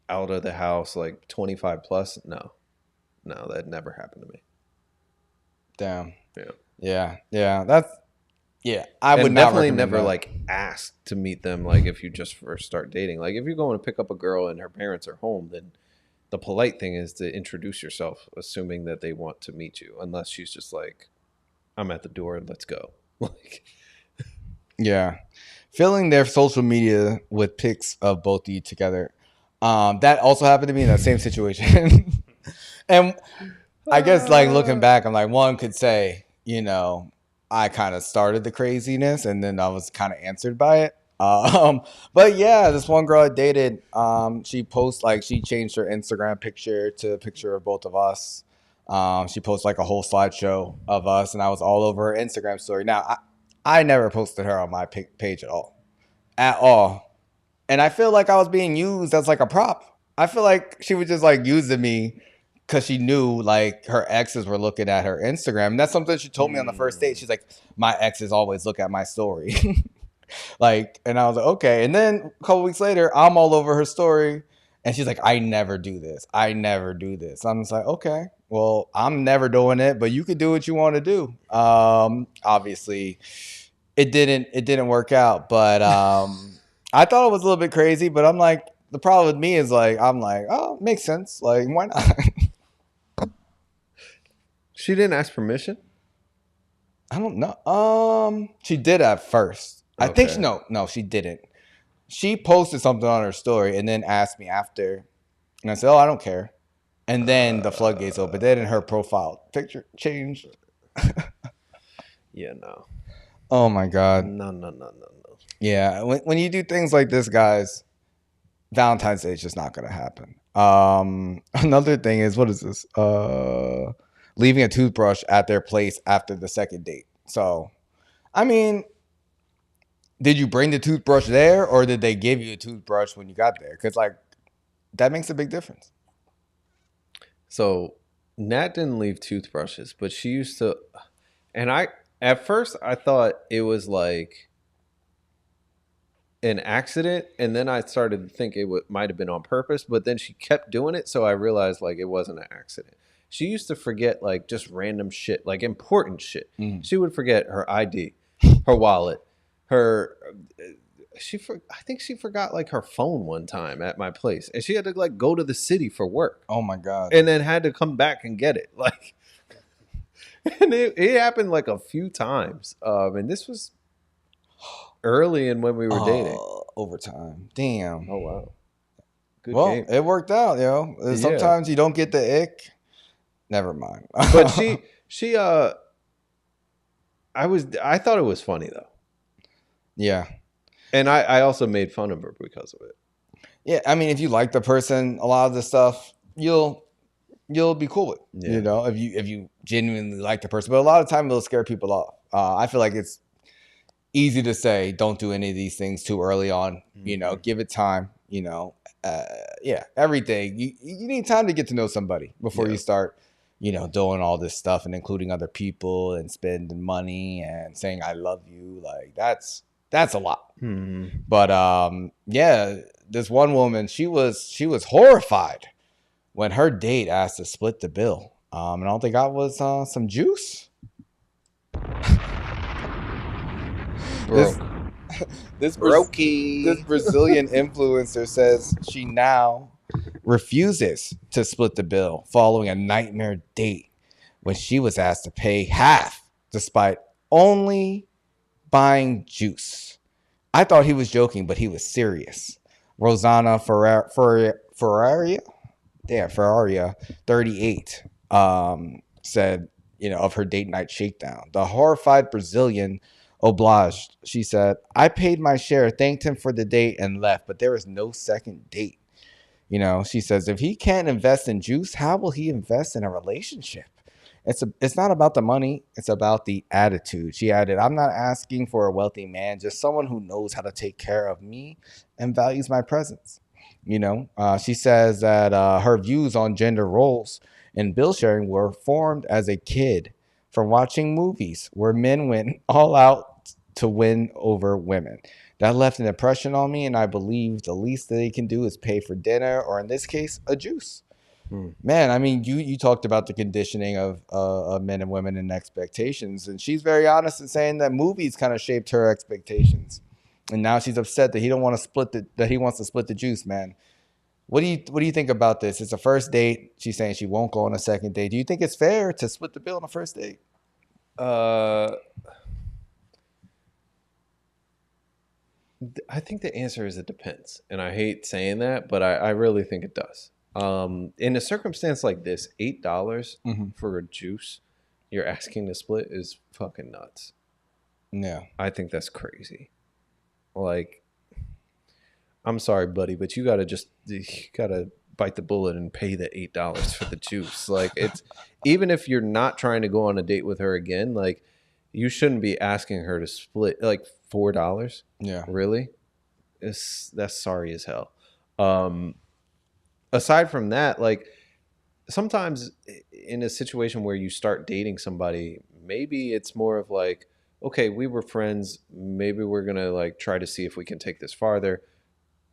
out of the house, like 25 plus, no, that never happened to me. Damn. Yeah. I would definitely not never that. like ask to meet them. Like, if you just first start dating, like if you're going to pick up a girl and her parents are home, then the polite thing is to introduce yourself, assuming that they want to meet you, unless she's just like, I'm at the door, let's go. Like, yeah, filling their social media with pics of both of you together. That also happened to me in that same situation. And I guess, like, looking back, I'm like, one could say, I kind of started the craziness and then I was kind of answered by it. But yeah, this one girl I dated, she changed her Instagram picture to a picture of both of us. She posted like a whole slideshow of us and I was all over her Instagram story. Now, I never posted her on my page at all. And I feel like I was being used as like a prop. I feel like she was just like using me because she knew like her exes were looking at her Instagram. And that's something she told me on the first date. She's like, my exes always look at my story. Like, and I was like, okay. And then a couple weeks later, I'm all over her story. And she's like, I never do this. I never do this. I'm just like, okay, well, I'm never doing it, but you could do what you want to do. Obviously, it didn't work out. But I thought it was a little bit crazy. But I'm like, the problem with me is like, I'm like, oh, makes sense. Like, why not? She didn't ask permission? I don't know. She did at first. I think no, she didn't. She posted something on her story and then asked me after. And I said, oh, I don't care. And then the floodgates opened. Then her profile picture changed. Yeah, no. Oh, my God. No. Yeah, when you do things like this, guys, Valentine's Day is just not going to happen. Another thing is, what is this? Leaving a toothbrush at their place after the second date. So, I mean, did you bring the toothbrush there or did they give you a toothbrush when you got there? Because, like, that makes a big difference. So, Nat didn't leave toothbrushes, but she used to. And at first, I thought it was like an accident. And then I started to think it might have been on purpose. But then she kept doing it. So I realized, like, it wasn't an accident. She used to forget, like, just random shit, like important shit. She would forget her ID, her wallet, I think she forgot, like, her phone one time at my place. And she had to, like, go to the city for work. Oh, my God. And then had to come back and get it. Like, and it happened, like, a few times. And this was early in when we were dating. Overtime. Damn. Oh, wow. Good game. It worked out, yo. Sometimes you don't get the ick. Never mind. But I thought it was funny though. Yeah. And I also made fun of her because of it. Yeah, I mean, if you like the person, a lot of the stuff you'll be cool with. Yeah. You know, if you genuinely like the person. But a lot of time it'll scare people off. I feel like it's easy to say don't do any of these things too early on. You know, give it time. You know, everything. You need time to get to know somebody before you start, you know, doing all this stuff and including other people and spending money and saying I love you. Like that's a lot. But this one woman, she was horrified when her date asked to split the bill. And all they got was some juice. This Brazilian influencer says she now refuses to split the bill following a nightmare date when she was asked to pay half despite only buying juice. I thought he was joking, but he was serious. Rosanna Ferraria, 38, said, you know, of her date night shakedown. The horrified Brazilian obliged. She said, I paid my share, thanked him for the date, and left, but there was no second date. You know, she says, if he can't invest in juice, how will he invest in a relationship? It's not about the money. It's about the attitude. She added, I'm not asking for a wealthy man, just someone who knows how to take care of me and values my presence. You know, she says that her views on gender roles and bill sharing were formed as a kid from watching movies where men went all out to win over women. That left an impression on me, and I believe the least that they can do is pay for dinner, or in this case, a juice. Man, I mean, you talked about the conditioning of men and women and expectations, and she's very honest in saying that movies kind of shaped her expectations, and now she's upset that he wants to split the juice. Man, what do you think about this? It's a first date. She's saying she won't go on a second date. Do you think it's fair to split the bill on a first date? I think the answer is it depends, and I hate saying that, but I really think it does. In a circumstance like this, $8 for a juice you're asking to split is fucking nuts. Yeah, I think that's crazy. Like, I'm sorry, buddy, but you gotta bite the bullet and pay the $8 for the juice. Like, it's even if you're not trying to go on a date with her again, like, you shouldn't be asking her to split like $4. Yeah, really. that's sorry as hell. Aside from that, like sometimes in a situation where you start dating somebody, maybe it's more of like, okay, we were friends. Maybe we're going to like try to see if we can take this farther.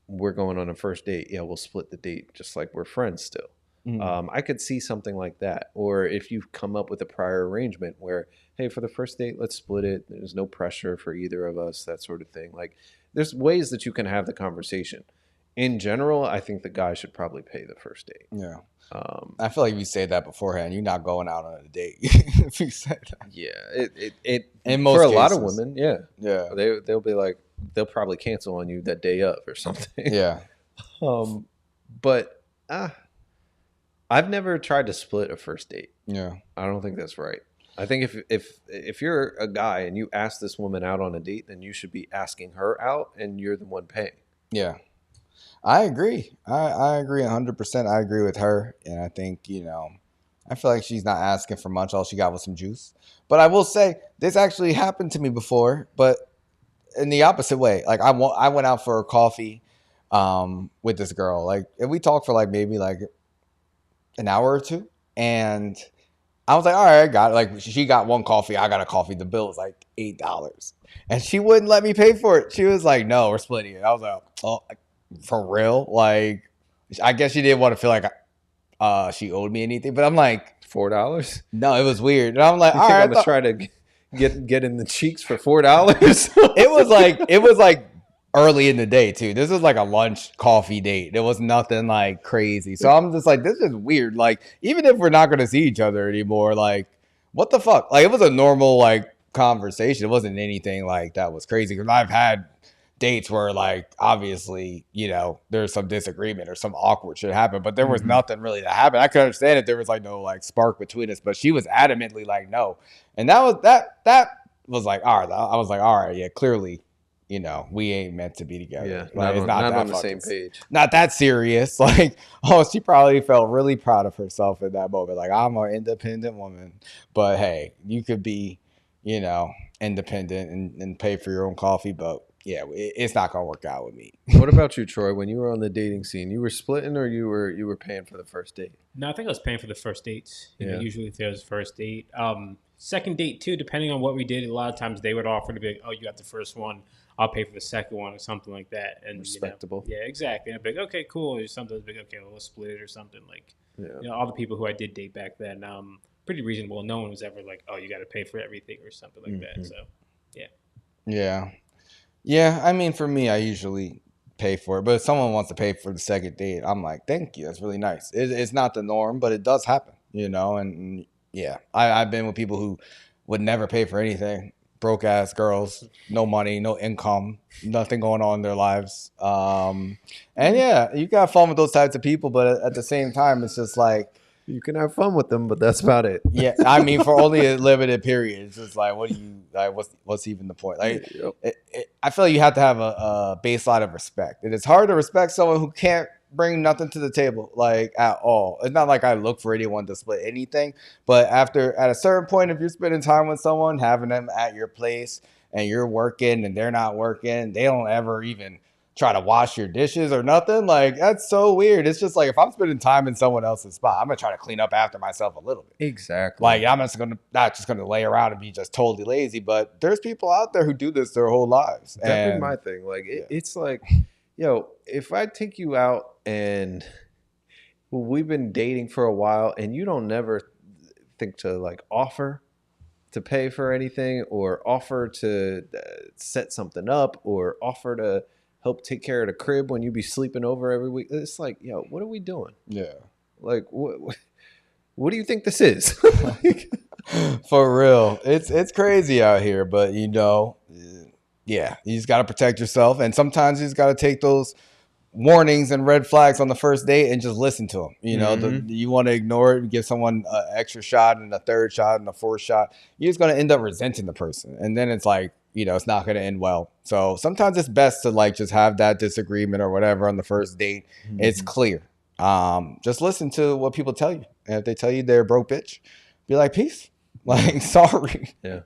We're going on a first date. Yeah, we'll split the date just like we're friends still. I could see something like that. Or if you've come up with a prior arrangement where, hey, for the first date, let's split it. There's no pressure for either of us, that sort of thing. Like there's ways that you can have the conversation. In general, I think the guy should probably pay the first date. Yeah. I feel like if you say that beforehand, you're not going out on a date. If you say that. Yeah. It in most for cases. a lot of women, yeah. Yeah. They'll be like, they'll probably cancel on you that day of or something. Yeah. But I've never tried to split a first date. Yeah. I don't think that's right. I think if you're a guy and you ask this woman out on a date, then you should be asking her out and you're the one paying. Yeah. I agree. I agree 100%. I agree with her. And I think, I feel like she's not asking for much. All she got was some juice. But I will say, this actually happened to me before, but in the opposite way. Like I went out for a coffee with this girl. Like, and we talked for like maybe like an hour or two. And I was like, all right, I got it. Like she got one coffee. I got a coffee. The bill was like $8. And she wouldn't let me pay for it. She was like, no, we're splitting it. I was like, oh, for real? Like, I guess she didn't want to feel like she owed me anything. But I'm like, $4? No, it was weird. And I'm like, all right. I'm gonna try to get in the cheeks for $4. It was like early in the day too. This was like a lunch coffee date. It was nothing like crazy. So I'm just like, this is weird. Like, even if we're not going to see each other anymore, like, what the fuck? Like, it was a normal like conversation. It wasn't anything like that was crazy. Because I've had dates where like obviously there's some disagreement or some awkward shit happen, but there was nothing really that happened. I could understand if there was like no like spark between us, but she was adamantly like no, and that was like all right. I was like all right, yeah, clearly we ain't meant to be together. Yeah, like, it's not that on the fucking, same page. not that serious. Like, oh, she probably felt really proud of herself in that moment. Like, I'm an independent woman, but hey, you could be independent and pay for your own coffee, but yeah, it's not gonna work out with me. What about you, Troy? When you were on the dating scene, you were splitting or you were paying for the first date? No, I think I was paying for the first dates. Usually if there's a first date. Second date too, depending on what we did, a lot of times they would offer to be like, oh, you got the first one, I'll pay for the second one or something like that. And respectable. Yeah, exactly. And I'd be like, okay, cool. Or something like, okay, well, let's split it or something. Like, all the people who I did date back then, pretty reasonable. No one was ever like, oh, you got to pay for everything or something like that. So, yeah. Yeah. Yeah, I mean, for me, I usually pay for it. But if someone wants to pay for the second date, I'm like, thank you. That's really nice. It's not the norm, but it does happen, And yeah, I've been with people who would never pay for anything. Broke ass girls, no money, no income, nothing going on in their lives. And yeah, you got fun with those types of people, but at the same time, it's just like, you can have fun with them, but that's about it. Yeah, I mean, for only a limited period. It's just like, what do you like? What's even the point? Like, I feel like you have to have a baseline of respect. And it's hard to respect someone who can't bring nothing to the table, like at all. It's not like I look for anyone to split anything, but at a certain point, if you're spending time with someone, having them at your place, and you're working and they're not working, they don't ever even try to wash your dishes or nothing. Like, that's so weird. It's just like, if I'm spending time in someone else's spot, I'm gonna try to clean up after myself a little bit. Exactly. Like, I'm not just gonna lay around and be just totally lazy. But there's people out there who do this their whole lives. That's been my thing. Like, it's like, if I take you out and we've been dating for a while and you don't never think to like offer to pay for anything or offer to set something up or offer to help take care of the crib when you be sleeping over every week. It's like, what are we doing? Yeah. Like, what do you think this is? For real. It's crazy out here, but yeah, you just got to protect yourself. And sometimes you just got to take those warnings and red flags on the first date and just listen to them. You want to ignore it and give someone an extra shot and a third shot and a fourth shot. You're just going to end up resenting the person. And then it's like, it's not going to end well. So sometimes it's best to like just have that disagreement or whatever on the first date. It's clear. Just listen to what people tell you. And if they tell you they're a broke bitch, be like, peace. Like, sorry. Yeah.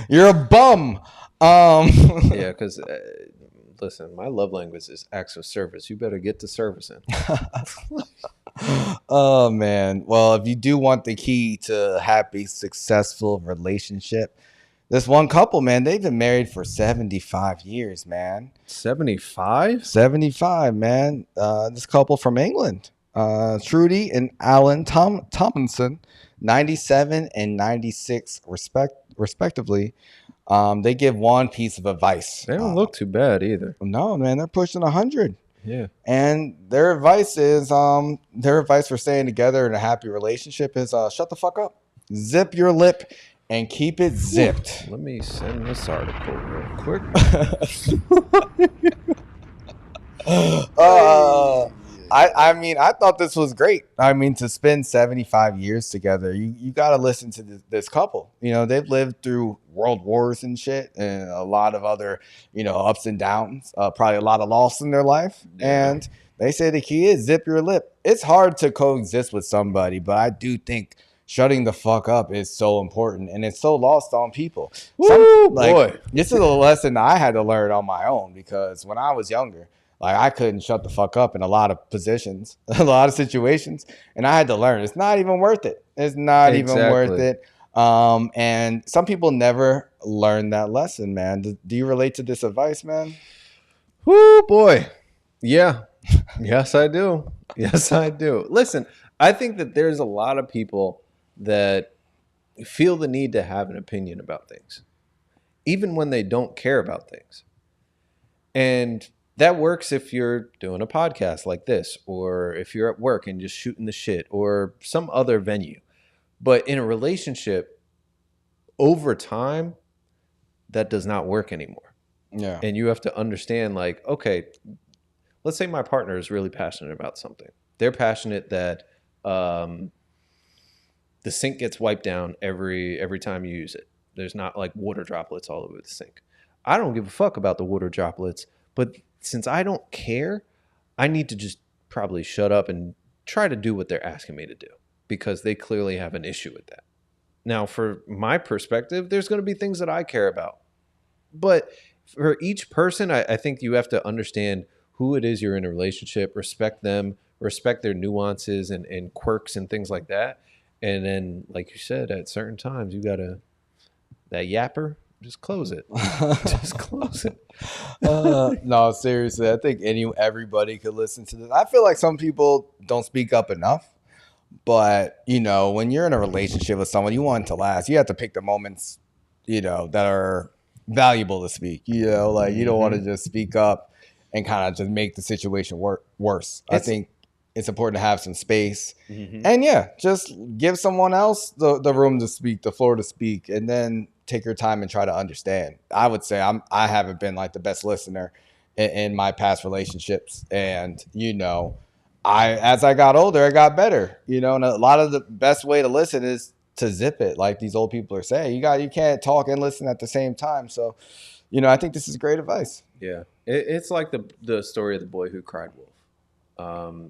You're a bum. Yeah, because listen, my love language is acts of service. You better get to servicing. Oh man. Well, if you do want the key to a happy, successful relationship, this one couple, man, they've been married for 75 years, man. 75? 75, man. This couple from England, Trudy and Alan Tomlinson, 97 and 96 respectively. They give one piece of advice. They don't look too bad either. No, man, they're pushing 100. Yeah. And their advice for staying together in a happy relationship is shut the fuck up. Zip your lip and keep it zipped. Let me send this article real quick. I mean, I thought this was great. I mean, to spend 75 years together, you got to listen to this couple. You know, they've lived through world wars and shit and a lot of other, ups and downs, probably a lot of loss in their life. Yeah. And they say the key is zip your lip. It's hard to coexist with somebody, but I do think shutting the fuck up is so important, and it's so lost on people. Boy. This is a lesson I had to learn on my own, because when I was younger, like, I couldn't shut the fuck up in a lot of positions, a lot of situations, and I had to learn. It's not even worth it. It's not even worth it. And some people never learn that lesson, man. Do you relate to this advice, man? Whoo, boy. Yeah. Yes, I do. Yes, I do. Listen, I think that there's a lot of people that feel the need to have an opinion about things, even when they don't care about things. And that works if you're doing a podcast like this, or if you're at work and just shooting the shit, or some other venue. But in a relationship, over time, that does not work anymore. Yeah. And you have to understand, like, okay, let's say my partner is really passionate about something. They're passionate that the sink gets wiped down every time you use it. There's not like water droplets all over the sink. I don't give a fuck about the water droplets, but since I don't care, I need to just probably shut up and try to do what they're asking me to do, because they clearly have an issue with that. Now, for my perspective, there's going to be things that I care about. But for each person, I think you have to understand who it is you're in a relationship, respect them, respect their nuances and quirks and things like that. And then, like you said, at certain times, you got to, that yapper, just close it. Just close it. No, seriously, I think everybody could listen to this. I feel like some people don't speak up enough. But, when you're in a relationship with someone, you want it to last. You have to pick the moments, that are valuable to speak. You don't want to just speak up and kind of just make the situation worse. I think it's important to have some space. Mm-hmm. And just give someone else the room to speak, the floor to speak, and then take your time and try to understand. I would say I haven't been like the best listener in my past relationships. And, as I got older, I got better, and a lot of the best way to listen is to zip it. Like these old people are saying, you can't talk and listen at the same time. So, I think this is great advice. Yeah. It's like the story of the boy who cried wolf.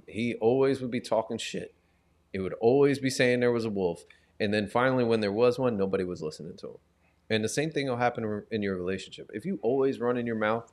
He always would be talking shit. He would always be saying there was a wolf. And then finally, when there was one, nobody was listening to him. And the same thing will happen in your relationship. If you always run in your mouth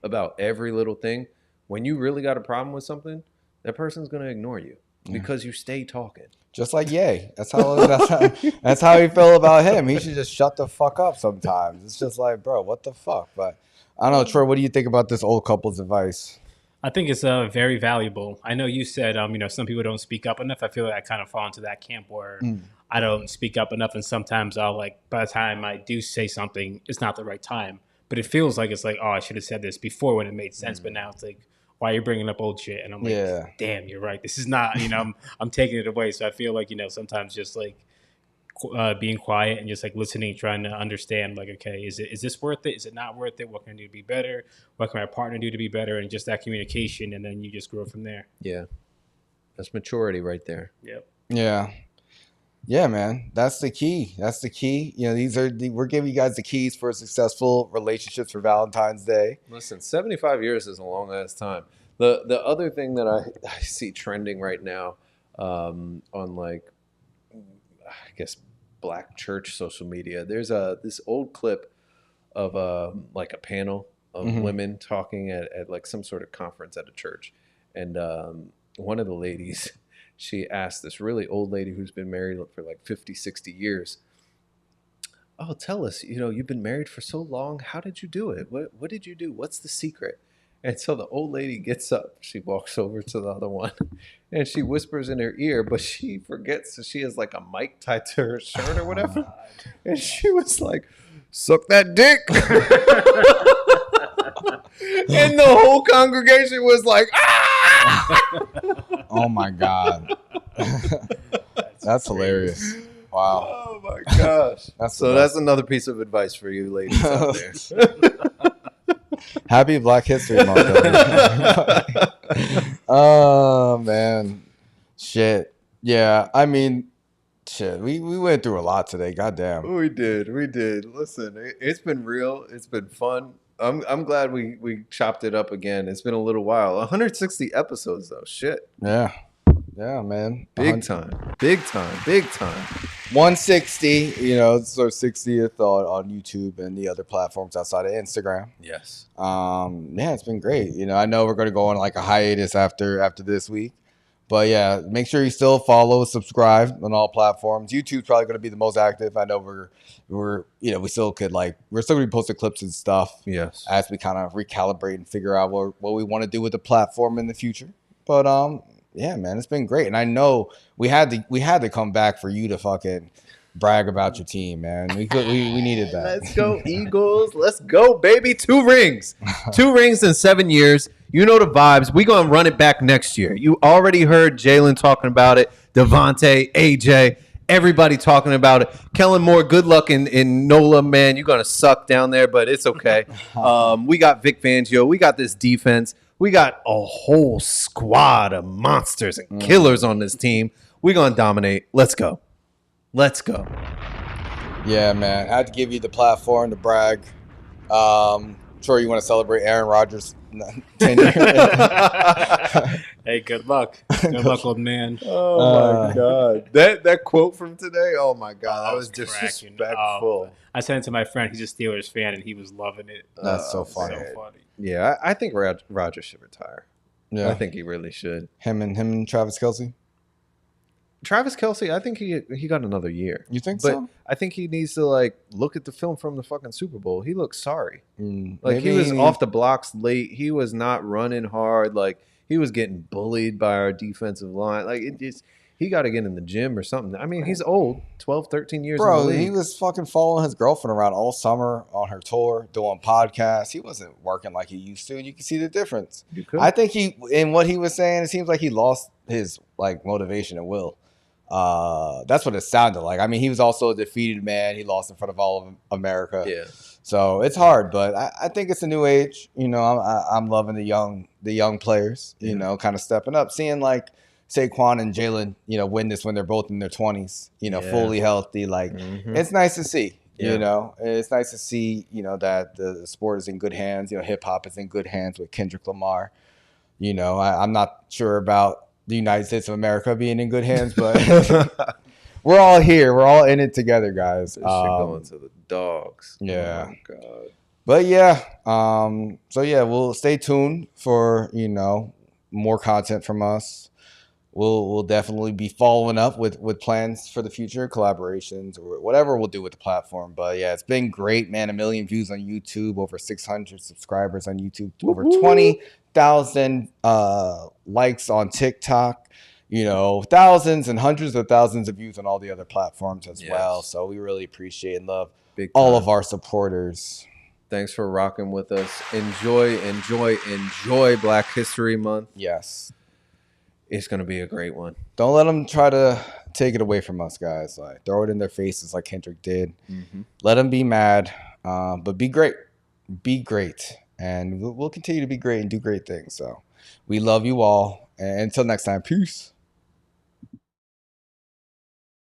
about every little thing, when you really got a problem with something, that person's going to ignore you because you stay talking. Just like Ye. That's how he felt about him. He should just shut the fuck up sometimes. It's just like, bro, what the fuck? But I don't know, Troy, what do you think about this old couple's advice? I think it's very valuable. I know you said, some people don't speak up enough. I feel like I kind of fall into that camp where I don't speak up enough. And sometimes by the time I do say something, it's not the right time. But it feels like it's like, oh, I should have said this before when it made sense. But now it's like, why are you bringing up old shit? And I'm like, damn, you're right. This is not, I'm taking it away. So I feel like, sometimes just like being quiet and just like listening, trying to understand, like, okay, is this worth it? Is it not worth it? What can I do to be better? What can my partner do to be better? And just that communication. And then you just grow from there. Yeah. That's maturity right there. Yep. Yeah. Yeah, man. That's the key. We're giving you guys the keys for successful relationships for Valentine's Day. Listen, 75 years is a long ass time. The other thing that I see trending right now on like, I guess, Black church social media, there's this old clip of like a panel women talking at like some sort of conference at a church. And one of the ladies, she asked this really old lady who's been married for like 50, 60 years, oh, tell us, you've been married for so long. How did you do it? What did you do? What's the secret? And so the old lady gets up. She walks over to the other one and she whispers in her ear, but she forgets that she has like a mic tied to her shirt or whatever. And she was like, suck that dick. And the whole congregation was like, ah! Oh my God. That's hilarious. Wow. Oh my gosh. That's another piece of advice for you ladies out there. Happy Black History Month. Oh man. Shit. Yeah. I mean, shit. We went through a lot today. Goddamn. We did. Listen, it's been real. It's been fun. I'm glad we chopped it up again. It's been a little while. 160 episodes though. Shit. Yeah. Yeah, man. Big time. 160, it's our 60th on YouTube and the other platforms outside of Instagram. Yes. Yeah, it's been great. I know we're going to go on like a hiatus after this week. But yeah, make sure you still follow, subscribe on all platforms. YouTube's probably going to be the most active. I know we still could we're still going to be posting clips and stuff. Yes. As we kind of recalibrate and figure out what we want to do with the platform in the future. But yeah, man, it's been great. And I know we had to come back for you to fucking brag about your team, man. We needed that. Let's go, Eagles. Let's go, baby. 2 rings. 2 rings in 7 years. You know the vibes. We're going to run it back next year. You already heard Jalen talking about it. Devontae, AJ, everybody talking about it. Kellen Moore, good luck in NOLA, man. You're going to suck down there, but it's okay. We got Vic Fangio. We got this defense. We got a whole squad of monsters and killers on this team. We're going to dominate. Let's go. Yeah, man. I had to give you the platform to brag. Sure, you want to celebrate Aaron Rodgers' tenure. Hey, good luck. Good luck, old man. Oh, my God. That quote from today, oh, my God. That was disrespectful. I sent it to my friend. He's a Steelers fan, and he was loving it. That's so funny. Yeah, I think Rodgers should retire. Yeah. I think he really should. Him and Travis Kelce? Travis Kelce, I think he got another year. You think but so? I think he needs to look at the film from the fucking Super Bowl. He looks sorry. He was off the blocks late. He was not running hard. He was getting bullied by our defensive line. He got to get in the gym or something. I mean, he's old, 12, 13 years Bro, in the league. He was fucking following his girlfriend around all summer on her tour, doing podcasts. He wasn't working like he used to, and you can see the difference. You could. I think in what he was saying, it seems like he lost his motivation and will. That's what it sounded like. I mean, he was also a defeated man. He lost in front of all of America. Yeah. So it's hard, but I think it's a new age. I'm loving the young players. Kind of stepping up, seeing Saquon and Jalen, win this when they're both in their 20s. Fully healthy. It's nice to see. Yeah. It's nice to see. That the sport is in good hands. Hip hop is in good hands with Kendrick Lamar. I'm not sure about the United States of America being in good hands, but we're all here. We're all in it together, guys. This shit going to the dogs. Yeah. Oh my God. But yeah. So yeah, we'll stay tuned for, more content from us. We'll definitely be following up with plans for the future, collaborations or whatever we'll do with the platform. But yeah, it's been great, man. 1 million views on YouTube, over 600 subscribers on YouTube, over 20,000 likes on TikTok, thousands and hundreds of thousands of views on all the other platforms as well. So we really appreciate and love all of our supporters. Thanks for rocking with us. Enjoy Black History Month. Yes. It's going to be a great one. Don't let them try to take it away from us, guys. Throw it in their faces like Kendrick did. Mm-hmm. Let them be mad, but be great. Be great. And we'll continue to be great and do great things. So we love you all. And until next time, peace.